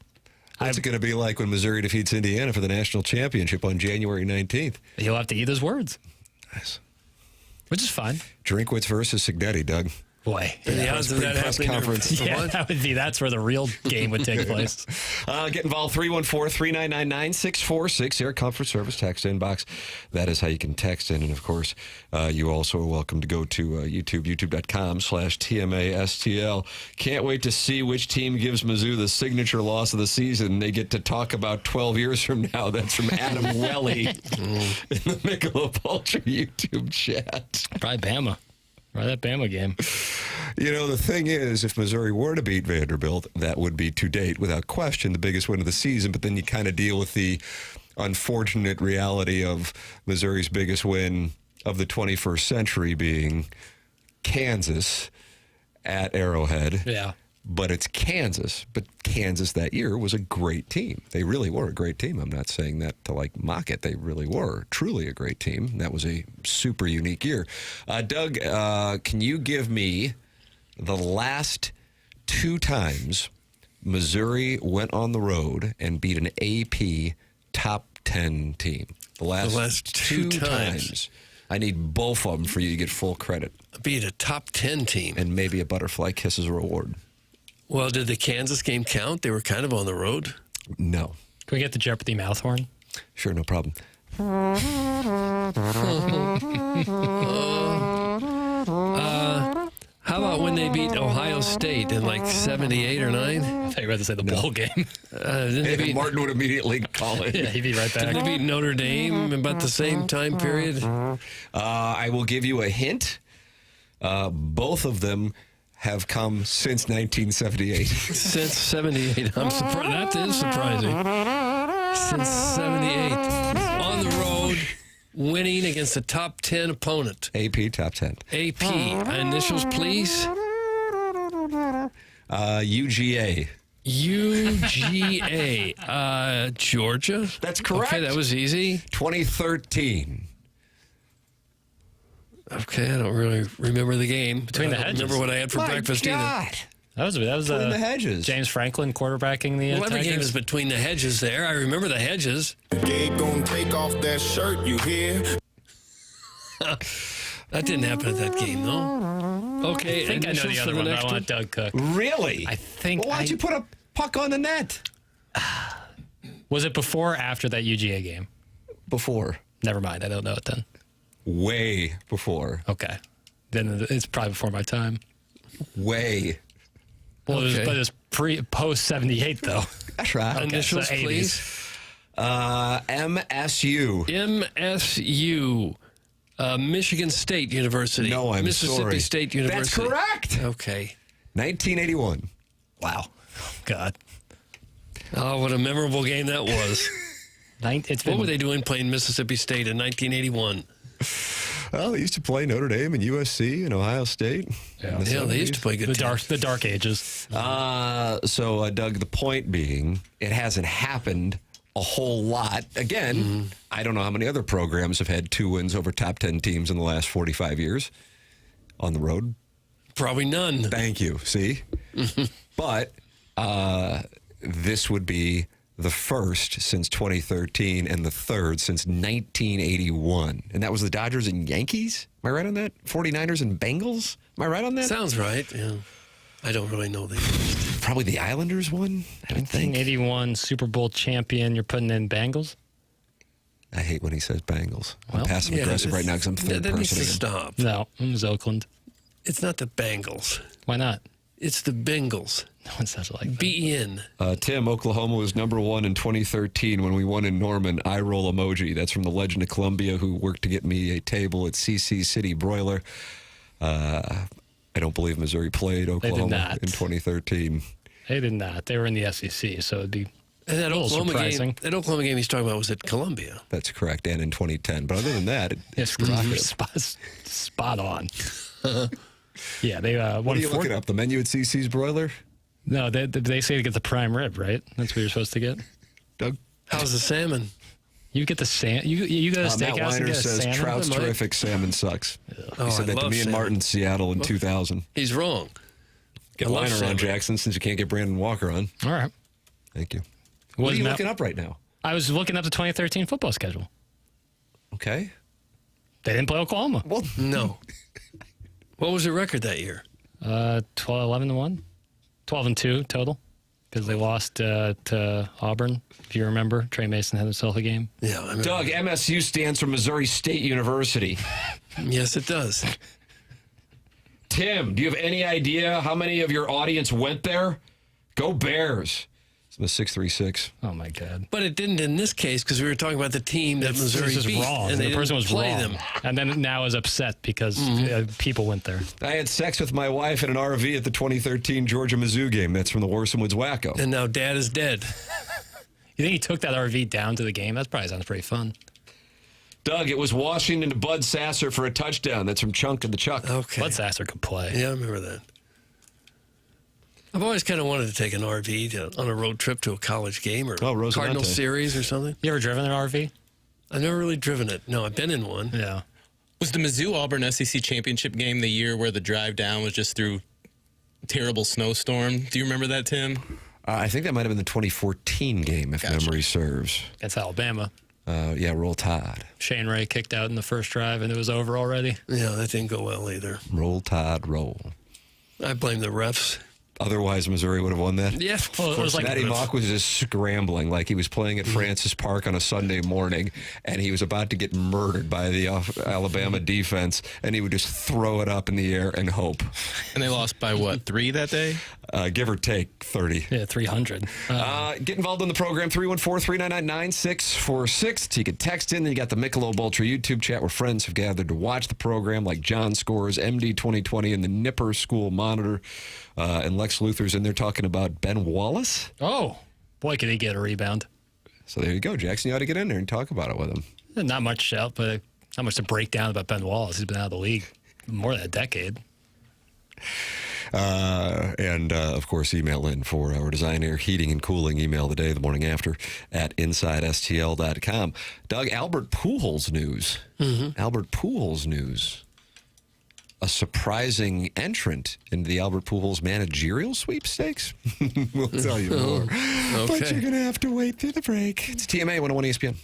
What's it going to be like when Missouri defeats Indiana for the national championship on January 19th? He'll have to eat his words. Nice. Which is fine. Drinkwitz versus Signetti, Doug. Boy. And the odds of that happening conference. Yeah, that's where the real game would take place. Get involved, 314-399-9646, Air Comfort Service text inbox. That is how you can text in. And, of course, you also are welcome to go to youtube.com/TMASTL. Can't wait to see which team gives Mizzou the signature loss of the season. They get to talk about 12 years from now. That's from Adam Welly in the Michelob Ultra YouTube chat. Probably Bama. Right, that Bama game. You know, the thing is, if Missouri were to beat Vanderbilt, that would be, to date, without question, the biggest win of the season. But then you kind of deal with the unfortunate reality of Missouri's biggest win of the 21st century being Kansas at Arrowhead. Yeah. But it's Kansas. But Kansas that year was a great team. They really were a great team. I'm not saying that to, mock it. They really were truly a great team. That was a super unique year. Doug, can you give me the last 2 times Missouri went on the road and beat an AP top 10 team? The last two times. I need both of them for you to get full credit. Beat a top 10 team. And maybe a Butterfly Kisses reward. Well, did the Kansas game count? They were kind of on the road. No. Can we get the Jeopardy mouth horn? Sure, no problem. How about when they beat Ohio State in 78 or 9? I thought you were about to say the bowl game. Martin would immediately call it. Yeah, he'd be right back. Did they beat Notre Dame about the same time period? I will give you a hint. Both of them have come since 1978. Since 78. I'm surprised. That is surprising. Since 78. On the road, winning against a top 10 opponent. AP top 10. AP. Initials, please. UGA. UGA. Georgia? That's correct. Okay, that was easy. 2013. Okay, I don't really remember the game. Between the hedges. Remember what I had for breakfast either. That was Between the hedges. James Franklin quarterbacking the Well, every game Tigers. is between the hedges there. I remember the hedges. They gonna take off that shirt, you hear? That didn't happen at that game, though. Okay, I think I know the initials other for one, but next I want Doug Cook. Really? I think. Well, why'd you put a puck on the net? Was it before or after that UGA game? Before. Never mind. I don't know it then. Way before. Okay. Then it's probably before my time. Way. Well, Okay. but it's post 78 though. That's right. Okay, Initials, so 80s. please. MSU. MSU. Michigan State University. No, I'm Mississippi sorry. State University. That's correct. Okay. 1981. Wow. God. Oh, what a memorable game that was. What were they doing playing Mississippi State in 1981? Well, they used to play Notre Dame and USC and Ohio State. Yeah, they used to play good teams. The dark ages. So, Doug, the point being, it hasn't happened a whole lot. Again, I don't know how many other programs have had 2 wins over top 10 teams in the last 45 years on the road. Probably none. Thank you. See? But this would be the first since 2013 and the third since 1981. And that was the Dodgers and Yankees? Am I right on that? 49ers and Bengals? Am I right on that? Sounds right, yeah. I don't really know the others. Probably the Islanders won, I would think. 1981 Super Bowl champion. You're putting in Bengals? I hate when he says Bengals. Well, I'm passive aggressive right now because I'm third that needs to person. stop. No, it was Oakland. It's not the Bengals. Why not? It's the Bengals. No one says it like that. B-E-N. Tim, Oklahoma was #1 in 2013 when we won in Norman. Eye roll emoji. That's from the Legend of Columbia who worked to get me a table at CC City Broiler. I don't believe Missouri played Oklahoma in 2013. They did not. They were in the SEC, so it'd be And that a little surprising. That Oklahoma game he's talking about was at Columbia. That's correct, and in 2010. But other than that, it's rocket. Spot on. Yeah, they won. What are you looking up? The menu at CC's Broiler? No, they say to get the prime rib, right? That's what you're supposed to get. Doug, how's the salmon? You get the salmon. You go to Matt steakhouse and Weiner get a says salmon. trout's terrific, salmon sucks. Oh, He said I that to love me and salmon. Martin in Seattle in 2000. He's wrong. Get I love Weiner on, salmon. Jackson, since you can't get Brandon Walker on. All right. Thank you. What are you looking up right now? I was looking up the 2013 football schedule. Okay. They didn't play Oklahoma. Well, no. What was the record that year? 11-1, 12-2 total, because they lost to Auburn. If you remember, Trey Mason had himself a game. Yeah, I remember. Doug, MSU stands for Missouri State University. Yes, it does. Tim, do you have any idea how many of your audience went there? Go Bears. It's the 636. Oh, my God. But it didn't in this case because we were talking about the team that Missouri This is beat. wrong. And they the person didn't was play wrong. them. And then now is upset because people went there. I had sex with my wife in an RV at the 2013 Georgia-Mizzou game. That's from the Worson Woods Wacko. And now Dad is dead. You think he took that RV down to the game? That probably sounds pretty fun. Doug, it was Washington to Bud Sasser for a touchdown. That's from Chunk to the Chuck. Okay. Bud Sasser could play. Yeah, I remember that. I've always kind of wanted to take an RV on a road trip to a college game or Cardinal Series or something. You ever driven an RV? I've never really driven it. No, I've been in one. Yeah. Was the Mizzou-Auburn SEC championship game the year where the drive down was just through terrible snowstorm? Do you remember that, Tim? I think that might have been the 2014 game, if memory serves. Against Alabama. Yeah, Roll Tide. Shane Ray kicked out in the first drive, and it was over already. Yeah, that didn't go well either. Roll Tide, roll. I blame the refs. Otherwise, Missouri would have won that. Yeah, well, it was like Matty Mock was just scrambling like he was playing at Francis Park on a Sunday morning, and he was about to get murdered by the Alabama defense, and he would just throw it up in the air and hope. And they lost by, what, 3 that day? Give or take 30. Yeah, 300. Get involved in the program, 314-399-9646. You can text in. Then you got the Michelob Ultra YouTube chat where friends have gathered to watch the program, like John Scores, MD 2020, and the Nipper School Monitor. And Lex Luthor's in there talking about Ben Wallace. Oh, boy, could he get a rebound. So there you go, Jackson. You ought to get in there and talk about it with him. Not much to break down about Ben Wallace. He's been out of the league more than a decade. Of course, email in for our Design Air Heating and Cooling email the day, the morning after, at InsideSTL.com. Doug, Albert Pujols news. Albert Pujols news. A surprising entrant into the Albert Pujols managerial sweepstakes. We'll tell you more. But you're going to have to wait through the break. It's TMA 101 ESPN.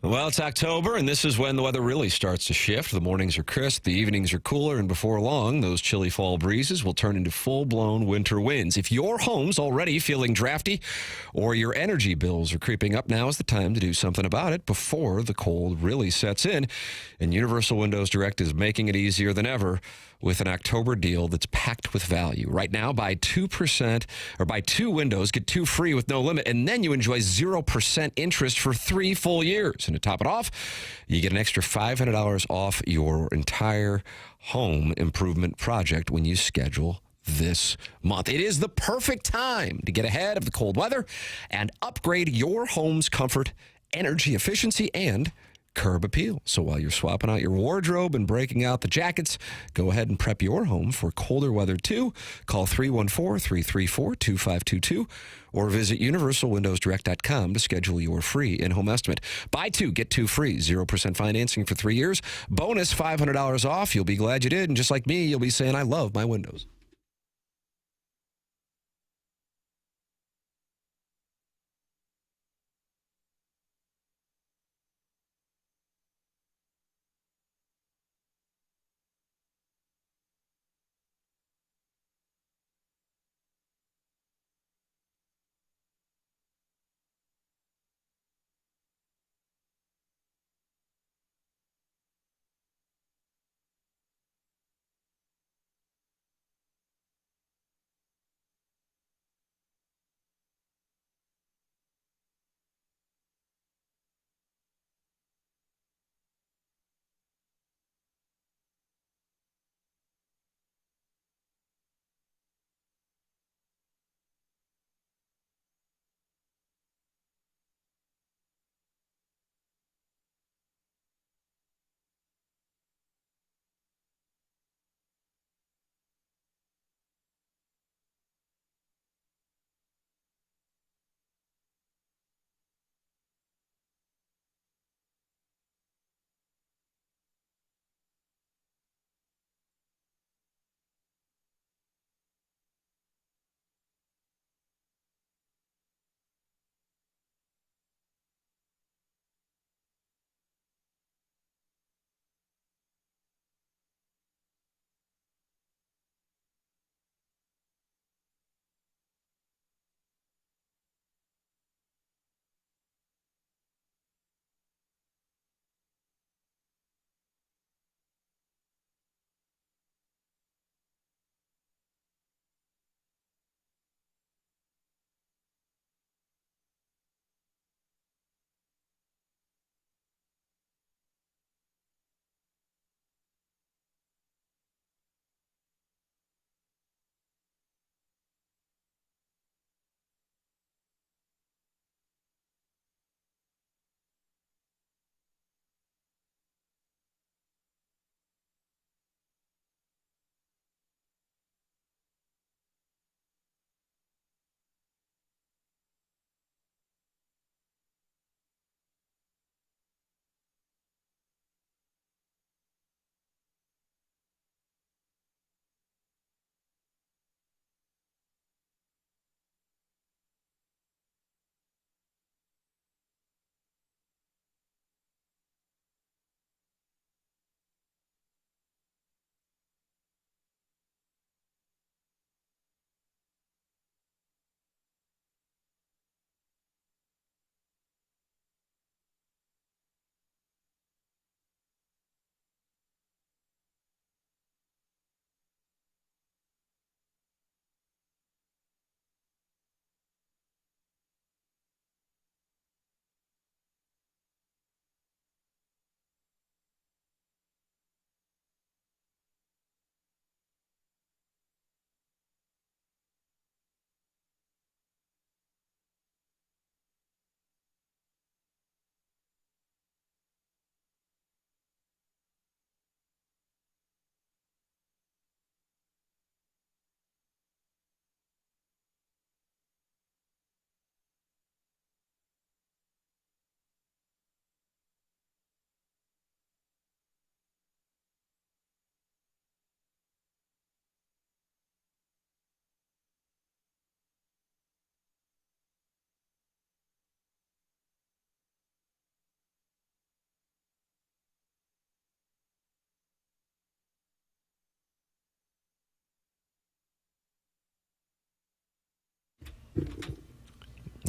Well, it's October, and this is when the weather really starts to shift. The mornings are crisp, the evenings are cooler, and before long, those chilly fall breezes will turn into full-blown winter winds. If your home's already feeling drafty or your energy bills are creeping up, now is the time to do something about it before the cold really sets in. And Universal Windows Direct is making it easier than ever with an October deal that's packed with value. Right now, buy 2% or buy 2 windows, get 2 free with no limit, and then you enjoy 0% interest for 3 full years. And to top it off, you get an extra $500 off your entire home improvement project when you schedule this month. It is the perfect time to get ahead of the cold weather and upgrade your home's comfort, energy efficiency, and curb appeal. So while you're swapping out your wardrobe and breaking out the jackets, go ahead and prep your home for colder weather too. Call 314-334-2522 or visit universalwindowsdirect.com to schedule your free in-home estimate. Buy 2, get 2 free, 0% financing for 3 years. Bonus $500 off. You'll be glad you did. And just like me, you'll be saying, I love my windows.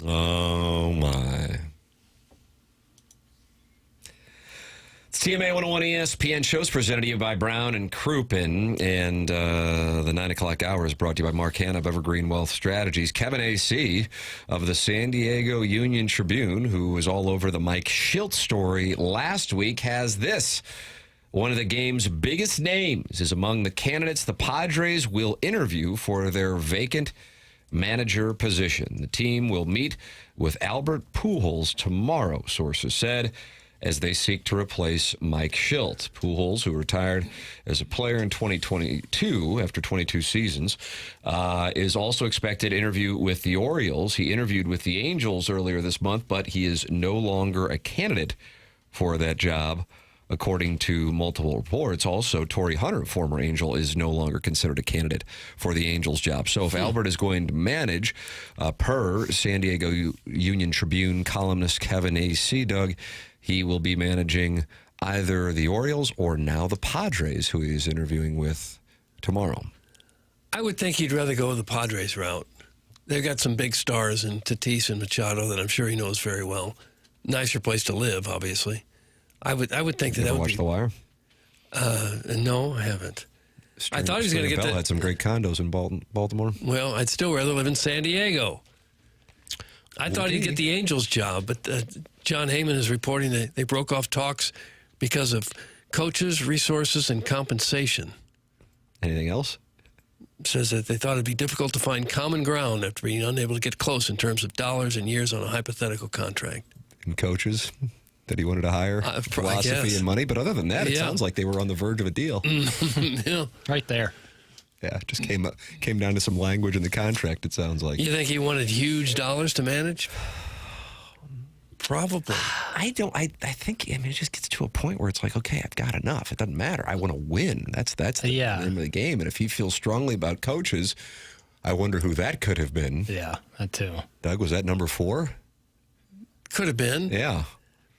Oh, my. It's TMA 101 ESPN shows presented to you by Brown and Crouppen. And the 9 o'clock hour is brought to you by Mark Hanna of Evergreen Wealth Strategies. Kevin A.C. of the San Diego Union Tribune, who was all over the Mike Shildt story last week, has this. One of the game's biggest names is among the candidates the Padres will interview for their vacant manager position. The team will meet with Albert Pujols tomorrow, sources said, as they seek to replace Mike Shildt. Pujols, who retired as a player in 2022 after 22 seasons, is also expected to interview with the Orioles. He interviewed with the Angels earlier this month, but he is no longer a candidate for that job, according to multiple reports. Also, Torrey Hunter, former Angel, is no longer considered a candidate for the Angels job. So if Albert is going to manage, per San Diego Union Tribune columnist Kevin A.C., Doug, he will be managing either the Orioles or now the Padres, who he is interviewing with tomorrow. I would think he'd rather go the Padres route. They've got some big stars in Tatis and Machado that I'm sure he knows very well. Nicer place to live, obviously. I would think that would watch be. The Wire? No, I haven't. I thought he was going to get Bell had some great condos in Baltimore. Well, I'd still rather live in San Diego. I thought he'd get the Angels job, but John Heyman is reporting that they broke off talks because of coaches, resources, and compensation. Anything else? Says that they thought it'd be difficult to find common ground after being unable to get close in terms of dollars and years on a hypothetical contract. And coaches that he wanted to hire, philosophy and money. But other than that, it sounds like they were on the verge of a deal. Yeah. Right there. Yeah, just came down to some language in the contract, it sounds like. You think he wanted huge dollars to manage? Probably. I think, it just gets to a point where it's like, okay, I've got enough. It doesn't matter. I want to win. That's the name of the game. And if he feels strongly about coaches, I wonder who that could have been. Yeah, that too. Doug, was that number 4? Could have been. Yeah.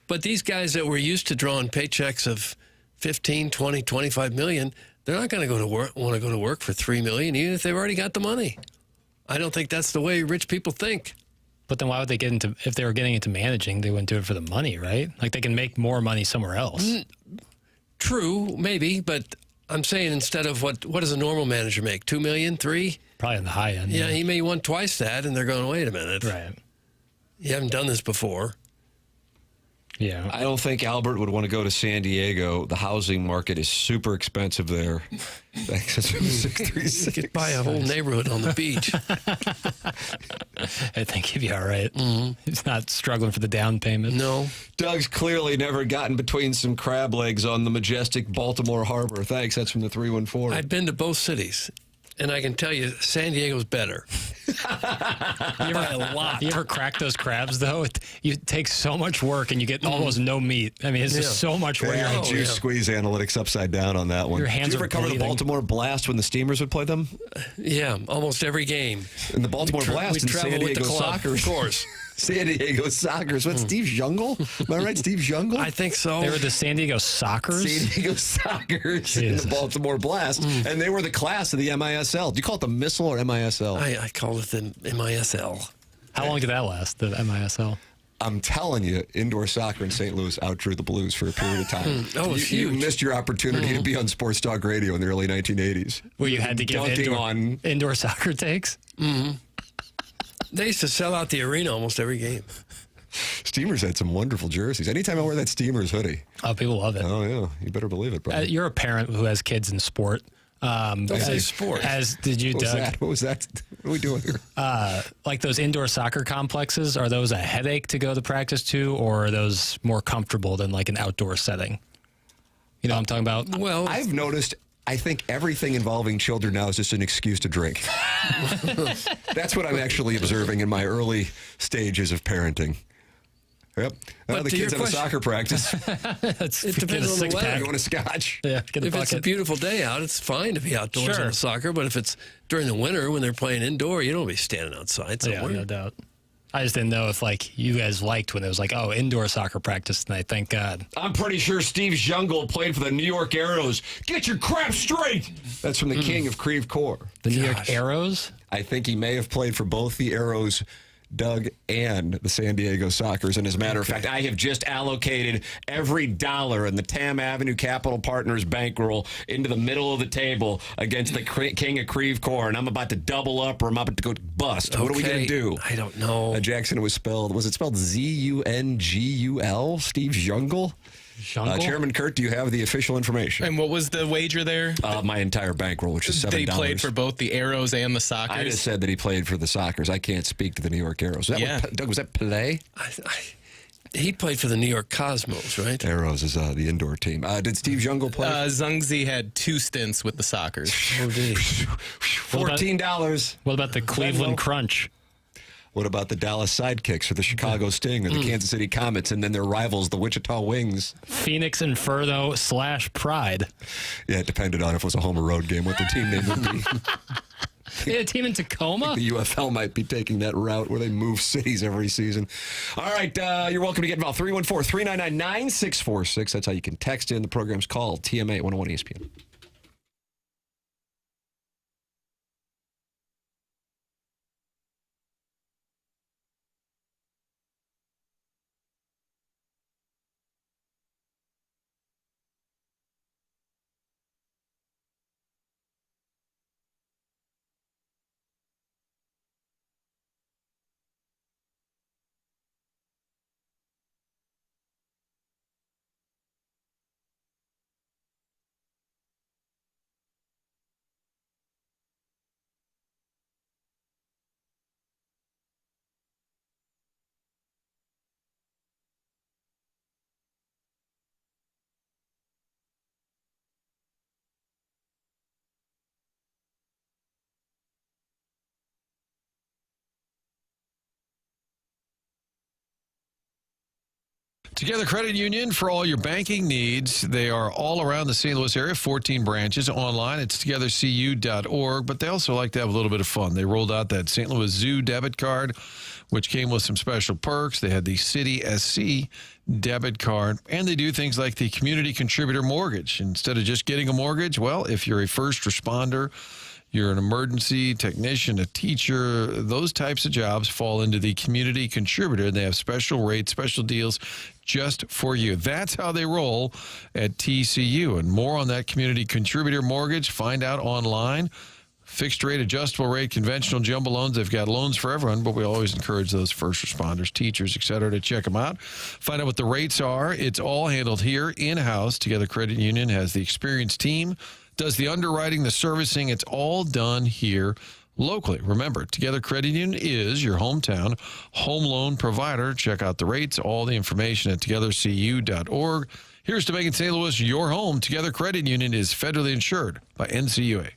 But these guys that were used to drawing paychecks of 15, 20, 25 million, they're not going to want to go to work for $3 million, even if they've already got the money. I don't think that's the way rich people think. But then why would they get into, if they were getting into managing, they wouldn't do it for the money, right? Like they can make more money somewhere else. True, maybe, but I'm saying instead of what does a normal manager make? $2 million, $3 million? Probably on the high end. Yeah, he may want twice that, and they're going, wait a minute. Right. You haven't done this before. Yeah. I don't think Albert would want to go to San Diego. The housing market is super expensive there. You could buy a whole neighborhood on the beach. I think he'd be all right. Mm-hmm. He's not struggling for the down payment. No. Doug's clearly never gotten between some crab legs on the majestic Baltimore Harbor. Thanks. That's from the 314. I've been to both cities, and I can tell you San Diego's better. You ever crack those crabs, though? It takes so much work, and you get almost no meat. I mean, it's just so much work. Yeah, juice squeeze analytics upside down on that one. Your hands Did you ever are cover bleeding. the Baltimore Blast when the Steamers would play them? Yeah, almost every game. And the Baltimore Blast and San Diego Soccer. Of course. San Diego Sockers. What, Steve Jungle? Am I right, Steve Jungle? I think so. They were the San Diego Sockers? San Diego Sockers in the Baltimore Blast. And they were the class of the MISL. Do you call it the Missile or MISL? I call it the MISL. How long did that last, the MISL? I'm telling you, indoor soccer in St. Louis outdrew the Blues for a period of time. You missed your opportunity to be on Sports Talk Radio in the early 1980s. Where you had to give indoor soccer takes? Mm-hmm. They used to sell out the arena almost every game. Steamers had some wonderful jerseys. Anytime I wear that Steamers hoodie. Oh, people love it. Oh, yeah. You better believe it, bro. You're a parent who has kids in sport. Don't say sport. As did you, Doug? What was that? What are we doing here? Like those indoor soccer complexes, are those a headache to go to practice to, or are those more comfortable than like an outdoor setting? You know what I'm talking about? Well, I've noticed, I think everything involving children now is just an excuse to drink. That's what I'm actually observing in my early stages of parenting. Yep. The kids have a soccer practice. It depends on the weather. Going to Scotch. Yeah, if it's a beautiful day out, it's fine to be outdoors on soccer. But if it's during the winter when they're playing indoor, you don't be standing outside somewhere. Yeah, no doubt. I just didn't know if, like, you guys liked when it was like, oh, indoor soccer practice tonight. Thank God. I'm pretty sure Steve Jungle played for the New York Arrows. Get your crap straight! That's from the king of Creve Coeur. The New York Arrows? I think he may have played for both the Arrows, Doug, and the San Diego Sockers. And as a matter of fact, I have just allocated every dollar in the Tam Avenue Capital Partners bankroll into the middle of the table against the king of Creve Coeur. And I'm about to double up or I'm about to go bust. What are we going to do? I don't know. Jackson, was it spelled Z-U-N-G-U-L? Steve Jungle? Chairman Kurt, do you have the official information? And what was the wager there? My entire bankroll, which is $7. They played for both the Arrows and the Sockers? I just said that he played for the Sockers. I can't speak to the New York Arrows. Doug, was that play? He played for the New York Cosmos, right? Arrows is the indoor team. Did Steve Jungle play? Zungzi had 2 stints with the Sockers. Oh, did he? $14. What about the Cleveland Crunch? What about the Dallas Sidekicks or the Chicago Sting or the Kansas City Comets and then their rivals, the Wichita Wings? Phoenix Inferno / Pride. Yeah, it depended on if it was a home or road game, what their team name would be. They had a team in Tacoma? The UFL might be taking that route where they move cities every season. All right, you're welcome to get involved. 314-399-9646. That's how you can text in. The program's called TMA 101 ESPN. Together Credit Union for all your banking needs. They are all around the St. Louis area, 14 branches online. It's togethercu.org, but they also like to have a little bit of fun. They rolled out that St. Louis Zoo debit card, which came with some special perks. They had the City SC debit card, and they do things like the community contributor mortgage. Instead of just getting a mortgage, well, if you're a first responder, you're an emergency technician, a teacher, those types of jobs fall into the community contributor. They have special rates, special deals just for you. That's how they roll at TCU. And more on that community contributor mortgage, find out online. Fixed rate, adjustable rate, conventional jumbo loans. They've got loans for everyone, but we always encourage those first responders, teachers, et cetera, to check them out. Find out what the rates are. It's all handled here in-house. Together Credit Union has the experienced team, does the underwriting, the servicing. It's all done here locally. Remember, Together Credit Union is your hometown home loan provider. Check out the rates, all the information at togethercu.org. Here's to making St. Louis your home. Together Credit Union is federally insured by NCUA.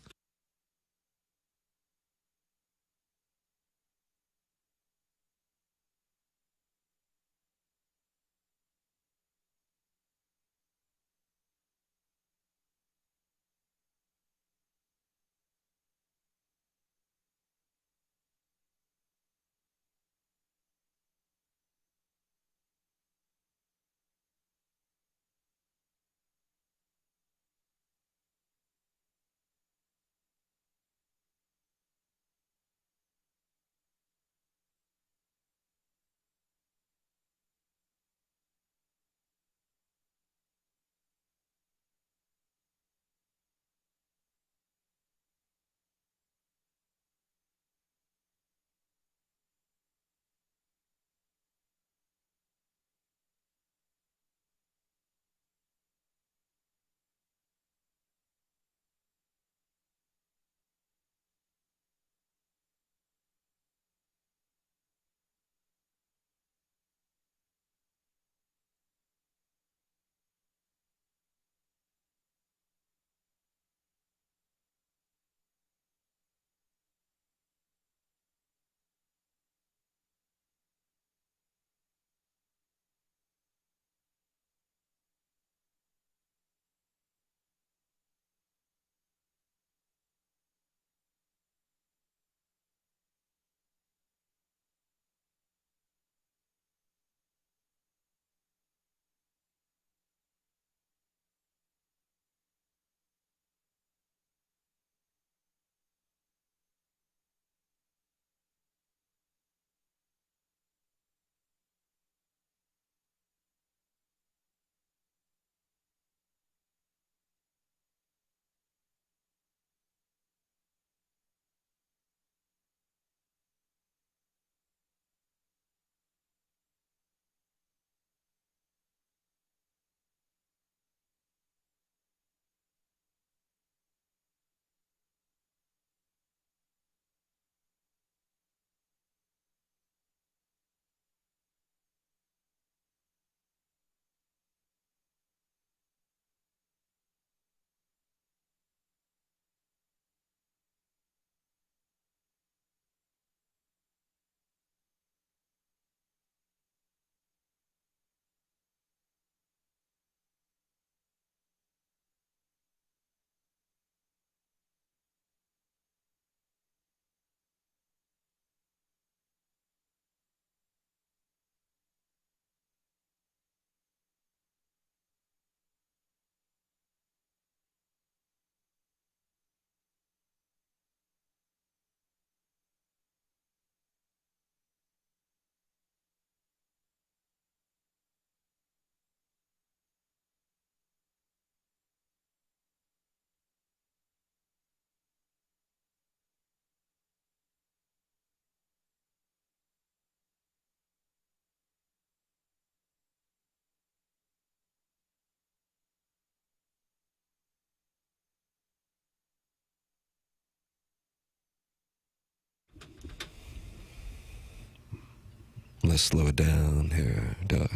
Let's slow it down here, Doug.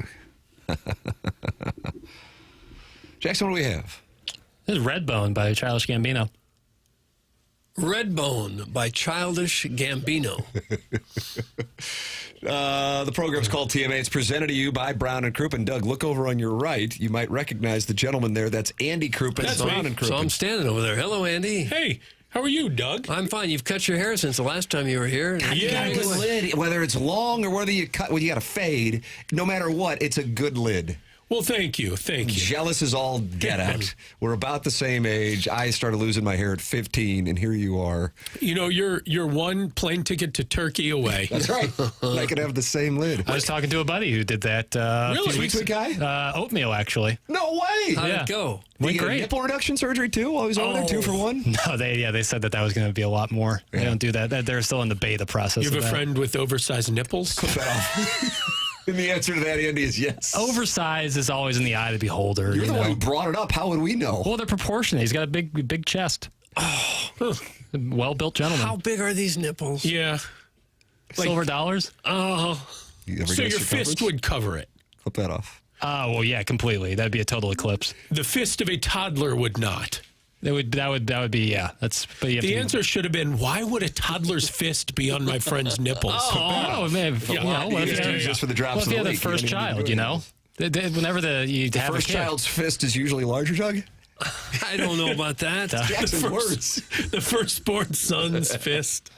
Jackson, what do we have? This is Redbone by Childish Gambino. Redbone by Childish Gambino. The program's called TMA. It's presented to you by Brown and Crouppen. Doug, look over on your right. You might recognize the gentleman there. That's Andy Crouppen. That's Brown and Crouppen. So I'm standing over there. Hello, Andy. Hey, how are you, Doug? I'm fine. You've cut your hair since the last time you were here. You got a good lid. Whether it's long or whether you cut, you got a fade, no matter what, it's a good lid. Well, thank you. Jealous is all get out. We're about the same age. I started losing my hair at 15, and here you are. You know, you're one plane ticket to Turkey away. That's right. I could have the same lid. I was talking to a buddy who did that. Really? Sweet guy? Oatmeal, actually. No way. How'd it go? Went Did you get a great. nipple reduction surgery too while he was over there, 2 for 1? No, they said that was going to be a lot more. They don't do that. They're still in the beta process. You have of a that. friend with oversized nipples? And the answer to that, Andy, is yes. Oversized is always in the eye of the beholder. You're the know? one who brought it up. How would we know? Well, they're proportionate. He's got a big chest. Oh, well-built gentleman. How big are these nipples? Yeah. Silver dollars? Oh. So your fist would cover it. Clip that off. Oh, well, yeah, completely. That'd be a total eclipse. The fist of a toddler would not. That would be, yeah. The answer should have been, why would a toddler's fist be on my friend's nipples? Oh, man. Just for the drops if you of have the the first child, you know? Whenever you The have first a kid. child's fist is usually larger, Doug? I don't know about that. Jackson's words. The firstborn son's fist.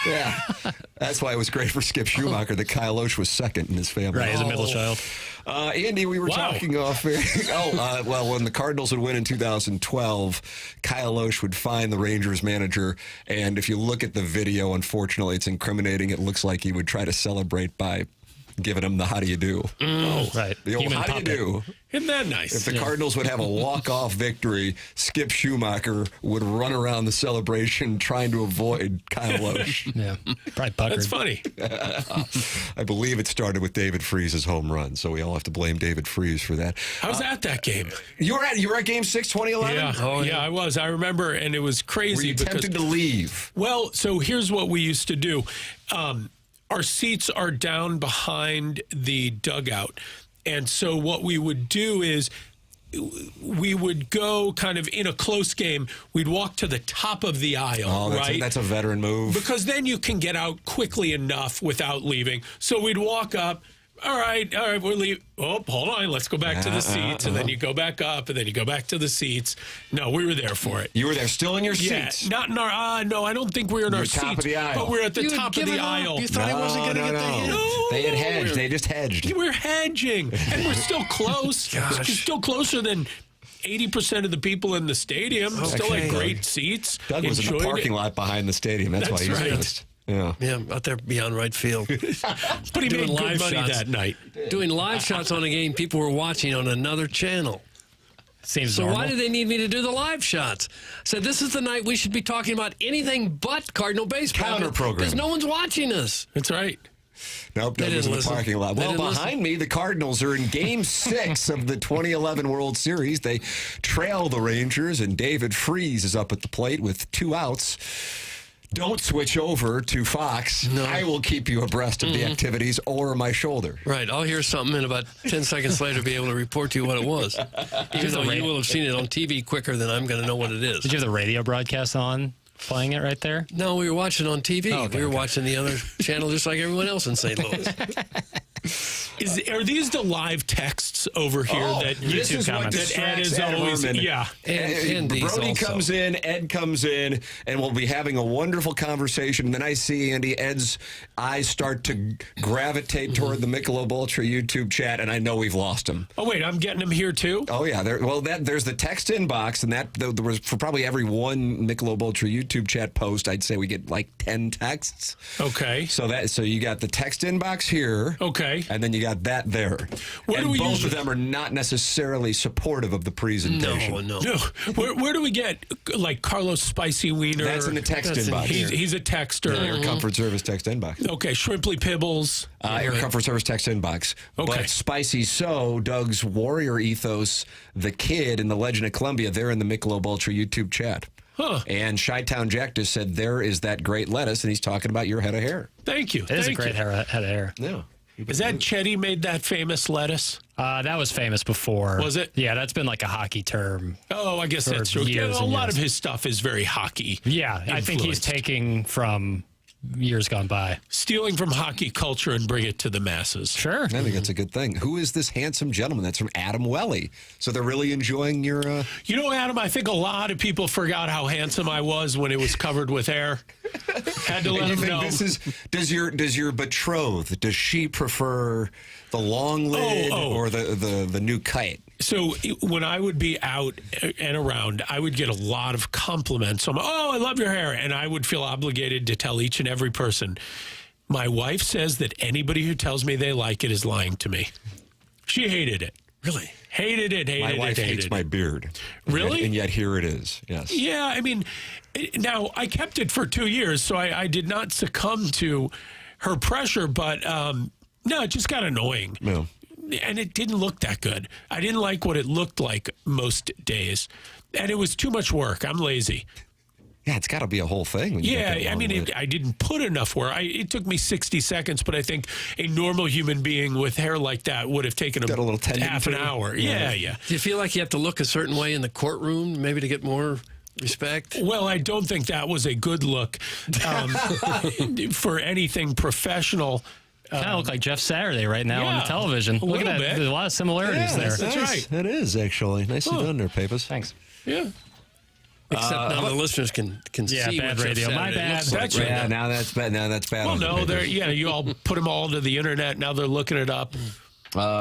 Yeah. That's why it was great for Skip Schumacher that Kyle Oates was second in his family. Right, he's a middle child. Andy, we were talking off air. Well, when the Cardinals would win in 2012, Kyle Oates would find the Rangers manager, and if you look at the video, unfortunately, it's incriminating. It looks like he would try to celebrate by giving him the how do you do. Right. The old Human how do you do. Isn't that nice? If the Cardinals would have a walk-off victory, Skip Schumacher would run around the celebration trying to avoid Kyle Oates. Yeah, probably puckered. That's funny. I believe it started with David Freese's home run, so we all have to blame David Freese for that. How's that game? You were at Game 6, 2011? Yeah, yeah, I was. I remember, and it was crazy. Were you tempted to leave? Well, so here's what we used to do. Our seats are down behind the dugout. And so what we would do is we would go kind of in a close game. We'd walk to the top of the aisle, right? That's a veteran move. Because then you can get out quickly enough without leaving. So we'd walk up. All right, we'll leave. Oh, hold on. Let's go back to the seats. And then you go back up, and then you go back to the seats. No, we were there for it. You were there still in your seats? Yeah, not in our, no, I don't think we're in our seats. Top of the aisle. But we're at the top of the aisle. You thought he wasn't going to get the hit? No, they had hedged. They just hedged. We're hedging. And we're still close. We're still closer than 80% of the people in the stadium. Still had great seats. Doug was in the parking lot behind the stadium. That's why he's pissed. Yeah, out there beyond right field. But he made good money that night. Doing live shots on a game people were watching on another channel. Seems so normal. why do they need me to do the live shots? I said, this is the night we should be talking about anything but Cardinal baseball. Counter program. Because no one's watching us. That's right. Nope, Doug was in the parking lot. Well, behind me, the Cardinals are in Game 6 of the 2011 World Series. They trail the Rangers, and David Freese is up at the plate with 2 outs. Don't switch over to Fox. No. I will keep you abreast of the activities over my shoulder. Right. I'll hear something, and about 10 seconds later be able to report to you what it was. Even though you will have seen it on TV quicker than I'm going to know what it is. Did you have the radio broadcast on, playing it right there? No, we were watching on TV. We were watching the other channel just like everyone else in St. Louis. Are these the live texts over here that this is what that Ed is Ed always Herman. yeah and Brody comes in, Ed comes in, and we'll be having a wonderful conversation. Then I see Andy, Ed's eyes start to gravitate toward the Michelob Ultra YouTube chat, and I know we've lost him. Oh wait, I'm getting him here too. Oh yeah, there's the text inbox, and there was for probably every one Michelob Ultra YouTube chat post, I'd say we get like 10 texts. Okay. So you got the text inbox here. Okay. And then you got that there. And both of them are not necessarily supportive of the presentation. No. Where do we get like Carlos Spicy Wiener? That's in the text inbox. He's a texter. Air Comfort Service text inbox. Okay, Shrimply Pibbles. Air Comfort Service text inbox. Okay. But Spicy So, Doug's Warrior Ethos, The Kid, and The Legend of Columbia, they're in the Michelob Ultra YouTube chat. Huh. And Chi-Town Jack just said, there is that great lettuce, and he's talking about your head of hair. Thank you. It is a great head of hair. Yeah. Is that Chetty made that famous lettuce? That was famous before. Was it? Yeah, that's been like a hockey term. Oh, I guess that's true. Yeah, a lot of his stuff is very hockey. Yeah, I think he's taking from years gone by. Stealing from hockey culture and bring it to the masses. Sure. I think that's a good thing. Who is this handsome gentleman? That's from Adam Welly. So they're really enjoying your... You know, Adam, I think a lot of people forgot how handsome I was when it was covered with hair. Had to let them know. Does your betrothed, does she prefer the long lid or the new kite? So when I would be out and around, I would get a lot of compliments. I love your hair. And I would feel obligated to tell each and every person, my wife says that anybody who tells me they like it is lying to me. She hated it. Really? Hated it. My wife hates my beard. Really? And yet here it is. Yes. Yeah, I mean, now I kept it for 2 years, so I did not succumb to her pressure, but no, it just got annoying. No. And it didn't look that good. I didn't like what it looked like most days. And it was too much work. I'm lazy. Yeah, it's got to be a whole thing. Yeah, I mean, I didn't put enough work. It took me 60 seconds, but I think a normal human being with hair like that would have taken a little half an hour. Yeah. Do you feel like you have to look a certain way in the courtroom, maybe to get more respect? Well, I don't think that was a good look for anything professional. Kind of look like Jeff Saturday right now on the television. Look at that. Bit. There's a lot of similarities there. That's right. That is, actually. Nicely done there, Pappas. Thanks. Yeah. Except now the listeners can see bad what radio. Jeff My Saturday bad. looks like. That's right. Yeah, now that's bad. Now that's bad. Well, no, you all put them all to the internet. Now they're looking it up.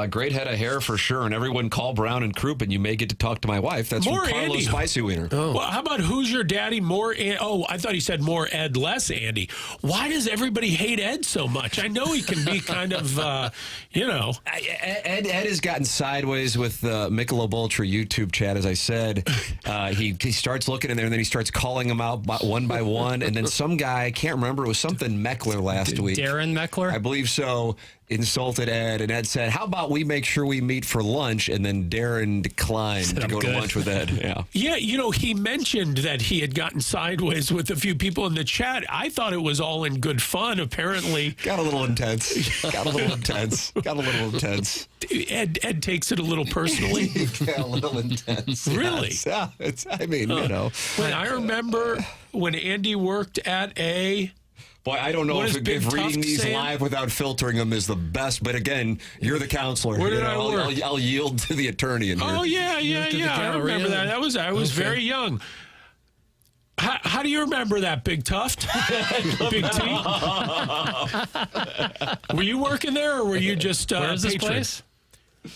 Great head of hair for sure. And everyone call Brown and Crouppen. You may get to talk to my wife. That's More from Carlos Andy. Spicy Wiener. Well, how about who's your daddy? I thought he said more Ed, less Andy. Why does everybody hate Ed so much? I know he can be kind of, Ed has gotten sideways with the Michelob Ultra YouTube chat, as I said. He starts looking in there, and then he starts calling them out one by one. And then some guy, I can't remember, it was something Meckler last week. Darren Meckler? I believe so. Insulted Ed, and Ed said, how about we make sure we meet for lunch? And then Darren declined to go to lunch with Ed. Yeah, he mentioned that he had gotten sideways with a few people in the chat. I thought it was all in good fun, apparently. Got a little intense. Ed takes it a little personally. Got a little intense. Really? Yeah, I remember when Andy worked at a... Boy, I don't know if reading these live without filtering them is the best, but again, you're the counselor. Where did I work? I'll yield to the attorney in here. Oh, yeah. I remember that. I was very young. How do you remember that, Big Tuft? Big T? Were you working there, or were you just Where's this place?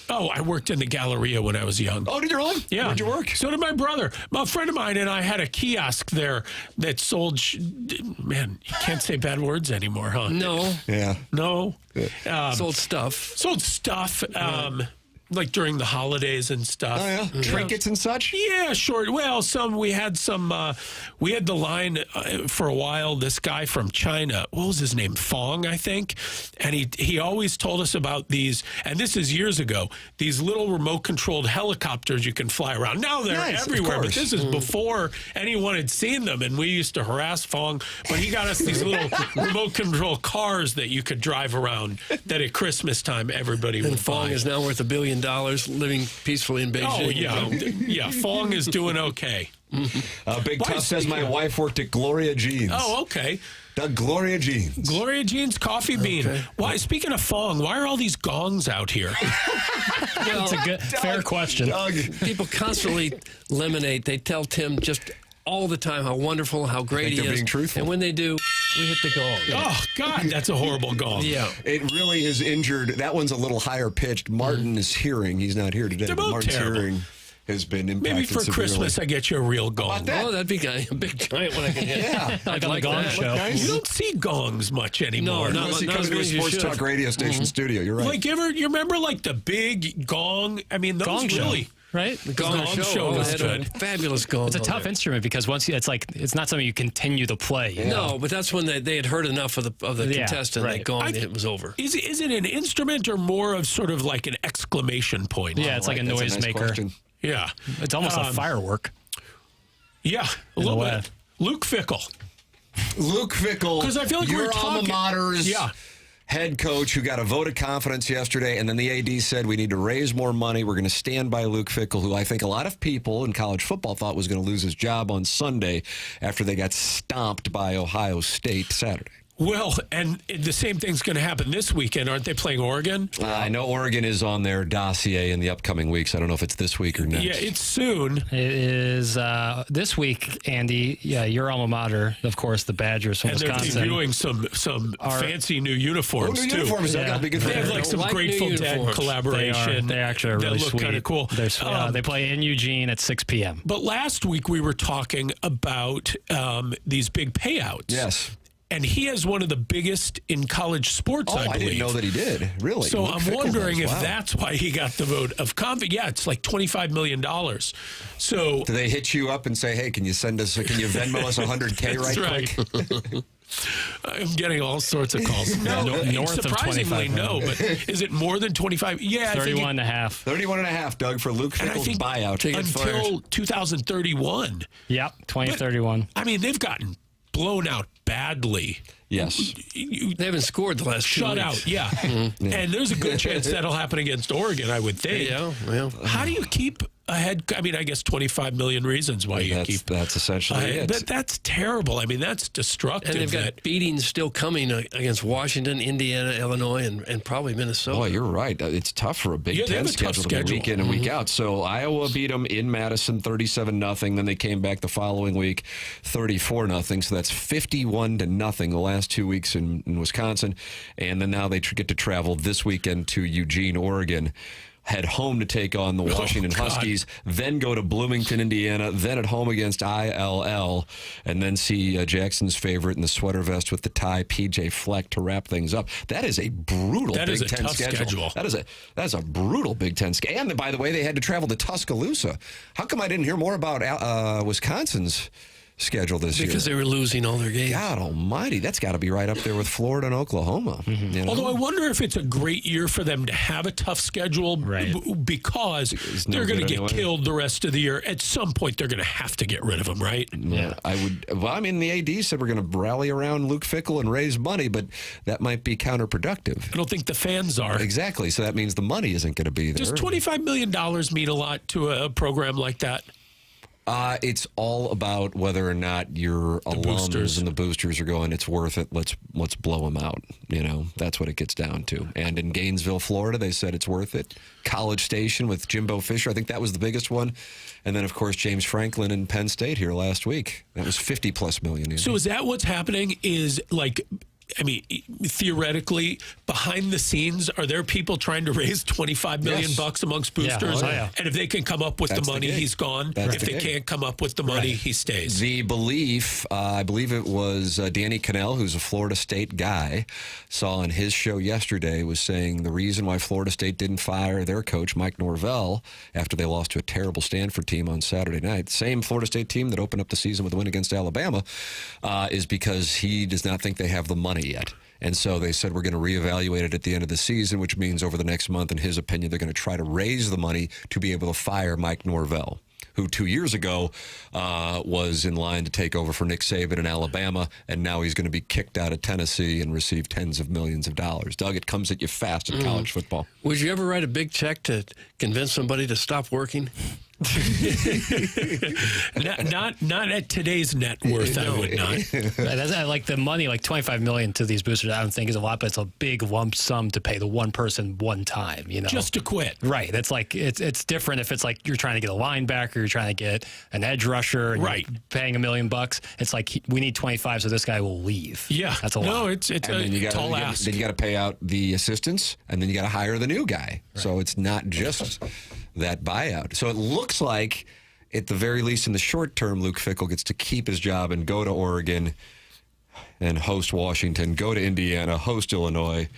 Oh, I worked in the Galleria when I was young. Oh, did you really? Yeah. Where'd you work? So did my brother. A friend of mine and I had a kiosk there that sold... Man, you can't say bad words anymore, huh? No. Yeah. No. Sold stuff. Like during the holidays and stuff. Oh, yeah? Trinkets and such? Yeah, sure. Well, we had the line for a while, this guy from China, what was his name? Fong, I think. And he always told us about these, and this is years ago, these little remote controlled helicopters you can fly around. Now they're everywhere, but this is before anyone had seen them, and we used to harass Fong, but he got us these little remote control cars that you could drive around that at Christmas time everybody would buy. Fong is now worth $1 billion. Living peacefully in Beijing. Oh, yeah. Fong is doing okay. Big Tough says my wife worked at Gloria Jeans. Oh, okay. Gloria Jeans. Gloria Jeans Coffee Bean. Okay. Why? Speaking of Fong, why are all these gongs out here? That's a good, fair question. People constantly eliminate. They tell Tim just all the time how wonderful, how great he is. Being truthful. And when they do, we hit the gong. Oh, God, that's a horrible gong. Yeah. It really is injured. That one's a little higher pitched. Martin is hearing. He's not here today. They're but both Martin's terrible. hearing has been impacted Maybe for severely. Christmas I get you a real gong. Oh, that'd be a big giant one I can hit. Yeah. Like on the Gong Show. You don't see gongs much anymore. No, Unless you come to a sports talk radio station studio. You're right. Like, you remember like the big gong? I mean, those Gong really... Show. Right? The gong show was good. Fabulous gong. It's a tough instrument because it's not something you continue to play. Yeah. No, but that's when they had heard enough of the contestant. Right. They gonged it was over. Is it an instrument or more of sort of like an exclamation point? Yeah, it's like a noisemaker. Question. Yeah. It's almost a firework. Yeah, a little bit. Luke Fickle. Luke Fickle. Because I feel like your we're talking. alma maters. Yeah. head coach who got a vote of confidence yesterday, and then the AD said we need to raise more money. We're going to stand by Luke Fickell, who I think a lot of people in college football thought was going to lose his job on Sunday after they got stomped by Ohio State Saturday. Well, and the same thing's going to happen this weekend. Aren't they playing Oregon? I know Oregon is on their dossier in the upcoming weeks. I don't know if it's this week or next. Yeah, it's soon. It is this week, Andy. Yeah, your alma mater, of course, the Badgers from Wisconsin. And they're debuting some fancy new uniforms, new too. Uniforms, yeah. That'll be good for they have like some Grateful Dead collaboration. They actually are really look sweet. Kind of cool. They play in Eugene at 6 p.m. But last week we were talking about these big payouts. Yes. And he has one of the biggest in college sports, I believe. I didn't know that he did. Really? So Luke I'm Fickell wondering does. if Wow. that's why he got the vote of confidence. Yeah, it's like $25 million. So do they hit you up and say, hey, can you Venmo us $100K right quick? I'm getting all sorts of calls. North of 25. No, but is it more than 25? Yeah, 31 and a half. 31 and a half, Doug, for Luke Fickell's buyout. Until 2031. Yep, 2031. I mean, they've gotten blown out badly. Yes. They haven't scored the last 2 Shut weeks. out, yeah. And there's a good chance that'll happen against Oregon, I would think. Yeah, well. How do you keep ahead? I mean, I guess 25 million reasons why you keep. That's essentially it. But that's terrible. I mean, that's destructive. And they've got beatings still coming against Washington, Indiana, Illinois, and probably Minnesota. Boy, you're right. It's tough for a Big Ten schedule to be week in and week out. So Iowa beat them in Madison 37-0. Then they came back the following week 34-0. So that's 51-0 the last 2 weeks in Wisconsin. And then now they get to travel this weekend to Eugene, Oregon. Head home to take on the Washington Huskies, then go to Bloomington, Indiana, then at home against ILL, and then see Jackson's favorite in the sweater vest with the tie, PJ Fleck, to wrap things up. That is a brutal Big Ten schedule. That is a brutal Big Ten schedule. And by the way, they had to travel to Tuscaloosa. How come I didn't hear more about Wisconsin's schedule this year? Because they were losing all their games. God almighty, that's got to be right up there with Florida and Oklahoma. You know? Although I wonder if it's a great year for them to have a tough schedule because they're going to get killed the rest of the year. At some point, they're going to have to get rid of them, right? Yeah, I would. Well, I mean, the AD said we're going to rally around Luke Fickell and raise money, but that might be counterproductive. I don't think the fans are. Exactly. So that means the money isn't going to be there. Does $25 million mean a lot to a program like that? It's all about whether or not your alums and the boosters are going, it's worth it, let's blow them out. You know, that's what it gets down to. And in Gainesville, Florida, they said it's worth it. College Station with Jimbo Fisher, I think that was the biggest one. And then, of course, James Franklin in Penn State here last week. That was $50+ million. So is that what's happening? Is like, I mean, theoretically, behind the scenes, are there people trying to raise $25 million bucks amongst boosters? Yeah. And if they can come up with the money, he's gone. If they can't come up with the money, he stays. The belief, I believe it was Danny Cannell, who's a Florida State guy, saw on his show yesterday, was saying the reason why Florida State didn't fire their coach, Mike Norvell, after they lost to a terrible Stanford team on Saturday night, same Florida State team that opened up the season with a win against Alabama, is because he does not think they have the money yet. And so they said we're going to reevaluate it at the end of the season, which means over the next month, in his opinion, they're going to try to raise the money to be able to fire Mike Norvell, who 2 years ago was in line to take over for Nick Saban in Alabama, and now he's going to be kicked out of Tennessee and receive tens of millions of dollars. Doug, it comes at you fast in college football. Would you ever write a big check to convince somebody to stop working? not at today's net worth. I would not. That's like the money, like $25 million to these boosters. I don't think is a lot, but it's a big lump sum to pay the one person one time. You know, just to quit. Right. It's like it's different if it's like you're trying to get a linebacker, you're trying to get an edge rusher, and you're paying $1 million. It's like we need 25, so this guy will leave. Yeah, that's a lot. No, it's a tall ask. Then you got to pay out the assistants, and then you got to hire the new guy. Right. So it's not just that buyout. So it looks like, at the very least in the short term, Luke Fickell gets to keep his job and go to Oregon and host Washington, go to Indiana, host Illinois,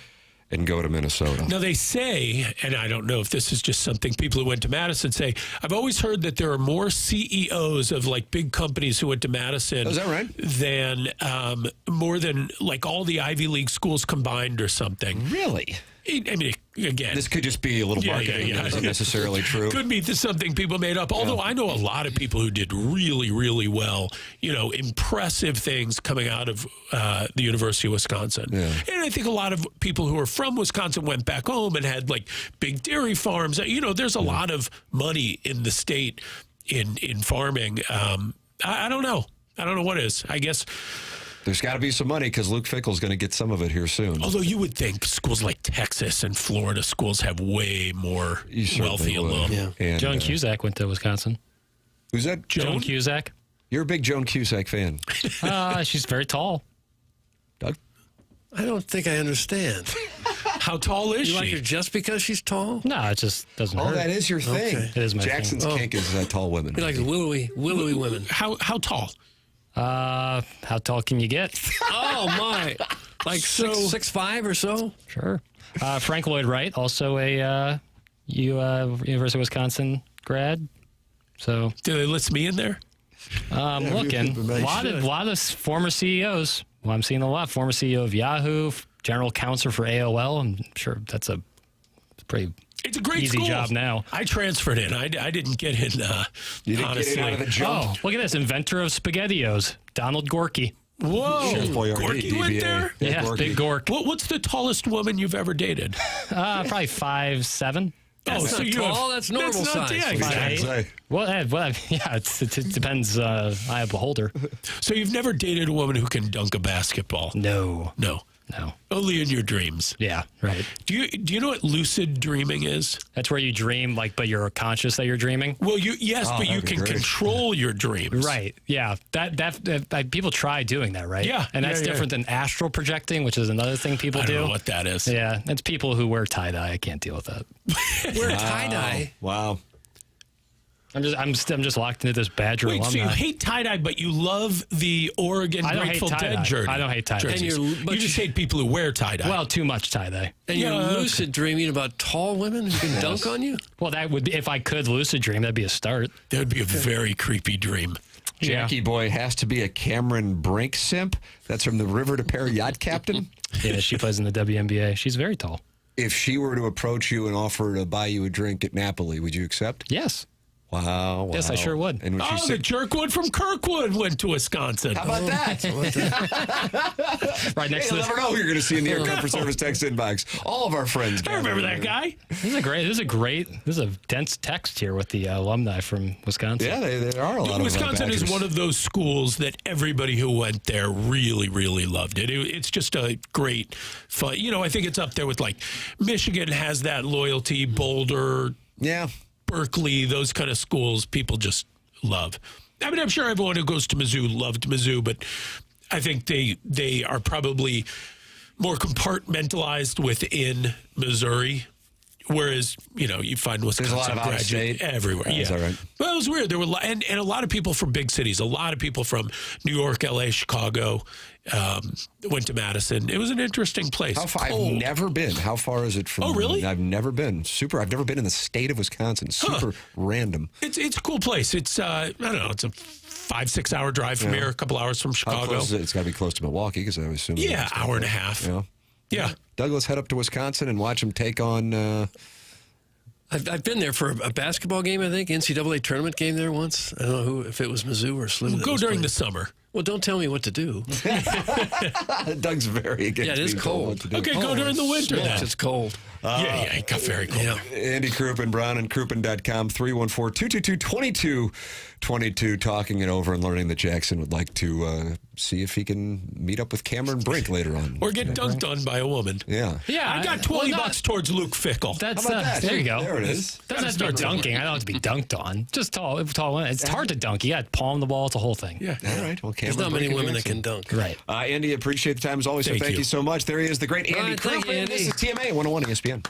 and go to Minnesota. Now they say, and I don't know if this is just something people who went to Madison say, I've always heard that there are more CEOs of like big companies who went to Madison. Is that right? Than more than like all the Ivy League schools combined or something. Really? I mean, again, this could just be a little marketing that isn't necessarily true. Could be something people made up. Although I know a lot of people who did really, really well. Impressive things coming out of the University of Wisconsin. Yeah. And I think a lot of people who are from Wisconsin went back home and had like big dairy farms. There's a lot of money in the state in farming. I don't know. I don't know what is. I guess. There's got to be some money because Luke Fickell's going to get some of it here soon. Although you would think schools like Texas and Florida schools have way more wealthy alum. Yeah. And, Joan Cusack went to Wisconsin. Who's that? Joan Cusack. You're a big Joan Cusack fan. She's very tall. Doug? I don't think I understand. How tall is she? You like her just because she's tall? No, it just doesn't hurt. Oh, that is your thing. Okay. It is my Jackson's thing. kink is tall women. You like willowy women. How tall? How tall can you get? Oh, my. Like 6'5" or so? Sure. Frank Lloyd Wright, also a University of Wisconsin grad. So do they list me in there? Looking. A lot of former CEOs. Well, I'm seeing a lot. Former CEO of Yahoo, general counsel for AOL. I'm sure that's a pretty It's a great easy school. job now. I transferred in. I didn't get in. You didn't get in out of the jump? Oh, look at this. Inventor of SpaghettiOs, Donald Gorky. Whoa. Chef Boyardee, Gorky went DBA. there? Yeah, Gorky. big Gork. What's the tallest woman you've ever dated? Probably 5'7". That's not tall. That's normal size. Yeah, exactly. Well, yeah, it depends. I have a beholder. So you've never dated a woman who can dunk a basketball? No. Only in your dreams. Yeah, right. Do you know what lucid dreaming is? That's where you dream, but you're conscious that you're dreaming. Well, but you can control your dreams. Right. Yeah. That people try doing that, right? Yeah. And that's different than astral projecting, which is another thing people I do. don't know what that is. Yeah. It's people who wear tie dye. I can't deal with that. Wear tie dye. Wow. I'm just locked into this Badger Wait, alumni. so you hate tie-dye, but you love the Oregon I don't Grateful hate tie-dye. Dead jersey. I don't hate tie-dye. jerseys. You just hate people who wear tie-dye. Well, too much tie-dye. And you're lucid dreaming about tall women who can dunk on you? Well, that would be, if I could lucid dream, that'd be a start. That would be a very creepy dream. Jackie Boy has to be a Cameron Brink simp. That's from the River to Pear Yacht Captain. Yeah, she plays in the WNBA. She's very tall. If she were to approach you and offer to buy you a drink at Napoli, would you accept? Yes. Wow. Yes, I sure would. And would The jerkwood from Kirkwood went to Wisconsin. How about that? Right next You'll to never know who you're going to see in the Aircraft for Service text inbox. All of our friends. I remember that guy. This is a dense text here with the alumni from Wisconsin. Yeah, there are a lot of Wisconsin is Badgers. one of those schools that everybody who went there really, really loved it. It's just a great fun. I think it's up there with like Michigan has that loyalty, Boulder. Yeah. Berkeley, those kind of schools, people just love. I mean, I'm sure everyone who goes to Mizzou loved Mizzou, but I think they are probably more compartmentalized within Missouri. Whereas, you find Wisconsin There's a lot of graduate out-of-state. everywhere. Is that right? Well, it was weird. There were and a lot of people from big cities. A lot of people from New York, LA, Chicago. Went to Madison. It was an interesting place. How far? I've never been. How far is it from? Oh, really? I've never been. I've never been in the state of Wisconsin. Super random. It's a cool place. It's I don't know. It's a 5-6 hour drive from here. A couple hours from Chicago. How close is it? It's got to be close to Milwaukee because I would assume. Yeah, hour and a half. Yeah. Doug, let's head up to Wisconsin and watch them take on. I've been there for a basketball game, I think. NCAA tournament game there once. I don't know if it was Mizzou or SLU. We'll go during the summer. Well, don't tell me what to do. Doug's very against Yeah, it is being told cold. what to do. Okay, go during the winter then. It's cold. Yeah, it got very cold. Andy Crouppen, Brown and Crouppen.com, 314-222-2222, talking it over and learning that Jackson would like to see if he can meet up with Cameron Brink later on. Or get dunked on by a woman. Yeah. Yeah, I got $20 towards Luke Fickell. That's How about that? there you go. There it is. Doesn't have to be dunking. I don't have to be dunked on. Just tall. It's hard to dunk. You got to palm the ball. It's a whole thing. Yeah. All right. Well, There's Cameron not many Brink and women that Jackson. can dunk. Right. Andy, appreciate the time as always. Thank you so much. There he is, the great Andy All right, thank you, Crouppen. Andy. This is TMA 101 ESPN.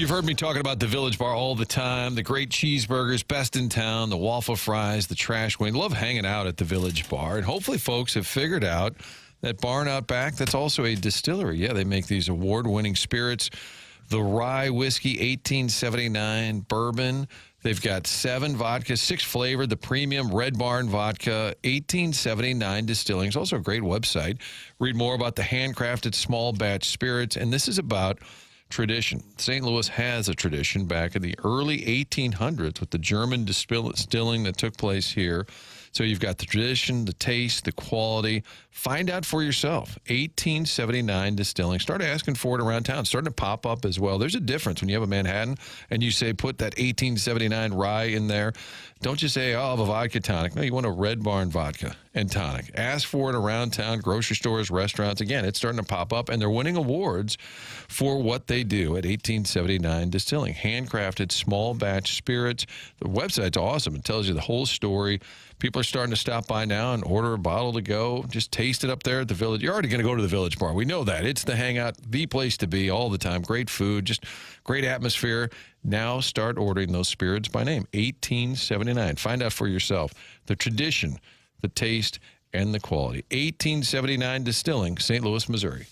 You've heard me talking about the Village Bar all the time. The great cheeseburgers, best in town, the waffle fries, the trash wing. Love hanging out at the Village Bar. And hopefully folks have figured out that barn out back, that's also a distillery. Yeah, they make these award-winning spirits. The rye whiskey, 1879 bourbon. They've got 7 vodkas, 6 flavored, the premium Red Barn vodka, 1879 distilling. It's also a great website. Read more about the handcrafted small batch spirits. And this is about tradition. St. Louis has a tradition back in the early 1800s with the German distilling that took place here. So you've got the tradition, the taste, the quality. Find out for yourself. 1879 distilling. Start asking for it around town. Starting to pop up as well. There's a difference when you have a Manhattan and you say put that 1879 rye in there. Don't just say, oh, I'll have a vodka tonic. No, you want a Red Barn vodka and tonic. Ask for it around town, grocery stores, restaurants. Again, it's starting to pop up, and they're winning awards for what they do at 1879 Distilling. Handcrafted small batch spirits. The website's awesome. It tells you the whole story. People are starting to stop by now and order a bottle to go. Just taste it up there at the Village. You're already going to go to the Village Bar. We know that. It's the hangout, the place to be all the time. Great food, just great atmosphere. Now start ordering those spirits by name. 1879. Find out for yourself the tradition, the taste, and the quality. 1879 Distilling, St. Louis, Missouri.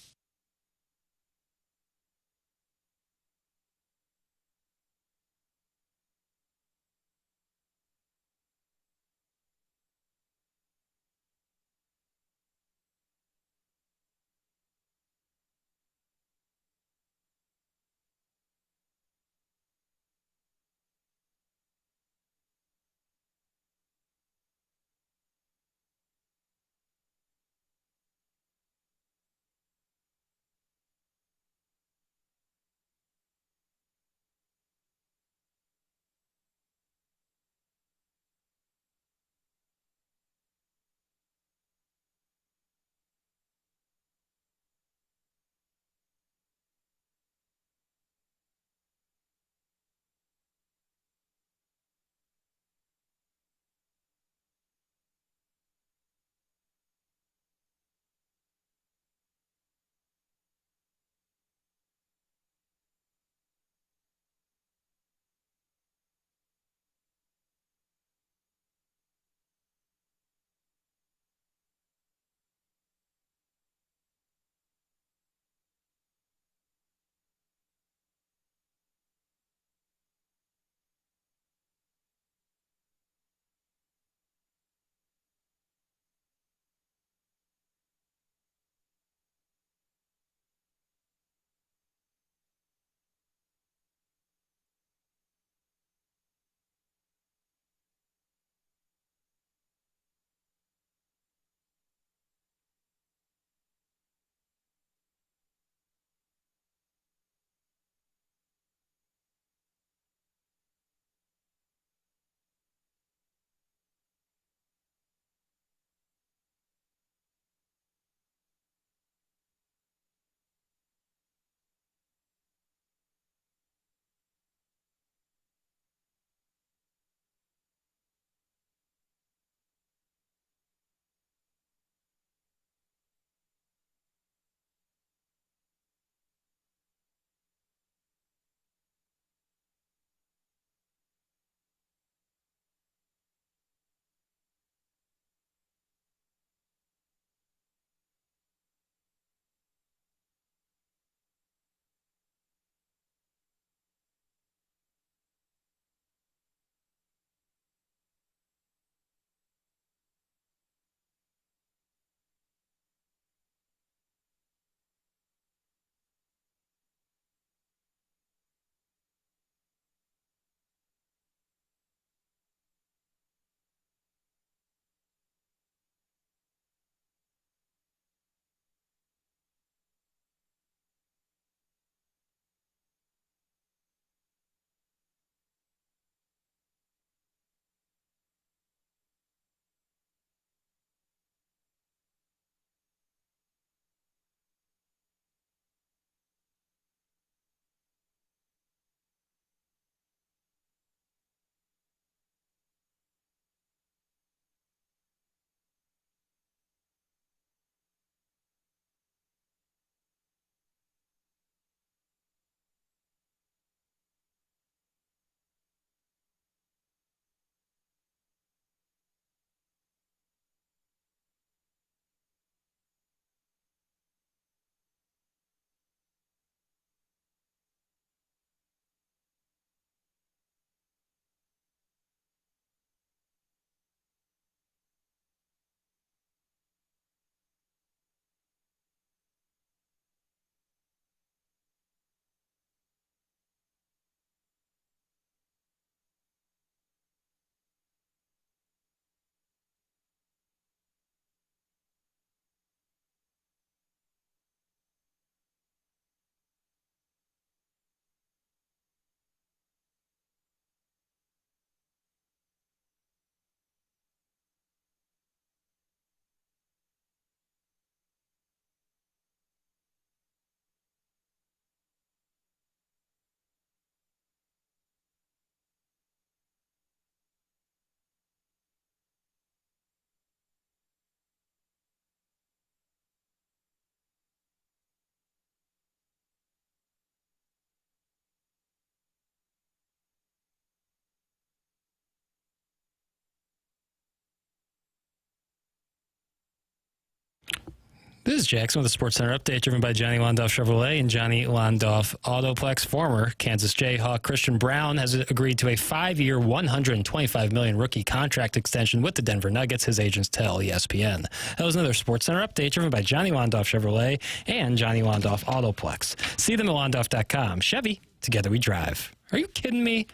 This is Jackson with the Sports Center update, driven by Johnny Londoff Chevrolet and Johnny Londoff Autoplex. Former Kansas Jayhawk Christian Brown has agreed to a 5-year, $125 million rookie contract extension with the Denver Nuggets, his agents tell ESPN. That was another Sports Center update, driven by Johnny Londoff Chevrolet and Johnny Londoff Autoplex. See them at Londoff.com. Chevy, together we drive. Are you kidding me?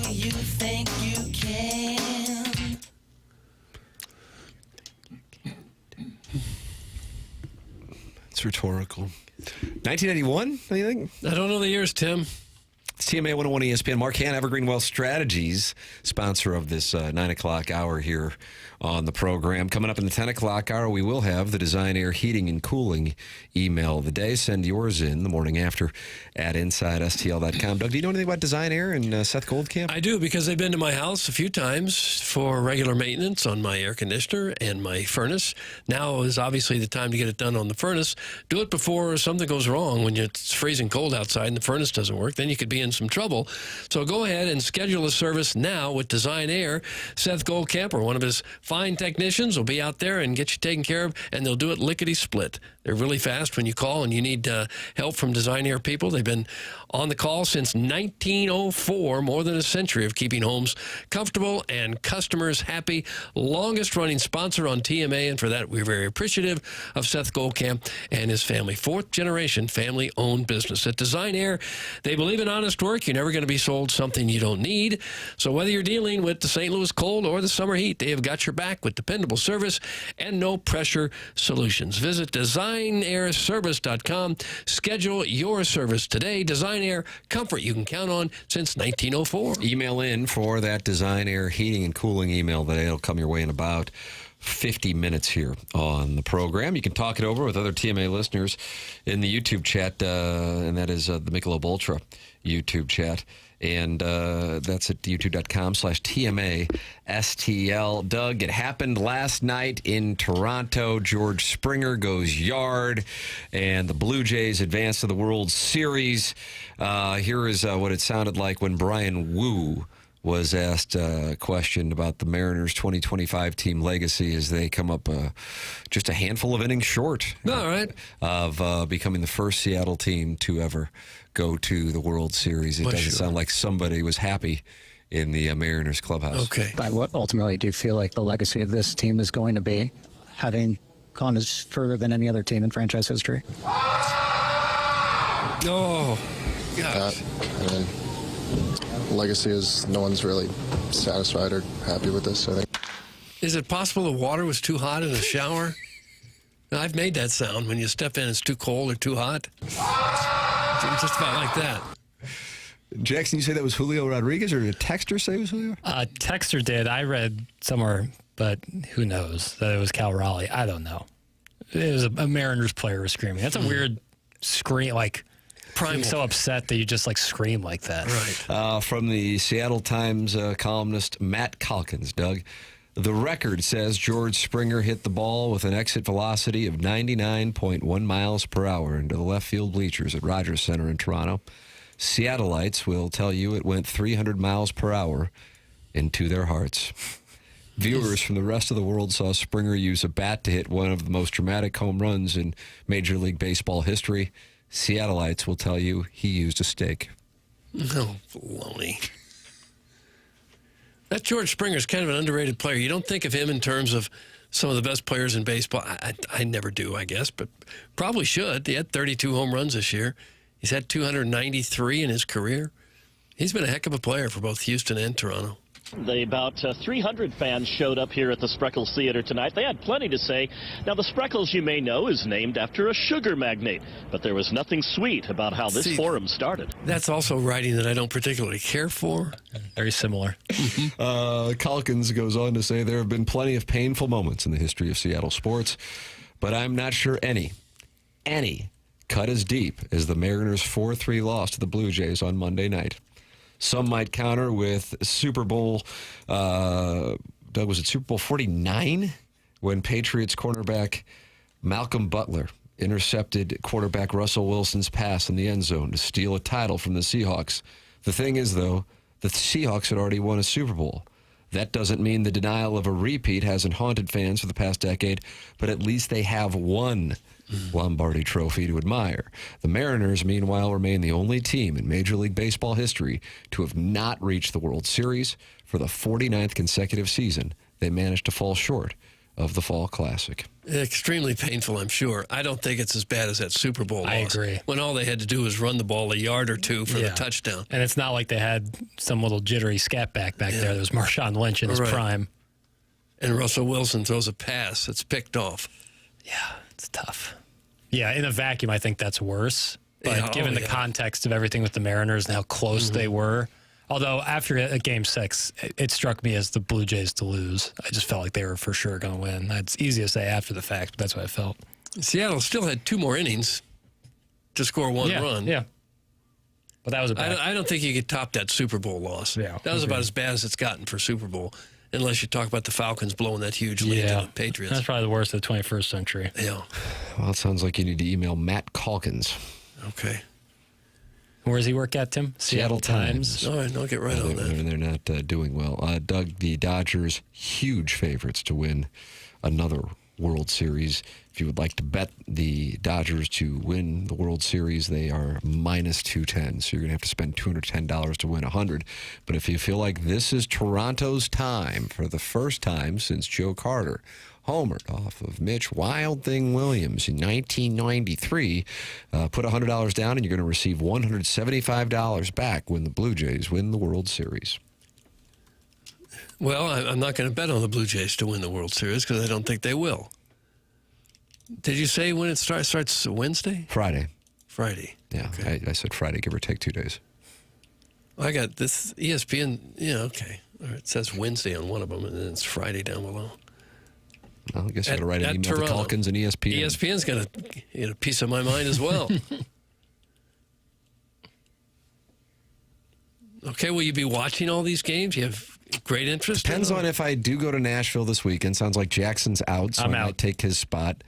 You think you can? It's rhetorical. 1991, anything? I don't know the years, Tim. It's TMA 101 ESPN. Mark Han, Evergreen Wealth Strategies, sponsor of this 9 o'clock hour here on the program. Coming up in the 10 o'clock hour, we will have the Design Air Heating and Cooling email of the day. Send yours in the morning after at InsideSTL.com. Doug, do you know anything about Design Air and Seth Goldcamp? I do, because they've been to my house a few times for regular maintenance on my air conditioner and my furnace. Now is obviously the time to get it done on the furnace. Do it before something goes wrong when it's freezing cold outside and the furnace doesn't work. Then you could be in some trouble. So go ahead and schedule a service now with Design Air. Seth Goldcamp, or one of his fine technicians, will be out there and get you taken care of, and they'll do it lickety-split. They're really fast when you call and you need help from Design Air people. They've been on the call since 1904, more than a century of keeping homes comfortable and customers happy. Longest running sponsor on TMA, and for that we're very appreciative of Seth Goldcamp and his family. 4th generation family-owned business. At Design Air, they believe in honest work. You're never going to be sold something you don't need. So whether you're dealing with the St. Louis cold or the summer heat, they have got your back with dependable service and no-pressure solutions. Visit DesignAirService.com. Schedule your service today. Design Air, comfort you can count on since 1904. Email in for that Design Air Heating and Cooling email today. It'll come your way in about 50 minutes here on the program. You can talk it over with other TMA listeners in the YouTube chat, and that is the Michelob Ultra YouTube chat. And that's at youtube.com/TMASTL. Doug, it happened last night in Toronto. George Springer goes yard, and the Blue Jays advance to the World Series. Here is what it sounded like when Brian Wu was asked a question about the Mariners' 2025 team legacy as they come up just a handful of innings short of becoming the first Seattle team to ever go to the World Series. It doesn't sound like somebody was happy in the Mariners clubhouse. Okay. But what ultimately do you feel like the legacy of this team is going to be, having gone as further than any other team in franchise history? Oh, gosh. I mean, legacy is no one's really satisfied or happy with this, I think. Is it possible the water was too hot in the shower? I've made that sound when you step in, it's too cold or too hot. It's just about like that. Jackson, you say that was Julio Rodriguez, or did a texter say it was Julio? Texter did. I read somewhere, but who knows, that it was Cal Raleigh. I don't know. It was a Mariners player was screaming. That's a weird scream, like primal. So upset that you just like scream like that. Right. From the Seattle Times columnist Matt Calkins, Doug. The record says George Springer hit the ball with an exit velocity of 99.1 miles per hour into the left field bleachers at Rogers Center in Toronto. Seattleites will tell you it went 300 miles per hour into their hearts. Viewers from the rest of the world saw Springer use a bat to hit one of the most dramatic home runs in Major League Baseball history. Seattleites will tell you he used a stake. No, baloney. That George Springer's kind of an underrated player. You don't think of him in terms of some of the best players in baseball. I never do, I guess, but probably should. He had 32 home runs this year. He's had 293 in his career. He's been a heck of a player for both Houston and Toronto. The about 300 fans showed up here at the Spreckles Theater tonight. They had plenty to say. Now, the Spreckles, you may know, is named after a sugar magnate, but there was nothing sweet about how this forum started. That's also writing that I don't particularly care for. Very similar. Calkins goes on to say there have been plenty of painful moments in the history of Seattle sports, but I'm not sure any cut as deep as the Mariners' 4-3 loss to the Blue Jays on Monday night. Some might counter with Super Bowl, Doug, was it Super Bowl 49? When Patriots cornerback Malcolm Butler intercepted quarterback Russell Wilson's pass in the end zone to steal a title from the Seahawks. The thing is, though, the Seahawks had already won a Super Bowl. That doesn't mean the denial of a repeat hasn't haunted fans for the past decade, but at least they have one Lombardi trophy to admire. The Mariners, meanwhile, remain the only team in Major League Baseball history to have not reached the World Series. For the 49th consecutive season, they managed to fall short of the Fall Classic. Extremely painful, I'm sure. I don't think it's as bad as that Super Bowl loss. I agree. When all they had to do was run the ball a yard or two for the touchdown. And it's not like they had some little jittery scat back there. There was Marshawn Lynch in his prime. And Russell Wilson throws a pass. It's picked off. Yeah, it's tough. Yeah, in a vacuum, I think that's worse. But given the context of everything with the Mariners and how close they were, although after a Game 6, it struck me as the Blue Jays to lose. I just felt like they were for sure going to win. It's easy to say after the fact, but that's what I felt. Seattle still had 2 more innings to score one run. Yeah. But that was I don't think you could top that Super Bowl loss. Yeah, that was about as bad as it's gotten for Super Bowl, unless you talk about the Falcons blowing that huge lead to the Patriots. That's probably the worst of the 21st century. Yeah. Well, it sounds like you need to email Matt Calkins. Okay. Where does he work at, Tim? Seattle Times. All right, I'll get right on that. And they're not doing well. Doug, the Dodgers, huge favorites to win another World Series. If you would like to bet the Dodgers to win the World Series, they are minus 210. So you're going to have to spend $210 to win 100. But if you feel like this is Toronto's time, for the first time since Joe Carter homered off of Mitch Wild Thing Williams in 1993, put $100 down and you're going to receive $175 back when the Blue Jays win the World Series. Well, I'm not going to bet on the Blue Jays to win the World Series because I don't think they will. Did you say when it starts? Starts Wednesday? Friday. Yeah, okay. I said Friday, give or take 2 days. I got this ESPN. Yeah, okay. All right, it says Wednesday on one of them, and then it's Friday down below. Well, I guess I got to write an email to Calkins and ESPN. ESPN's going to get a piece of my mind as well. Okay, will you be watching all these games? You have great interest? Depends on if I do go to Nashville this weekend. Sounds like Jackson's out, so I might take his spot.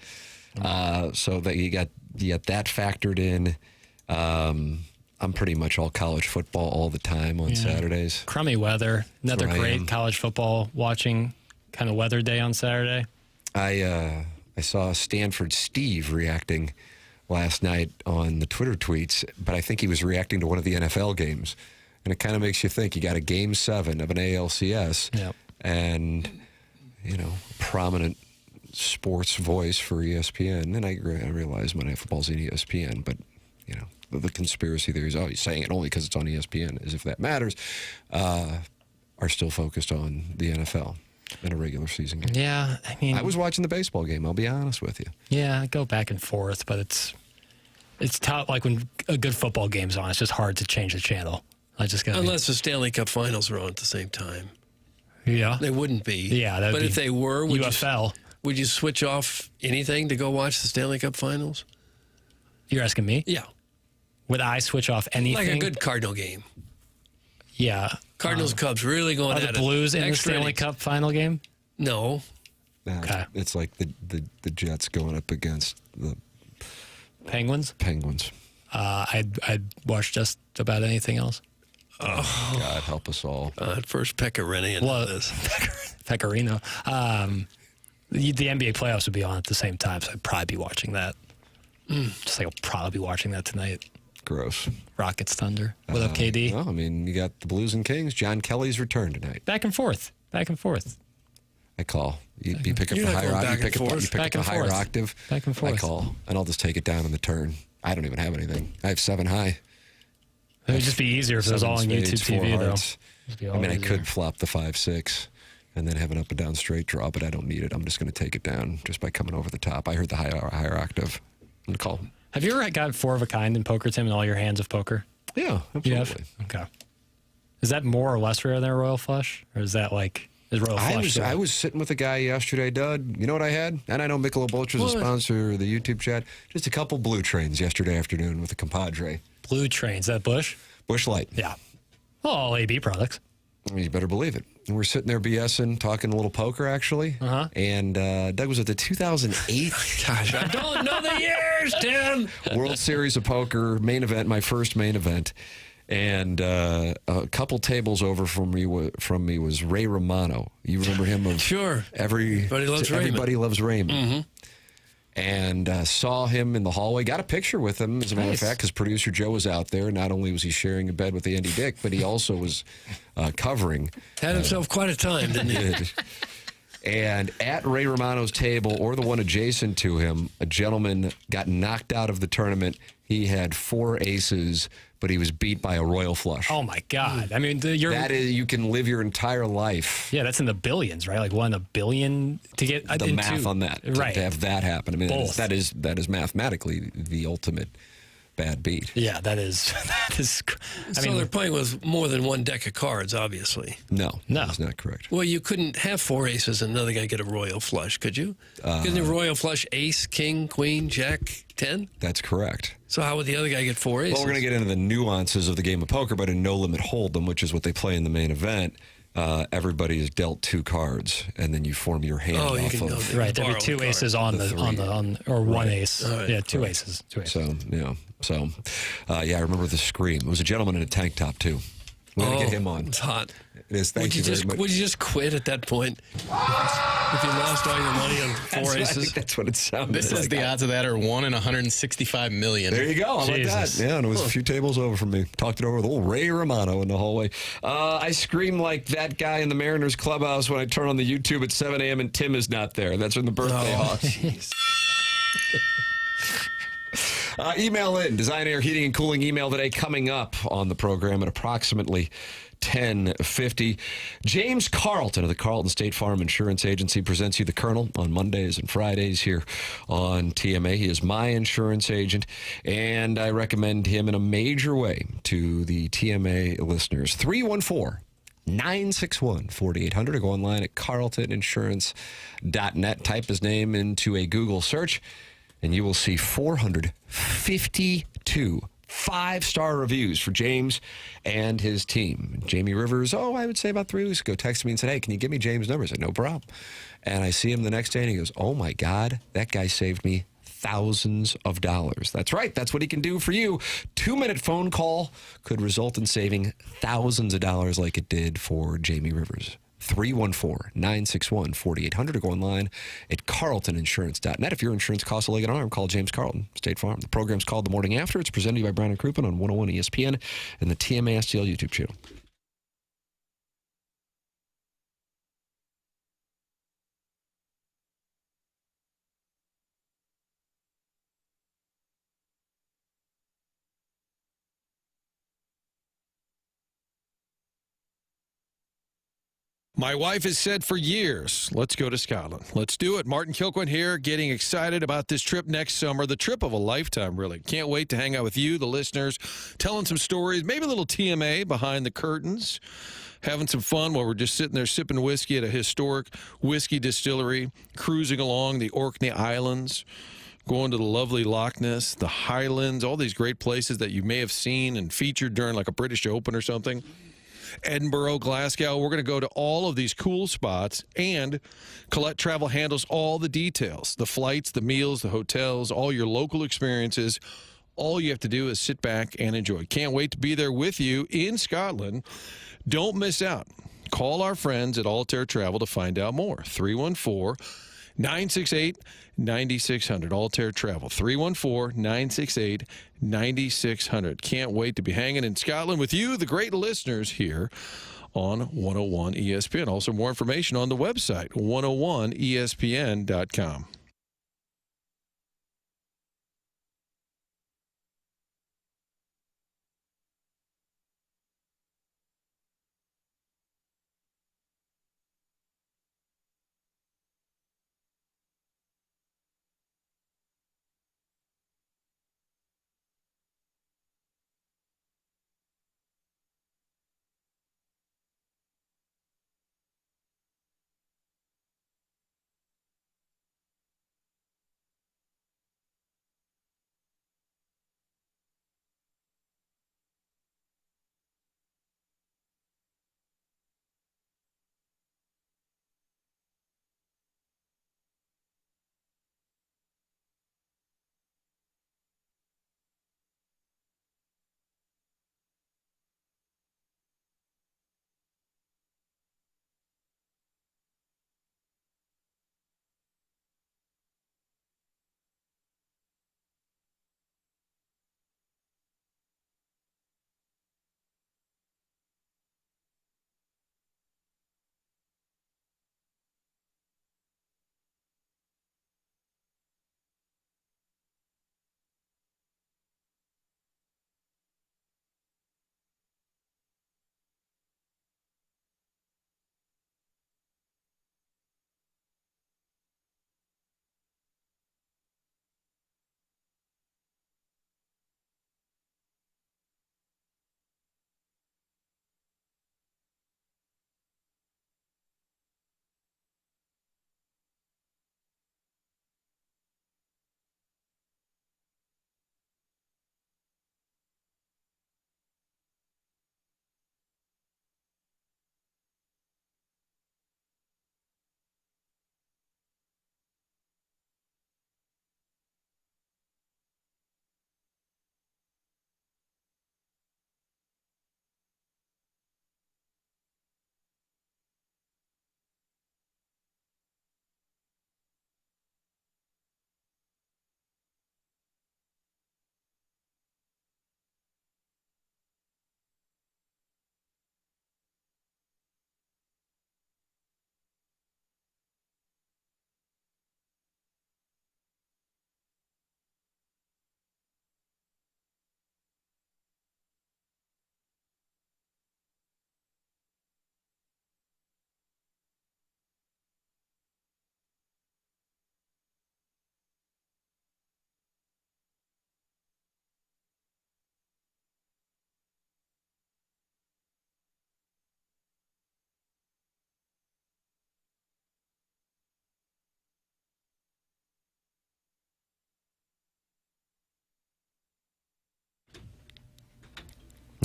So that you got that factored in. I'm pretty much all college football all the time on Saturdays. Crummy weather. Another great college football watching kind of weather day on Saturday. I saw Stanford Steve reacting last night on the Twitter tweets, but I think he was reacting to one of the NFL games. And it kind of makes you think you got a Game 7 of an ALCS and, prominent sports voice for ESPN. And I realize Monday Night Football's in ESPN, but, the conspiracy theories, he's saying it only because it's on ESPN, as if that matters, are still focused on the NFL in a regular season game. Yeah, I mean, I was watching the baseball game, I'll be honest with you. Yeah, I go back and forth, but it's tough. Like when a good football game's on, it's just hard to change the channel. Unless the Stanley Cup Finals are on at the same time. Yeah. They wouldn't be. Yeah. But if they were, UFL. Would you switch off anything to go watch the Stanley Cup Finals? You're asking me? Yeah. Would I switch off anything? Like a good Cardinal game. Yeah. Cardinals-Cubs really going at it. Are the Blues in the Stanley Cup final game? No. Okay. It's like the Jets going up against the Penguins? I'd watch just about anything else. Oh, God, help us all. First Pecorino into this. Pecorino. The NBA playoffs would be on at the same time, so I'd probably be watching that. Just like I'll probably be watching that tonight. Gross. Rockets Thunder. What up, KD? Well, I mean, you got the Blues and Kings. John Kelly's return tonight. Back and forth. I call. You pick up the higher, you pick up the higher octave. Back and forth. I call, and I'll just take it down on the turn. I don't even have anything. I have 7 high. It would just be easier if it was all on YouTube TV, though. I mean, I could flop the 5-6 and then have an up and down straight draw, but I don't need it. I'm just going to take it down just by coming over the top. I heard the higher octave. I'm going to call. Have you ever got 4 of a kind in poker, Tim, in all your hands of poker? Yeah, absolutely. Okay. Is that more or less rare than a Royal Flush? Or is that like, is Royal Flush? I was sitting with a guy yesterday, Dud. You know what I had? And I know Michelob Ultra's a sponsor of the YouTube chat. Just a couple Blue Trains yesterday afternoon with a compadre. Blue Trains, that Bush? Bush Light. Yeah. Well, all AB products. You better believe it. And we're sitting there BSing, talking a little poker, actually. Uh-huh. And Doug was at the 2008. Gosh, I don't know the years, Tim. World Series of Poker main event, my first main event. And a couple tables over from me was Ray Romano. You remember him? Sure. Everybody Loves Raymond. Mm-hmm. And saw him in the hallway. Got a picture with him, as a matter of fact, because producer Joe was out there. Not only was he sharing a bed with Andy Dick, but he also was covering. Had himself quite a time, didn't he? And at Ray Romano's table, or the one adjacent to him, a gentleman got knocked out of the tournament. He had 4 aces, but he was beat by a royal flush. Oh, my God. I mean, that is, you can live your entire life. Yeah, that's in the billions, right? Like $1 billion to get the math on that. Right. To have that happen. I mean, Both. that is mathematically the ultimate bad beat. Yeah, that is. So they're playing with more than one deck of cards, obviously. No, that's not correct. Well, you couldn't have 4 aces and another guy get a royal flush, could you? Couldn't a royal flush ace, king, queen, jack, 10? That's correct. So how would the other guy get 4 aces? Well, we're going to get into the nuances of the game of poker, but in No Limit Hold'em, which is what they play in the main event, everybody is dealt 2 cards, and then you form your hand off of. Right, there'd be 2 aces on or one ace. Right. Yeah, 2 aces. 2 aces. So, I remember the scream. It was a gentleman in a tank top too. We're gonna get him on. It's hot. It is. Thank you very much. Would you just quit at that point if you lost all your money on 4 aces? I think that's what it sounded This like. is the odds of that are 1 in 165 million. There you go. How about that? Yeah, and it was a few tables over from me. Talked it over with old Ray Romano in the hallway. I scream like that guy in the Mariners clubhouse when I turn on the YouTube at 7 a.m. and Tim is not there. That's in the birthday Hawks. Email in. Design Air Heating and Cooling email today coming up on the program at approximately 10:50. James Carlton of the Carlton State Farm Insurance Agency presents you the Colonel on Mondays and Fridays here on TMA. He is my insurance agent, and I recommend him in a major way to the TMA listeners. 314-961-4800 or go online at carltoninsurance.net. Type his name into a Google search, and you will see 452 5-star reviews for James and his team. Jamie Rivers, I would say about 3 weeks ago, texted me and said, hey, can you give me James' number? I said, no problem. And I see him the next day, and he goes, oh, my God, that guy saved me thousands of dollars. That's right. That's what he can do for you. 2-minute phone call could result in saving thousands of dollars like it did for Jamie Rivers. 314-961-4800 or go online at carltoninsurance.net. If your insurance costs a leg and an arm, call James Carlton, State Farm. The program's called The Morning After. It's presented to you by Brown and Crouppen on 101 ESPN and the TMA STL YouTube channel. My wife has said for years, let's go to Scotland. Let's do it. Martin Kilcoyne here, getting excited about this trip next summer. The trip of a lifetime, really. Can't wait to hang out with you, the listeners, telling some stories, maybe a little TMA behind the curtains, having some fun while we're just sitting there sipping whiskey at a historic whiskey distillery, cruising along the Orkney Islands, going to the lovely Loch Ness, the Highlands, all these great places that you may have seen and featured during like a British Open or something. Edinburgh, Glasgow. We're going to go to all of these cool spots, and Colette Travel handles all the details, the flights, the meals, the hotels, all your local experiences. All you have to do is sit back and enjoy. Can't wait to be there with you in Scotland. Don't miss out. Call our friends at Altair Travel to find out more. 314-968-9600. Altair Travel. 314-968-9600. Can't wait to be hanging in Scotland with you, the great listeners here on 101 ESPN. Also, more information on the website, 101ESPN.com.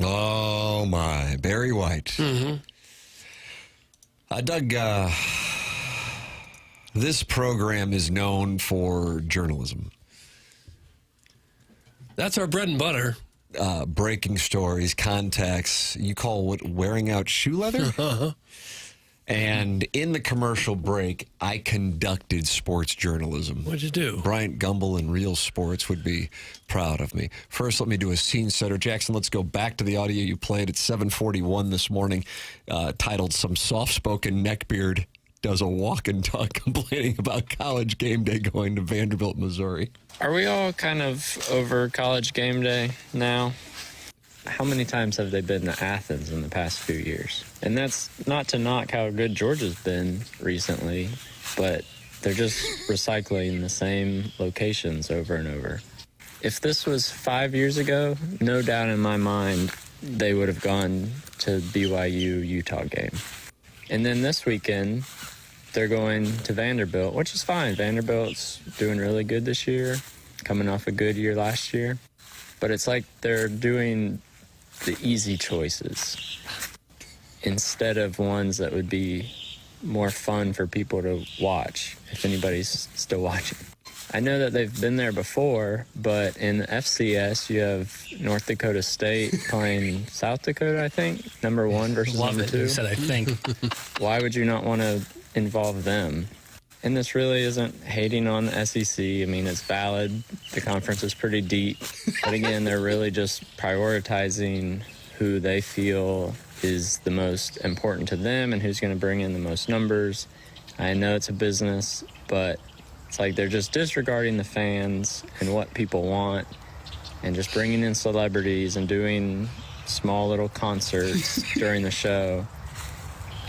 Oh, my. Barry White. Doug, this program is known for journalism. That's our bread and butter. Breaking stories, contacts. You call what wearing out shoe leather? And in the commercial break, I conducted sports journalism. What'd you do? Bryant Gumbel and Real Sports would be proud of me. First, let me do a scene setter. Jackson, let's go back to the audio you played at 7:41 this morning, titled "Some Soft-Spoken Neckbeard Does a Walk and Talk Complaining About College Game Day Going to Vanderbilt, Missouri." Are we all kind of over College Game Day now? How many times have they been to Athens in the past few years? And that's not to knock how good Georgia's been recently, but they're just recycling the same locations over and over. If this was 5 years ago, no doubt in my mind, they would have gone to BYU-Utah game. And then this weekend, they're going to Vanderbilt, which is fine. Vanderbilt's doing really good this year, coming off a good year last year. But it's like they're doing the easy choices instead of ones that would be more fun for people to watch, if anybody's still watching. I know that they've been there before, but in the FCS, you have North Dakota State playing South Dakota, I think, number 1 versus number 2. You said I think. Why would you not want to involve them? And this really isn't hating on the SEC. I mean, it's valid. The conference is pretty deep. But again, they're really just prioritizing who they feel is the most important to them and who's going to bring in the most numbers. I know it's a business, but it's like they're just disregarding the fans and what people want and just bringing in celebrities and doing small little concerts during the show.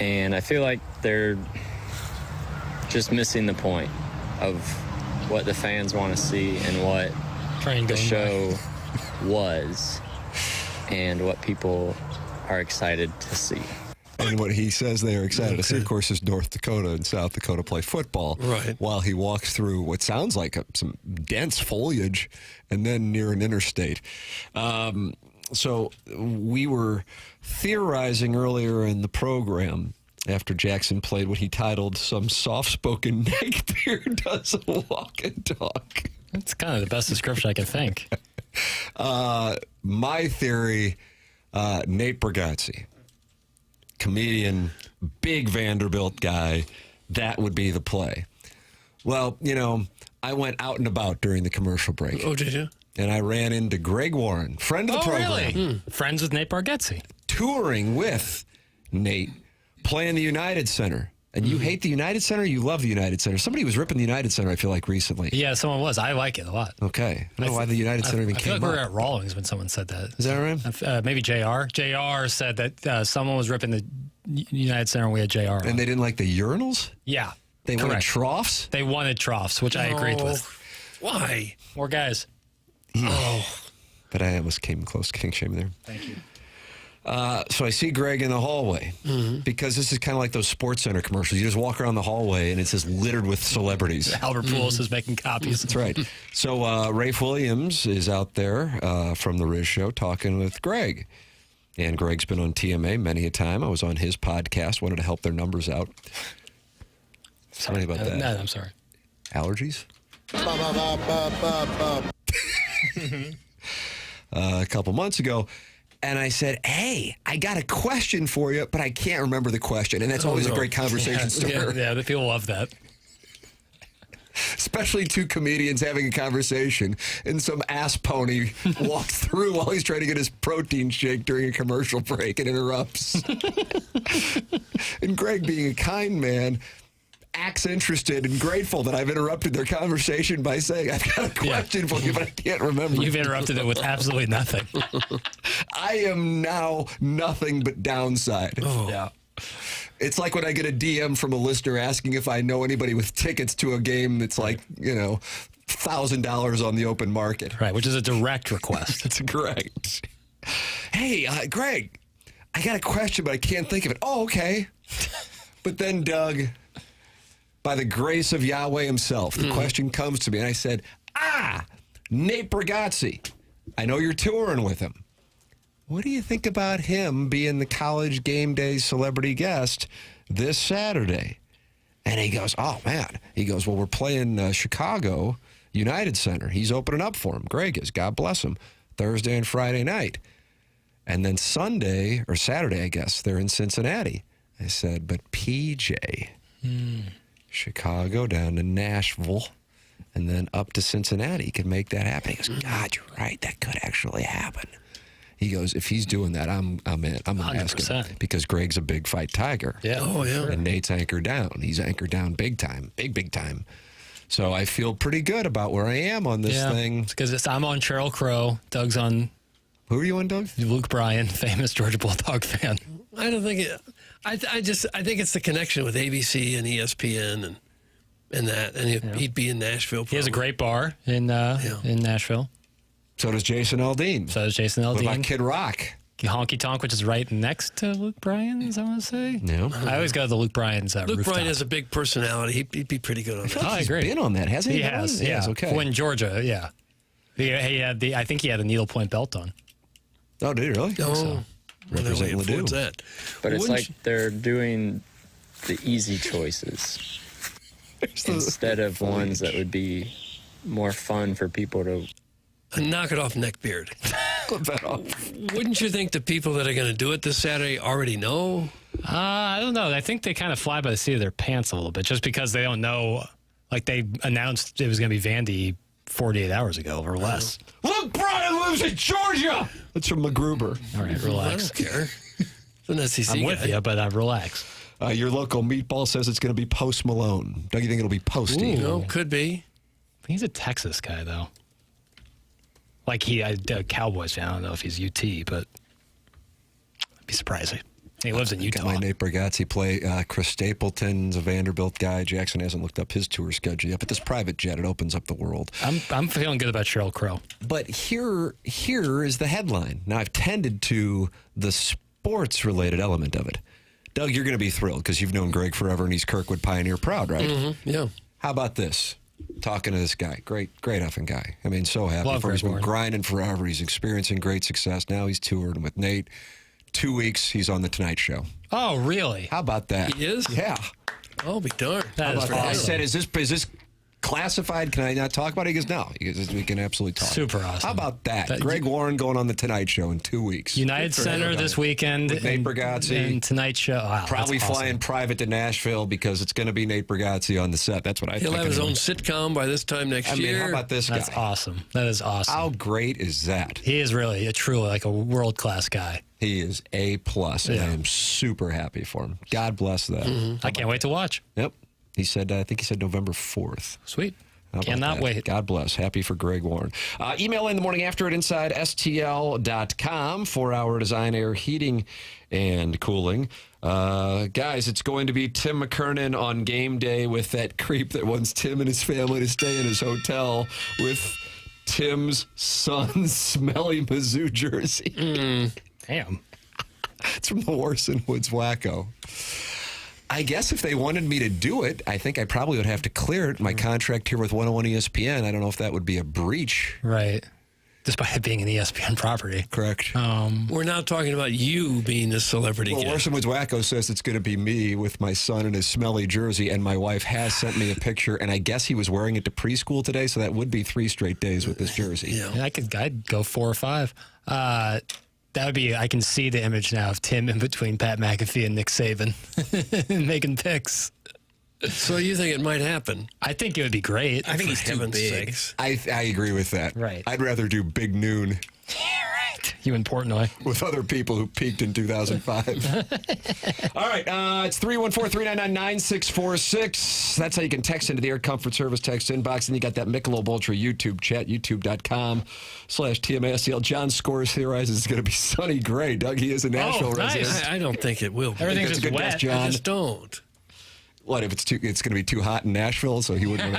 And I feel like they're just missing the point of what the fans want to see and what the show was and what people are excited to see. And what he says they are excited to see, of course, is North Dakota and South Dakota play football. Right. While he walks through what sounds like some dense foliage and then near an interstate. So we were theorizing earlier in the program after Jackson played what he titled "Some Soft-Spoken Neckbeard Does a Walk and Talk." That's kind of the best description I could think. My theory, Nate Bargatze, comedian, big Vanderbilt guy, that would be the play. Well, you know, I went out and about during the commercial break. Oh, did you? And I ran into Greg Warren, friend of the program. Really? Friends with Nate Bargatze. Touring with Nate, playing the United Center. And you hate the United Center? You love the United Center. Somebody was ripping the United Center, I feel like, recently. Yeah, someone was. I like it a lot. Okay. I don't know why the United Center even I came feel like we were up. at Rawlings when someone said that. Is that right? Maybe JR. JR said that someone was ripping the United Center and we had JR on. And they didn't like the urinals? Yeah. They wanted troughs? They wanted troughs, which I agreed with. Why? More guys. Oh. But I almost came close to king shaming there. Thank you. So I see Greg in the hallway because this is kind of like those Sports Center commercials. You just walk around the hallway and it's just littered with celebrities. Albert Pujols is making copies. That's right. So Rafe Williams is out there from the Riz Show talking with Greg. And Greg's been on TMA many a time. I was on his podcast, wanted to help their numbers out. Sorry about that. No, I'm sorry. Allergies? A couple months ago. And I said, hey, I got a question for you, but I can't remember the question. And that's always a great conversation starter. Yeah, the people love that. Especially two comedians having a conversation and some ass pony walks through while he's trying to get his protein shake during a commercial break and interrupts. And Greg, being a kind man, acts interested and grateful that I've interrupted their conversation by saying, I've got a question for you, but I can't remember. You've interrupted it with absolutely nothing. I am now nothing but downside. Oh. Yeah. It's like when I get a DM from a listener asking if I know anybody with tickets to a game that's like, you know, $1,000 on the open market. Right, which is a direct request. That's correct. Hey, Greg, I got a question, but I can't think of it. Oh, okay. But then, Doug, by the grace of Yahweh himself, the question comes to me, and I said, Nate Bargatze, I know you're touring with him. what do you think about him being the college game day celebrity guest this Saturday? And he goes, oh, man. He goes, well, we're playing Chicago United Center. He's opening up for him. Greg is. God bless him. Thursday and Friday night. And then Sunday, or Saturday, I guess, they're in Cincinnati. I said, but PJ, Chicago down to Nashville, and then up to Cincinnati could make that happen. He goes, God, you're right. That could actually happen. He goes, if he's doing that, I'm in. I'm going to ask him because Greg's a big fight tiger. Yeah. Oh, yeah. And Nate's anchored down. He's anchored down big time. Big time. So I feel pretty good about where I am on this thing. Because I'm on Sheryl Crow. Doug's on... Who are you on, Doug? Luke Bryan, famous Georgia Bulldog fan. I don't think it... I think it's the connection with ABC and ESPN and that. And he'd be in Nashville. Probably. He has a great bar in Nashville. So does Jason Aldean. What about Kid Rock? Honky Tonk, which is right next to Luke Bryan's, I want to say. No. I always go to the Luke Bryan's Luke rooftop. Bryan has a big personality. He'd be pretty good on that. I agree. He's been on that, hasn't he? He has, Yes, okay. When Georgia, yeah. He had I think he had a needlepoint belt on. Oh, did he really? Oh. Represent Ladue. that. But it's like they're doing the easy choices instead of ones that would be more fun for people to... Knock it off, neckbeard. Wouldn't you think the people that are going to do it this Saturday already know? I don't know. I think they kind of fly by the seat of their pants a little bit just because they don't know. Like they announced it was going to be Vandy 48 hours ago or less. Luke Bryan lives in Georgia. That's from MacGruber. All right, relax. I don't care. It's an SEC I'm with guy. you, but relax. Your local meatball says it's going to be Post Malone. Don't you think it'll be Posty? No, could be. He's a Texas guy, though. Like a Cowboys fan. I don't know if he's UT, but it'd be surprising. He lives in Utah. Got my Nate Bargatze play. Chris Stapleton's a Vanderbilt guy. Jackson hasn't looked up his tour schedule yet, but this private jet, it opens up the world. I'm feeling good about Sheryl Crow. But here is the headline. Now, I've tended to the sports-related element of it. Doug, you're going to be thrilled because you've known Greg forever, and he's Kirkwood Pioneer proud, right? Mm-hmm. Yeah. How about this? Talking to this guy. Great effing guy. I mean, so happy Love for him. He's Greg been Warren. grinding forever. He's experiencing great success. Now he's touring with Nate. 2 weeks, he's on The Tonight Show. Oh, really? How about that? He is? Yeah. I'll be darned. That is I awesome. said, is this classified? Can I not talk about it? He goes, no. He goes, we can absolutely talk. Super awesome. How about that? Greg Warren going on The Tonight Show in 2 weeks. United Center this weekend. With Nate Bargatze. And Tonight Show. Wow, Probably that's awesome. flying private to Nashville because it's going to be Nate Bargatze on the set. That's what I think. He'll have his own sitcom by this time next year. I mean, how about this guy? That's awesome. That is awesome. How great is that? He is really, truly like a world-class guy. He is A+, and Yeah. I am super happy for him. God bless that. Mm-hmm. I can't wait to watch. Yep. He said, I think he said November 4th. Sweet. How about Cannot that? wait. God bless. Happy for Greg Warren. Email in the morning after at InsideSTL.com. 4-hour design, air, heating, and cooling. Guys, it's going to be Tim McKernan on game day with that creep that wants Tim and his family to stay in his hotel with Tim's son's smelly Mizzou jersey. Damn. It's from the Orson Woods Wacko. I guess if they wanted me to do it, I think I probably would have to clear it. My contract here with 101 ESPN, I don't know if that would be a breach. Right. Despite it being an ESPN property. Correct. We're not talking about you being the celebrity Well, guest. Orson Woods Wacko says it's going to be me with my son in his smelly jersey, and my wife has sent me a picture, and I guess he was wearing it to preschool today, so that would be 3 straight days with this jersey. Yeah. I'd go 4 or 5. That would be, I can see the image now of Tim in between Pat McAfee and Nick Saban making picks. So you think it might happen? I think it would be great. I think he's too big. I agree with that. Right. I'd rather do Big Noon Right. You in Portnoy. with other people who peaked in 2005. All right. It's 314-399-9646. That's how you can text into the Air Comfort Service text inbox. And you got that Michelob Ultra YouTube chat, youtube.com/TMASTL. John Scores theorizes it's going to be sunny gray. Doug, he is a Nashville resident. I don't think it will be. Everything's That's a just good guess, wet. John. I just don't. What if it's going to be too hot in Nashville, so he wouldn't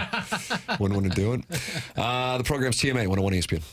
want to do it? The program's TMA 101 ESPN.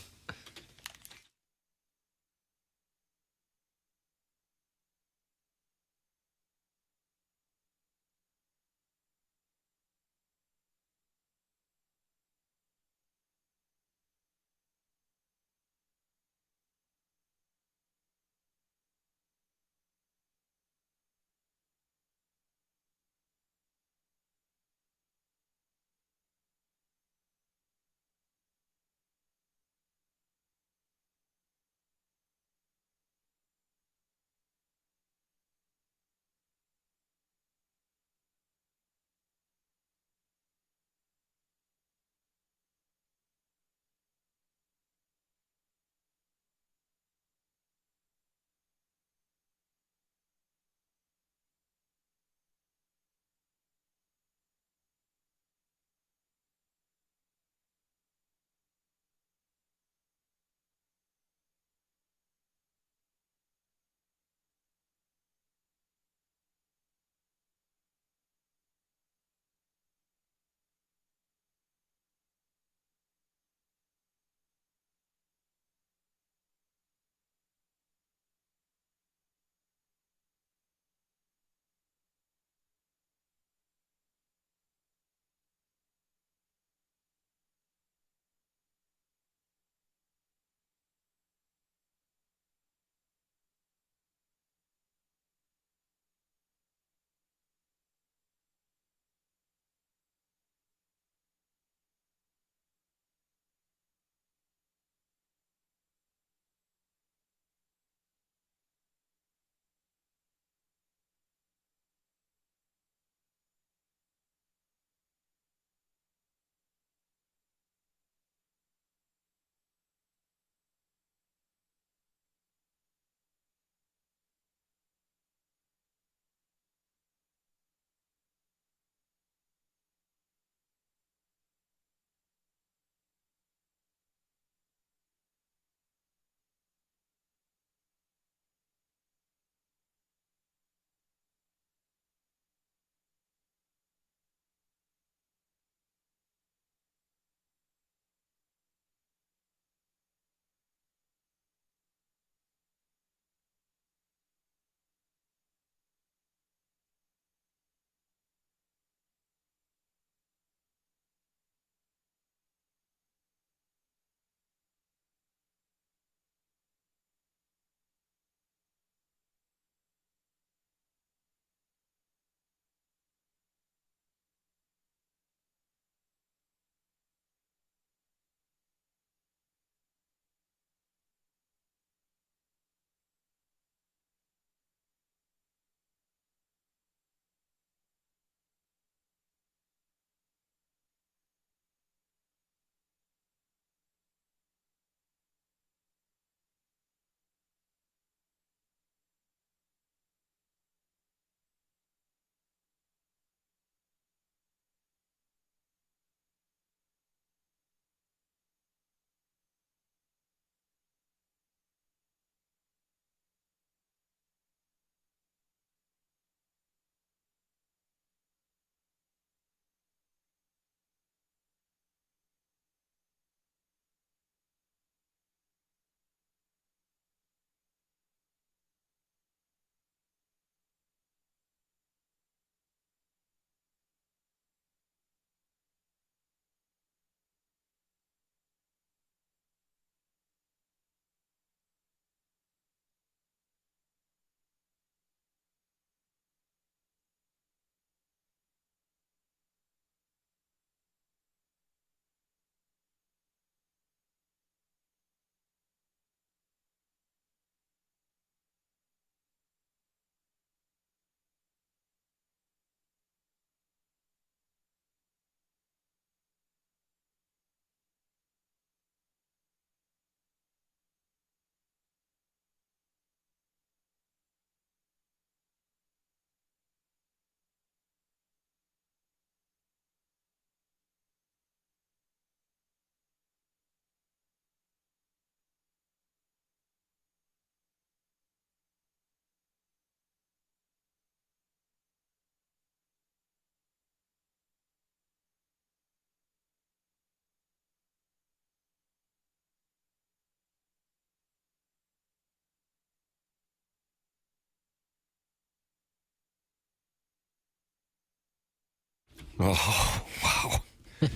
Oh, wow.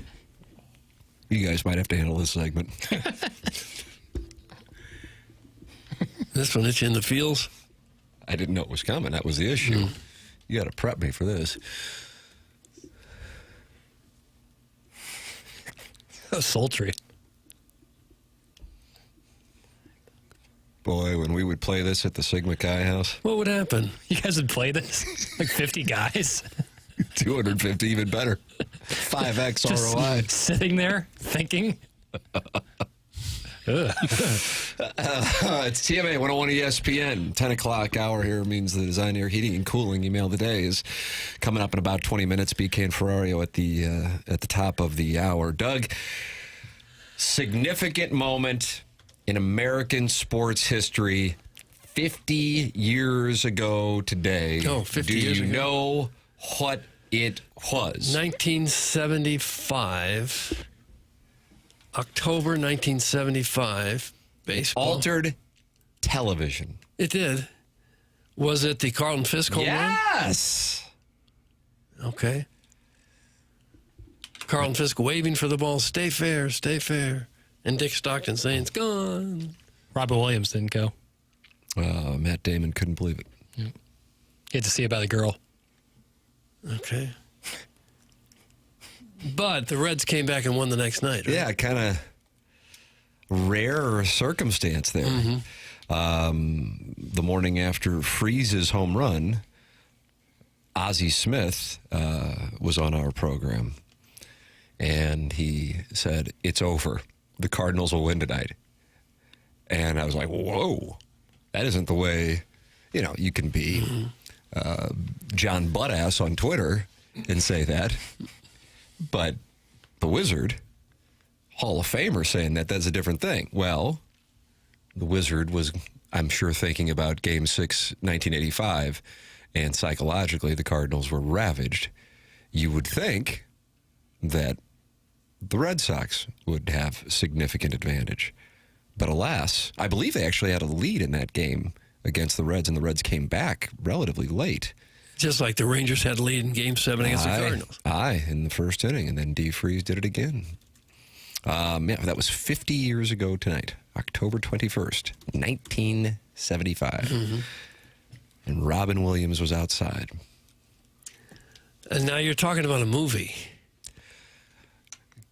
You guys might have to handle this segment. This one hit you in the feels? I didn't know it was coming. That was the issue. You got to prep me for this. So sultry. Boy, when we would play this at the Sigma Chi house. What would happen? You guys would play this? Like 50 guys? 250, even better. 5X Just ROI. sitting there thinking. It's TMA 101 ESPN. 10 o'clock hour here means the Design Air Heating and Cooling email of the day is coming up in about 20 minutes. BK and Ferrario at the top of the hour. Doug, significant moment in American sports history 50 years ago today. Oh, 50 years ago. Do you know what it was? 1975. October 1975. Baseball. Altered television. It did. Was it the Carlton Fisk home run? Yes. Okay. Carlton Fisk waving for the ball. Stay fair, stay fair. And Dick Stockton saying it's gone. Robert Williams didn't go. Matt Damon couldn't believe it. You had to see about a girl. Okay. But the Reds came back and won the next night, right? Yeah, kind of rare circumstance there. The morning after Freeze's home run, Ozzie Smith was on our program, and he said, "It's over. The Cardinals will win tonight." And I was like, whoa, that isn't the way, you can be John Buttass on Twitter and say that. But the Wizard, Hall of Famer, saying that's a different thing. Well, the Wizard was, I'm sure, thinking about Game 6, 1985, and psychologically the Cardinals were ravaged. You would think that the Red Sox would have significant advantage. But alas, I believe they actually had a lead in that game against the Reds, and the Reds came back relatively late. Just like the Rangers had a lead in Game 7 against the Cardinals. Aye, in the first inning, and then D. Freeze did it again. That was 50 years ago tonight, October 21st, 1975. And Robin Williams was outside. And now you're talking about a movie.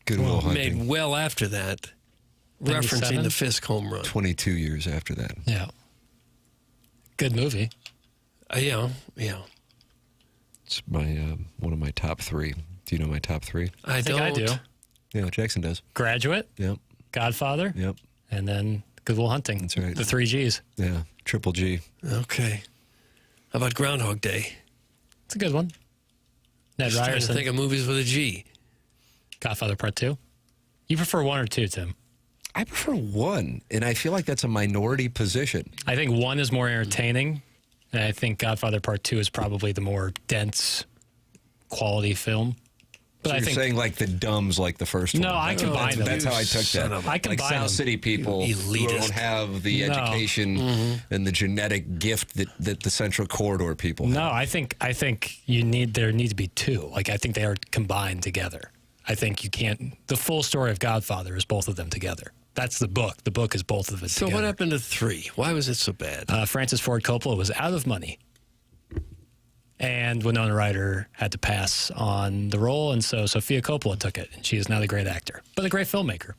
Good Will Hunting. Made well after that, referencing the Fisk home run. 22 years after that. Yeah. Good movie. Yeah. It's my one of my top three. Do you know my top three? I think I do. Yeah, Jackson does. Graduate. Yep. Godfather. Yep. And then Good Will Hunting. That's right. The 3 Gs. Yeah, Triple G. Okay. How about Groundhog Day? It's a good one. Ned Just trying to Ryerson. think of movies with a G. Godfather Part 2. You prefer 1 or 2, Tim? I prefer 1, and I feel like that's a minority position. I think 1 is more entertaining, and I think Godfather Part 2 is probably the more dense quality film. But So I you're think saying like the dumbs like the first one. No, I combine them. That's how I took that. I combine like South them. City people who don't have the No. education and the genetic gift that the Central Corridor people have. No, I think there need to be 2. Like I think they are combined together. I think you can't. The full story of Godfather is both of them together. That's the book. The book is both of it So together. what happened to 3? Why was it so bad? Francis Ford Coppola was out of money. And Winona Ryder had to pass on the role, and so Sofia Coppola took it, and she is now the great actor, but a great filmmaker.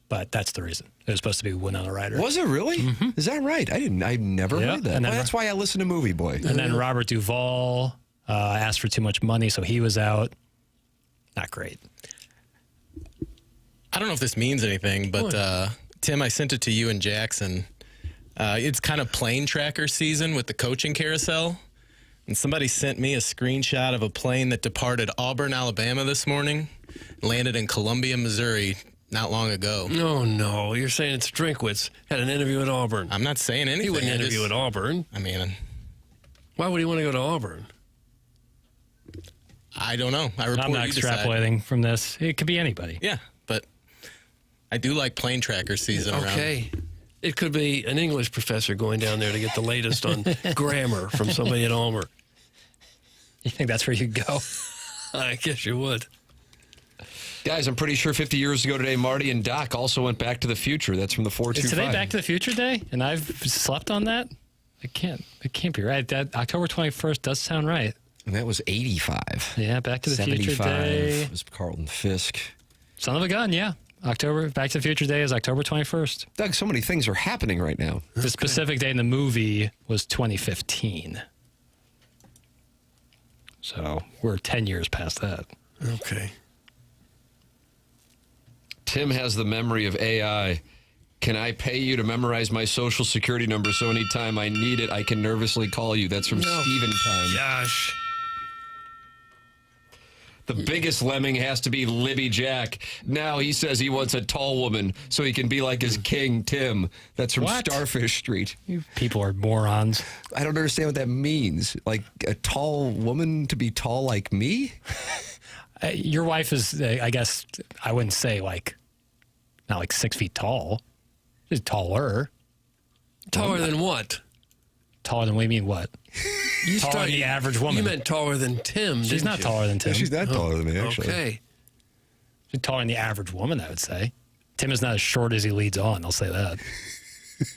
But that's the reason. It was supposed to be Winona Ryder. Was it really? Is that right? I've never heard that. And Well, then- that's why I listen to Movie Boy. And then Robert Duvall asked for too much money, so he was out. Not great. I don't know if this means anything, but Tim, I sent it to you and Jackson. It's kind of plane tracker season with the coaching carousel. And somebody sent me a screenshot of a plane that departed Auburn, Alabama this morning, landed in Columbia, Missouri not long ago. No. You're saying it's Drinkwitz had an interview at Auburn. I'm not saying anything. He wouldn't I interview just- at Auburn. I mean, Why would he want to go to Auburn? I don't know. I'm not extrapolating from this. It could be anybody. Yeah, but I do like plane tracker season around. Okay. It could be an English professor going down there to get the latest on grammar from somebody at Auburn. You think that's where you go? I guess you would. Guys, I'm pretty sure 50 years ago today, Marty and Doc also went Back to the Future. That's from the 425. Is today Back to the Future Day? And I've slept on that? It can't be right. That October 21st does sound right. And that was 85. Yeah, Back to the Future Day. Was Carlton Fisk. Son of a gun, yeah. Back to the Future Day is October 21st. Doug, so many things are happening right now. The specific day in the movie was 2015. So we're 10 years past that. Okay. Tim has the memory of AI. Can I pay you to memorize my social security number so anytime I need it, I can nervously call you? That's from Steven Time. Gosh. The biggest lemming has to be Libby Jack. Now he says he wants a tall woman so he can be like his king, Tim. That's from Starfish Street. You people are morons. I don't understand what that means. Like a tall woman to be tall like me? Your wife is, I guess, I wouldn't say not like 6 feet tall. She's taller. Taller than what? Taller than, what do you mean what? Taller than the average woman. You meant taller than Tim, She's not taller than Tim. Yeah, she's not taller than me, actually. Okay. She's taller than the average woman, I would say. Tim is not as short as he leads on, I'll say that.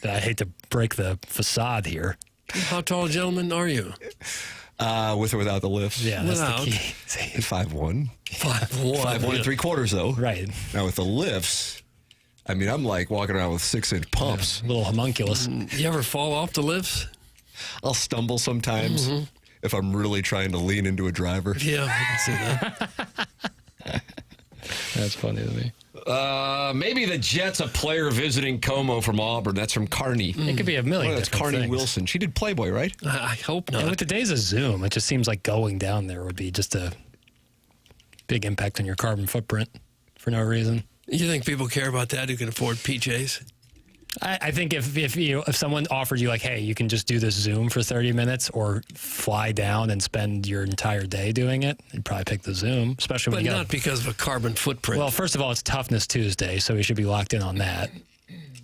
I hate to break the facade here. How tall a gentleman are you? With or without the lifts? Yeah, that's the key. 5'1". 5'1". 5'1" and 3/4, though. Right. Now, with the lifts, I mean, I'm like walking around with 6-inch pumps. Yeah, little homunculus. You ever fall off the lifts? I'll stumble sometimes if I'm really trying to lean into a driver. Yeah, I can see that. That's funny to me. Maybe the Jets a player visiting Como from Auburn. That's from Carney. It could be a million That's different Carney things. Wilson. She did Playboy, right? I hope not. And with today's a Zoom, it just seems like going down there would be just a big impact on your carbon footprint for no reason. You think people care about that who can afford PJs? I think if someone offered you like, hey, you can just do this Zoom for 30 minutes or fly down and spend your entire day doing it, you'd probably pick the Zoom, especially when But you not because of a carbon footprint. Well, first of all, it's Toughness Tuesday, so we should be locked in on that.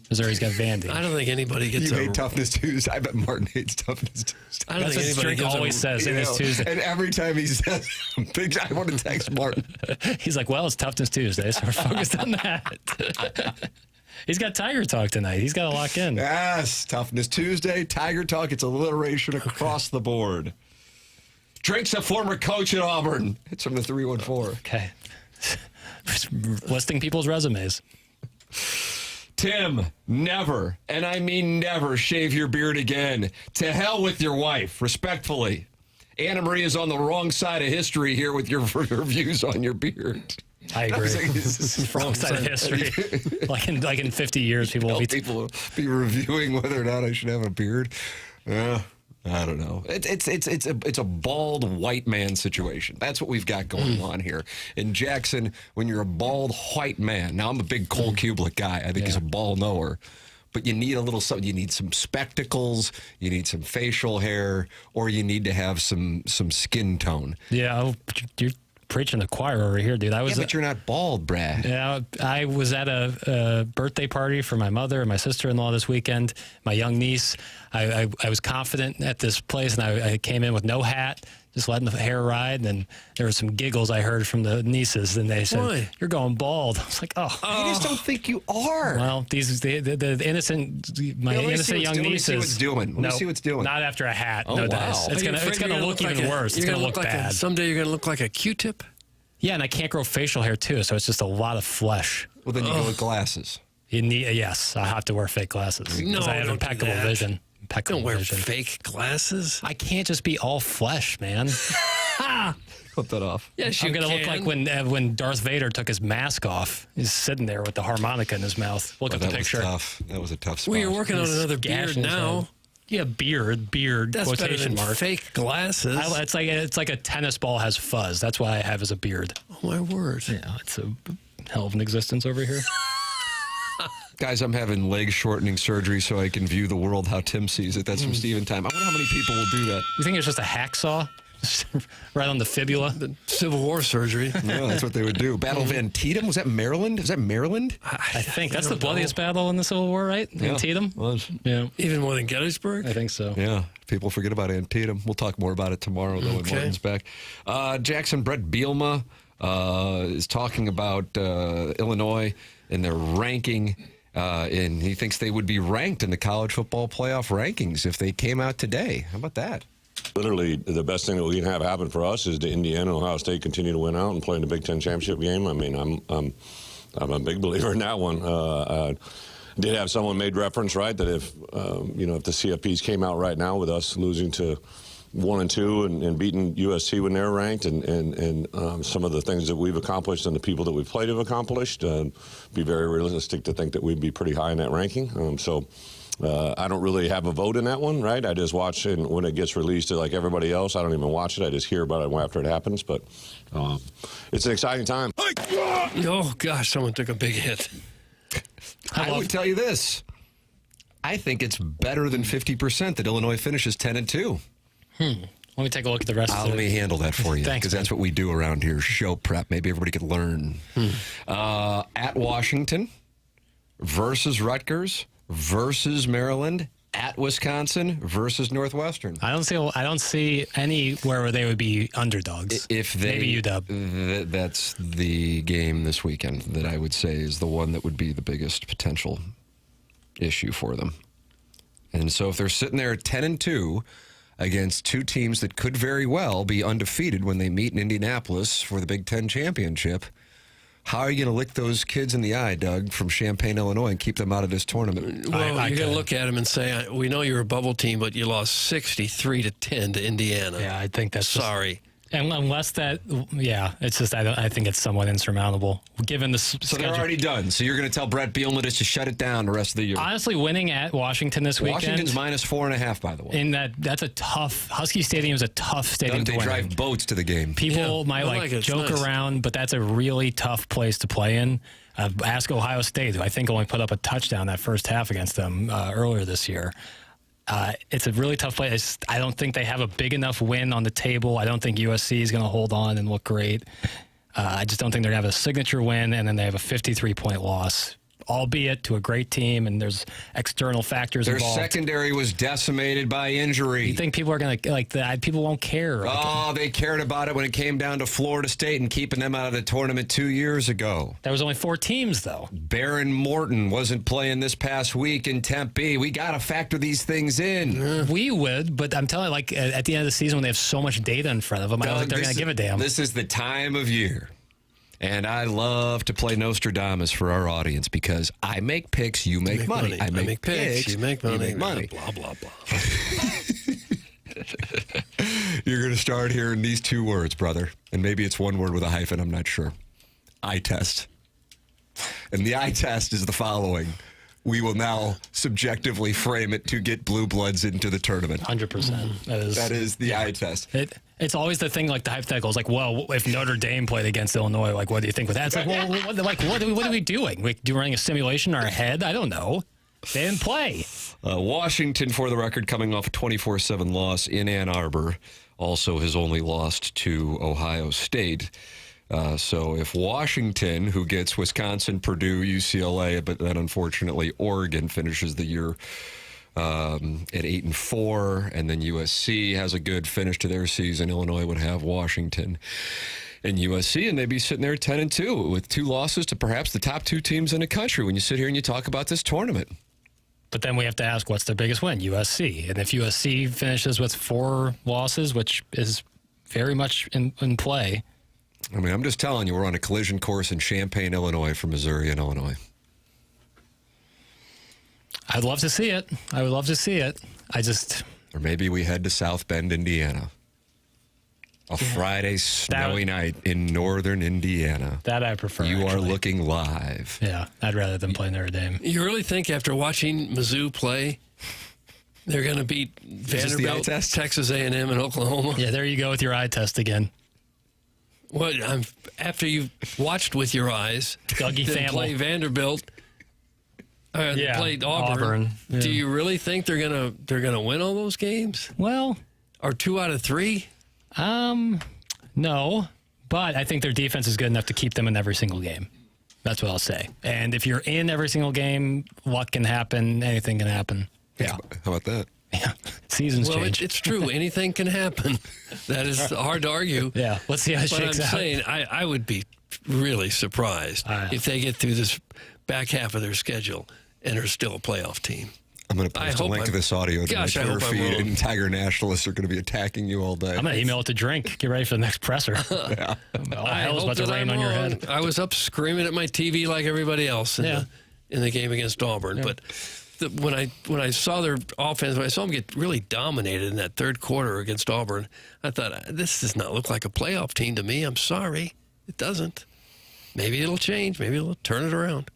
Missouri's got Vandy. I don't think anybody gets You hate Toughness Tuesday. I bet Martin hates Toughness Tuesday. I don't That's think what anybody Strick always says. It is Tuesday. And every time he says something, I want to text Martin. He's like, well, it's Toughness Tuesday, so we're focused on that. He's got Tiger Talk tonight. He's got to lock in. Yes, Toughness Tuesday, Tiger Talk. It's alliteration across the board. Drake's a former coach at Auburn. It's from the 314. Okay. Listing people's resumes. Tim, never, and I mean never, shave your beard again. To hell with your wife, respectfully. Anna Marie is on the wrong side of history here with your views on your beard. I agree. Wrong side of history. like in 50 years, people will be reviewing whether or not I should have a beard. I don't know. It's a bald white man situation. That's what we've got going on here in Jackson. When you're a bald white man, now I'm a big Cole Kublik guy. I think he's a ball knower. But you need a little something. You need some spectacles. You need some facial hair, or you need to have some skin tone. Yeah, you're preaching the choir over here, dude. But you're not bald, Brad. Yeah, I was at a birthday party for my mother and my sister-in-law this weekend. My young niece. I was confident at this place, and I came in with no hat, just letting the hair ride. And then there were some giggles I heard from the nieces, and they said, "Why? You're going bald." I was like, "Oh, I just don't think you are." Well, the innocent, innocent young nieces. Let me see what's doing. Let me see what's doing. Not after a hat. Oh, no wow. dice. It's gonna look even worse. It's gonna look bad. Someday you're gonna look like a Q-tip. Yeah, and I can't grow facial hair too, so it's just a lot of flesh. Well, then you go with glasses. You need yes, I have to wear fake glasses. No, I have don't do impeccable that. vision. Impeccable Don't wear vision. fake glasses. I can't just be all flesh, man. Cut that off. Yes, I'm you gonna can. look like when Darth Vader took his mask off. He's sitting there with the harmonica in his mouth. Look at the picture. Was tough. That was a tough spot. Well, you're working on another beard now. Yeah, beard. That's quotation better than mark. Fake glasses. It's like a tennis ball has fuzz. That's what I have as a beard. Oh my word! Yeah, it's a hell of an existence over here. Guys, I'm having leg shortening surgery so I can view the world how Tim sees it. That's from Steven Time. I wonder how many people will do that. You think it's just a hacksaw? right on the fibula. The Civil War surgery. Yeah, that's what they would do. Battle of Antietam, was that Maryland? Was that Maryland? I think that's the bloodiest battle in the Civil War, right? Yeah, Antietam? was. Yeah. Even more than Gettysburg? I think so. Yeah, people forget about Antietam. We'll talk more about it tomorrow, though, when Martin's back. Jackson Bielema is talking about Illinois and their ranking, and he thinks they would be ranked in the college football playoff rankings if they came out today. How about that? Literally, the best thing that we can have happen for us is to Indiana and Ohio State continue to win out and play in the Big Ten championship game. I mean, I'm a big believer in that one. Did have someone made reference, right, that if if the CFPs came out right now with us losing to 1 and 2 and beating USC when they're ranked, and some of the things that we've accomplished and the people that we've played have accomplished, be very realistic to think that we'd be pretty high in that ranking. I don't really have a vote in that one, right? I just watch it when it gets released, like everybody else. I don't even watch it. I just hear about it after it happens. But it's an exciting time. Oh, gosh, someone took a big hit. I would tell you this. I think it's better than 50% that Illinois finishes 10-2. Let me take a look at the rest of it. Let me handle that for you, Thanks, because that's what we do around here, show prep. Maybe everybody could learn. At Washington versus Rutgers versus Maryland, at Wisconsin versus Northwestern. I don't see anywhere where they would be underdogs. Maybe UW. That's the game this weekend that I would say is the one that would be the biggest potential issue for them. And so if they're sitting there at 10-2 against two teams that could very well be undefeated when they meet in Indianapolis for the Big Ten championship, how are you going to lick those kids in the eye, Doug, from Champaign, Illinois, and keep them out of this tournament? Well, you're going to look at them and say, we know you're a bubble team, but you lost 63-10 to Indiana. Yeah, I think that's sorry. And unless that, it's just I think it's somewhat insurmountable given the So they're already done. So you're going to tell Brett Bielema to shut it down the rest of the year. Honestly, winning at Washington this weekend. Washington's -4.5, by the way. That's a tough. Husky Stadium is a tough stadium to win. They in. drive boats to the game. People might joke around, but that's a really tough place to play in. Ask Ohio State, who I think only put up a touchdown that first half against them earlier this year. It's a really tough place. I don't think they have a big enough win on the table. I don't think USC is going to hold on and look great. I just don't think they're going to have a signature win, and then they have a 53-point loss, albeit to a great team, and there's external factors involved. Their secondary was decimated by injury. You think people are going to, like that? People won't care. They cared about it when it came down to Florida State and keeping them out of the tournament 2 years ago. There was only 4 teams, though. Baron Morton wasn't playing this past week in Tempe. We got to factor these things in. We would, but I'm telling you, at the end of the season when they have so much data in front of them, I don't think they're going to give a damn. This is the time of year. And I love to play Nostradamus for our audience because I make picks, you make money. I make picks, you make money. You make money. Blah, blah, blah. You're going to start hearing these 2 words, brother. And maybe it's 1 word with a hyphen, I'm not sure. Eye test. And the eye test is the following. We will now subjectively frame it to get blue bloods into the tournament. 100%. That is the eye test. It's always the thing, like the hypotheticals, like, well, if Notre Dame played against Illinois, like, what do you think with that? It's like, well, what are we doing? We running a simulation in our head? I don't know. They didn't play. Washington, for the record, coming off a 24-7 loss in Ann Arbor, also has only lost to Ohio State. So if Washington, who gets Wisconsin, Purdue, UCLA, but then unfortunately Oregon finishes the year at 8-4, and then USC has a good finish to their season, Illinois would have Washington and USC, and they'd be sitting there 10-2 with 2 losses to perhaps the top 2 teams in the country when you sit here and you talk about this tournament. But then we have to ask, what's their biggest win? USC. And if USC finishes with 4 losses, which is very much in play. I mean, I'm just telling you, we're on a collision course in Champaign, Illinois from Missouri and Illinois. I'd love to see it. I would love to see it. Or maybe we head to South Bend, Indiana. A Friday snowy night in northern Indiana. That I prefer. You are looking live. Yeah, I'd rather than play Notre Dame. You really think after watching Mizzou play, they're going to beat Vanderbilt, Texas A&M, and Oklahoma? Yeah, there you go with your eye test again. What? After you've watched with your eyes, Dougie then play Vanderbilt, played Auburn. Yeah. Do you really think they're gonna win all those games? Well, or 2 out of 3? No, but I think their defense is good enough to keep them in every single game. That's what I'll say. And if you're in every single game, what can happen? Anything can happen. Yeah. How about that? Yeah. Seasons change. It's true. Anything can happen. That is hard to argue. Yeah. Let's see how it but shakes I'm out. saying I would be really surprised if they get through this back half of their schedule and are still a playoff team. I'm going to post a link to this audio to my Twitter feed, and Tiger nationalists are going to be attacking you all day. I'm going to email it to Drink. Get ready for the next presser. Yeah. All hell's about to rain on your head. I was up screaming at my TV like everybody else in the game against Auburn. Yeah. But when I saw their offense, when I saw them get really dominated in that third quarter against Auburn, I thought, this does not look like a playoff team to me. I'm sorry. It doesn't. Maybe it'll change. Maybe it'll turn it around.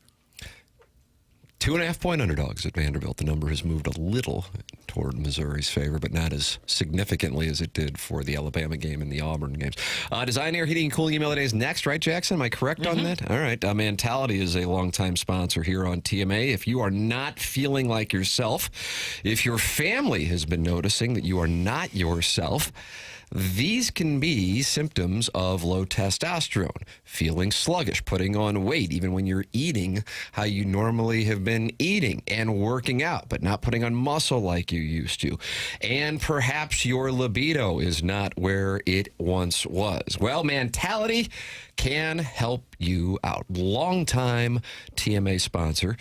2.5-point underdogs at Vanderbilt. The number has moved a little toward Missouri's favor, but not as significantly as it did for the Alabama game and the Auburn games. Design, Air, Heating, and Cooling email today is next, right, Jackson? Am I correct on that? All right. Mentality is a longtime sponsor here on TMA. If you are not feeling like yourself, if your family has been noticing that you are not yourself, these can be symptoms of low testosterone, feeling sluggish, putting on weight, even when you're eating how you normally have been eating, and working out, but not putting on muscle like you used to. And perhaps your libido is not where it once was. Well, Mentality can help you out. Longtime TMA sponsor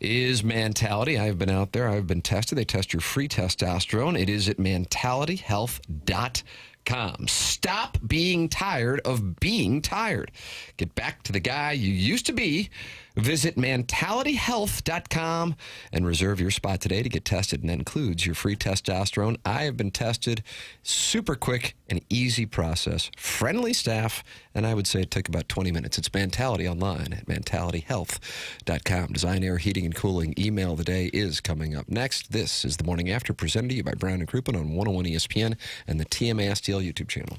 is Mentality. I've been out there. I've been tested. They test your free testosterone. It is at mentalityhealth.com. Stop being tired of being tired. Get back to the guy you used to be. Visit mentalityhealth.com and reserve your spot today to get tested, and that includes your free testosterone. I have been tested. Super quick and easy process. Friendly staff, and I would say it took about 20 minutes. It's Mentality online at mentalityhealth.com. Design, Air, Heating, and Cooling email of the day is coming up next. This is The Morning After, presented to you by Brown and Crouppen on 101 ESPN and the TMA STL YouTube channel.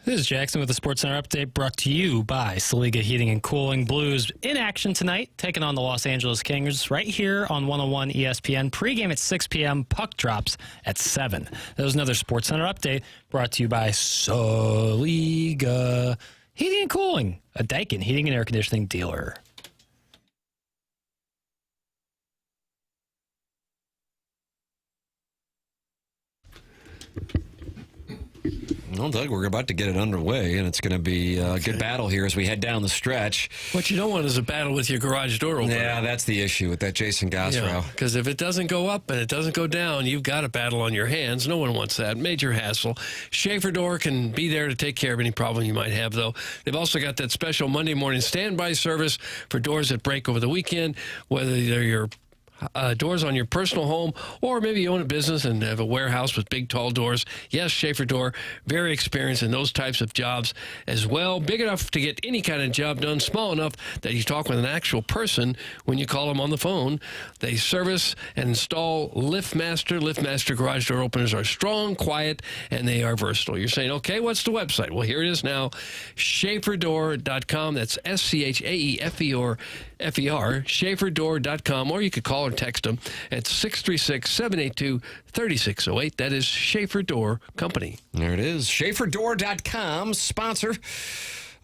This is Jackson with the Sports Center update brought to you by Saliga Heating and Cooling. Blues in action tonight, taking on the Los Angeles Kings right here on 101 ESPN. Pre-game at 6 p.m. Puck drops at 7. That was another Sports Center update brought to you by Saliga Heating and Cooling, a Daikin heating and air conditioning dealer. Well, Doug, we're about to get it underway, and it's going to be a good battle here as we head down the stretch. What you don't want is a battle with your garage door open. Yeah, that's the issue with that Jason Gossrow. Because if it doesn't go up and it doesn't go down, you've got a battle on your hands. No one wants that. Major hassle. Schaefer Door can be there to take care of any problem you might have, though. They've also got that special Monday morning standby service for doors that break over the weekend, whether they're your doors on your personal home, or maybe you own a business and have a warehouse with big, tall doors. Yes, Schaefer Door, very experienced in those types of jobs as well. Big enough to get any kind of job done, small enough that you talk with an actual person when you call them on the phone. They service and install LiftMaster. LiftMaster garage door openers are strong, quiet, and they are versatile. You're saying, okay, what's the website? Well, here it is now, SchaeferDoor.com. That's SCHAEFER, SchaeferDoor.com, or you could call or text them at 636-782-3608. That is Schaefer Door Company. There it is. SchaeferDoor.com, sponsor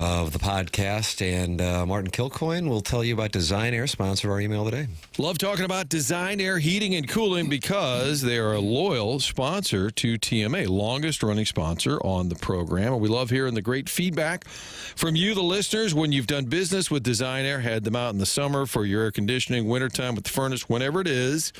of the podcast. And Martin Kilcoyne will tell you about Design Air, sponsor of our email today. Love talking about Design Air Heating and Cooling because they are a loyal sponsor to TMA, longest running sponsor on the program. And we love hearing the great feedback from you, the listeners, when you've done business with Design Air, had them out in the summer for your air conditioning, wintertime with the furnace, whenever it is.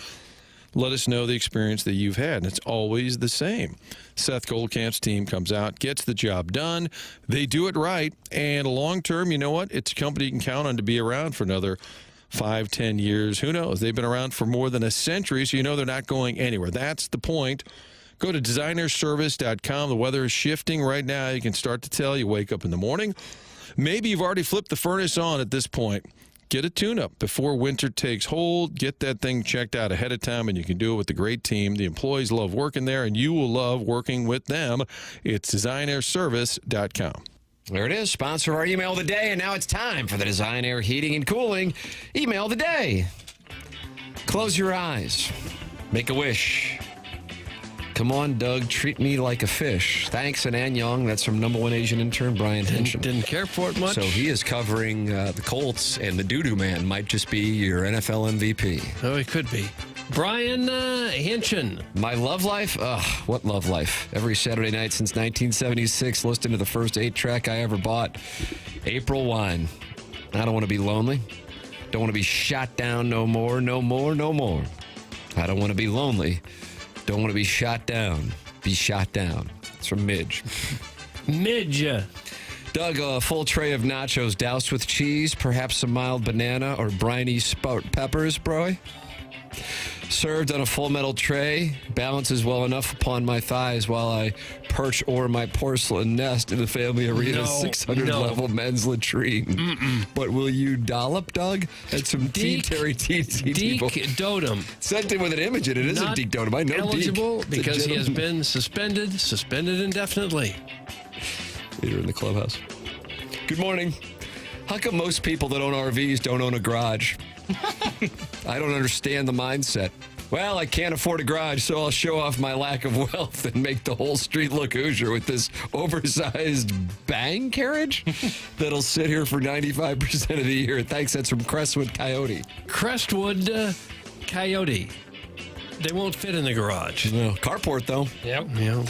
Let us know the experience that you've had, and it's always the same. Seth Goldcamp's team comes out, gets the job done. They do it right, and long term, you know what? It's a company you can count on to be around for another 5-10 years. Who knows? They've been around for more than a century, so you know they're not going anywhere. That's the point. Go to designerservice.com. The weather is shifting right now. You can start to tell. You wake up in the morning. Maybe you've already flipped the furnace on at this point. Get a tune-up before winter takes hold. Get that thing checked out ahead of time, and you can do it with a great team. The employees love working there, and you will love working with them. It's designerservice.com. There it is, sponsor of our email of the day, and now it's time for the Design Air Heating and Cooling email of the day. Close your eyes. Make a wish. Come on, Doug, treat me like a fish. Thanks, and Anyong. That's from number one Asian intern, Brian Henson. Didn't care for it much. So he is covering the Colts, and the doo-doo man might just be your NFL MVP. Oh, he could be. Brian Henson. My love life? What love life? Every Saturday night since 1976, listening to the first 8-track I ever bought. April Wine. I don't want to be lonely. Don't want to be shot down no more, no more, no more. I don't want to be lonely. Don't want to be shot down. Be shot down. It's from Midge. Midge. Doug, a full tray of nachos doused with cheese, perhaps some mild banana or briny spout peppers, bro. Served on a full metal tray, balances well enough upon my thighs while I perch over my porcelain nest in the family arena's 600-level men's latrine. But will you dollop, Doug? That's some Terry people. Deke Dotem. Sent in with an image in it. It isn't Deke Dotem. I know eligible Deke. because he has been suspended indefinitely. Leader in the clubhouse. Good morning. How come most people that own RVs don't own a garage? I don't understand the mindset. Well, I can't afford a garage, so I'll show off my lack of wealth and make the whole street look Hoosier with this oversized bang carriage that'll sit here for 95% of the year. Thanks. That's from Crestwood Coyote. Crestwood Coyote. They won't fit in the garage. No. Carport, though. Yep. Yeah.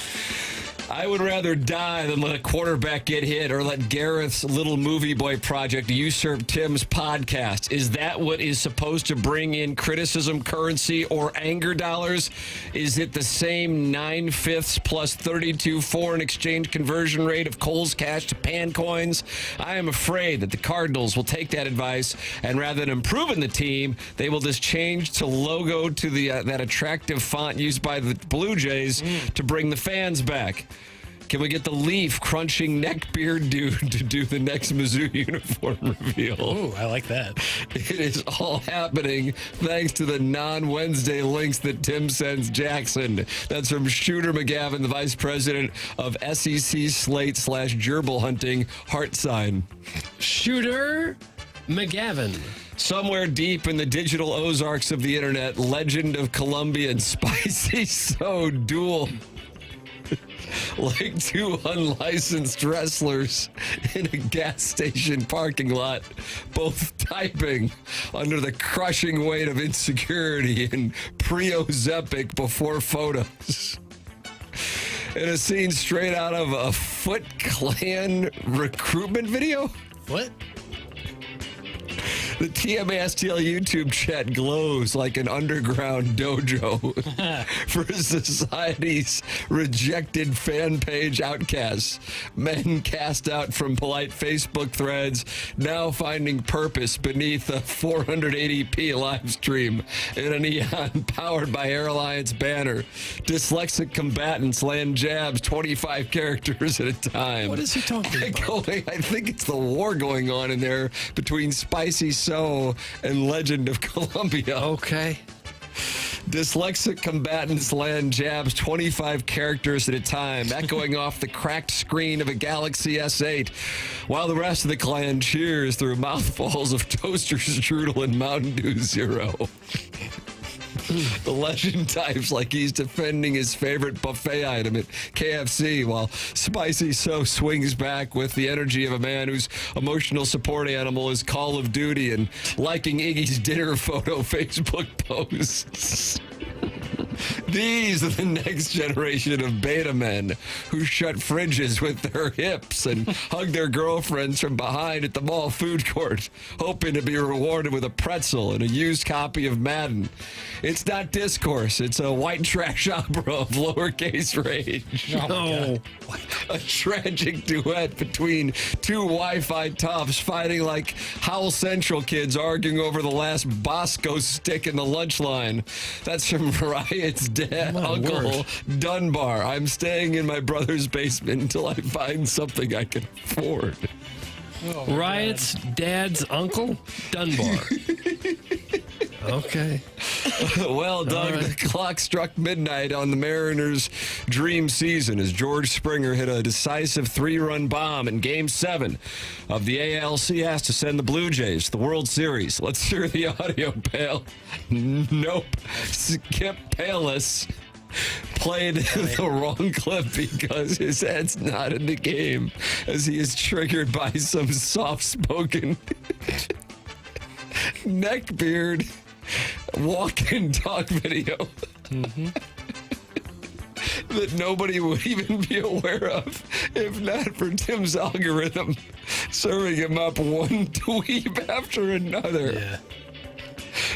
I would rather die than let a quarterback get hit or let Gareth's little movie boy project usurp Tim's podcast. Is that what is supposed to bring in criticism, currency, or anger dollars? Is it the same 9/5 plus 32 foreign exchange conversion rate of Cole's cash to pan coins? I am afraid that the Cardinals will take that advice, and rather than improving the team, they will just change to logo to the that attractive font used by the Blue Jays to bring the fans back. Can we get the Leaf crunching neckbeard dude to do the next Mizzou uniform reveal? Oh, I like that. It is all happening thanks to the non-Wednesday links that Tim sends Jackson. That's from Shooter McGavin, the vice president of SEC Slate/gerbil hunting Heart Sign. Shooter McGavin. Somewhere deep in the digital Ozarks of the internet, Legend of Columbia and Spicy So duel like two unlicensed wrestlers in a gas station parking lot, both typing under the crushing weight of insecurity and pre-Ozepic before photos. In a scene straight out of a Foot Clan recruitment video? What? The TMASTL YouTube chat glows like an underground dojo for society's rejected fan page outcasts. Men cast out from polite Facebook threads, now finding purpose beneath a 480p live stream in a neon powered by Air Alliance banner. Dyslexic combatants land jabs 25 characters at a time. What is he talking about? I think it's the war going on in there between Spicy So and Legend of Columbia. Okay. Dyslexic combatants land jabs 25 characters at a time, echoing off the cracked screen of a Galaxy S8, while the rest of the clan cheers through mouthfuls of toaster strudel and Mountain Dew Zero. The legend types like he's defending his favorite buffet item at KFC, while Spicy So swings back with the energy of a man whose emotional support animal is Call of Duty and liking Iggy's dinner photo Facebook posts. These are the next generation of beta men who shut fridges with their hips and hug their girlfriends from behind at the mall food court, hoping to be rewarded with a pretzel and a used copy of Madden. It's not discourse. It's a white trash opera of lowercase rage. Oh, a tragic duet between two Wi-Fi toughs fighting like Howl Central kids arguing over the last Bosco stick in the lunch line. That's from Riot's dad, Uncle Dunbar. I'm staying in my brother's basement until I find something I can afford. Riot's dad's uncle, Dunbar. Okay. Well, Doug, right. The clock struck midnight on the Mariners' dream season as George Springer hit a decisive 3-run bomb in Game 7 of the ALCS to send the Blue Jays to the World Series. Let's hear the audio, pal. Nope. Skip Bayless played the wrong clip because his head's not in the game as he is triggered by some soft-spoken neckbeard walk and talk video that nobody would even be aware of if not for Tim's algorithm serving him up one dweeb after another. Yeah.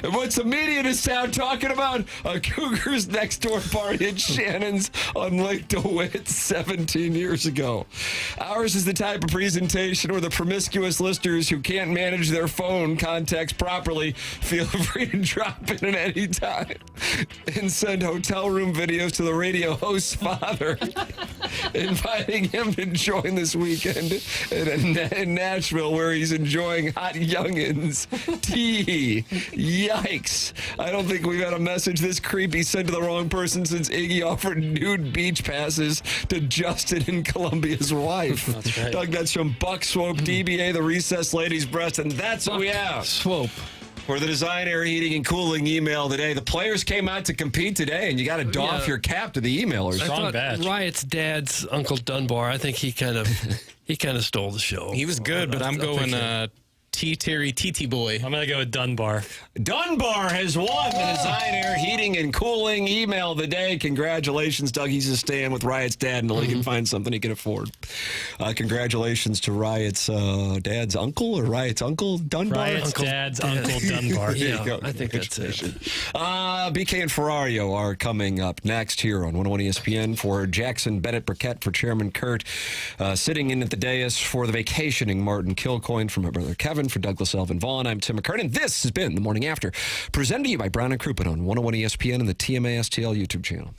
And what's the media in this town talking about? A Cougars next door party at Shannon's on Lake DeWitt 17 years ago. Ours is the type of presentation where the promiscuous listeners who can't manage their phone contacts properly feel free to drop in at any time and send hotel room videos to the radio host's father, inviting him to join this weekend in Nashville where he's enjoying hot youngins, tea. Yikes. I don't think we've had a message this creepy sent to the wrong person since Iggy offered nude beach passes to Justin and Columbia's wife. That's right. Doug, that's from Buck Swope, DBA, the Recessed Ladies Breast, and that's what we have. Swope. For the Design, Air, Heating, and Cooling email today. The players came out to compete today, and you got to doff your cap to the emailers. I thought Riot's dad's Uncle Dunbar, I think he kind of stole the show. He was good, but I'm going T. Terry TT Boy. I'm going to go with Dunbar. Dunbar has won the Design, Air, Heating, and Cooling email of the day. Congratulations, Doug. He's just staying with Riot's dad until he can find something he can afford. Congratulations to Riot's dad's uncle or Riot's uncle, Dunbar? Riot's dad's Uncle Dunbar. There you go. I think that's it. BK and Ferrario are coming up next here on 101 ESPN for Jackson Burkett for Chairman Kurt. Sitting in at the dais for the vacationing Martin Kilcoyne from my brother Kevin. For Douglas Elvin Vaughn, I'm Tim McKernan. This has been The Morning After, presented to you by Brown and Crouppen on 101 ESPN and the TMASTL YouTube channel.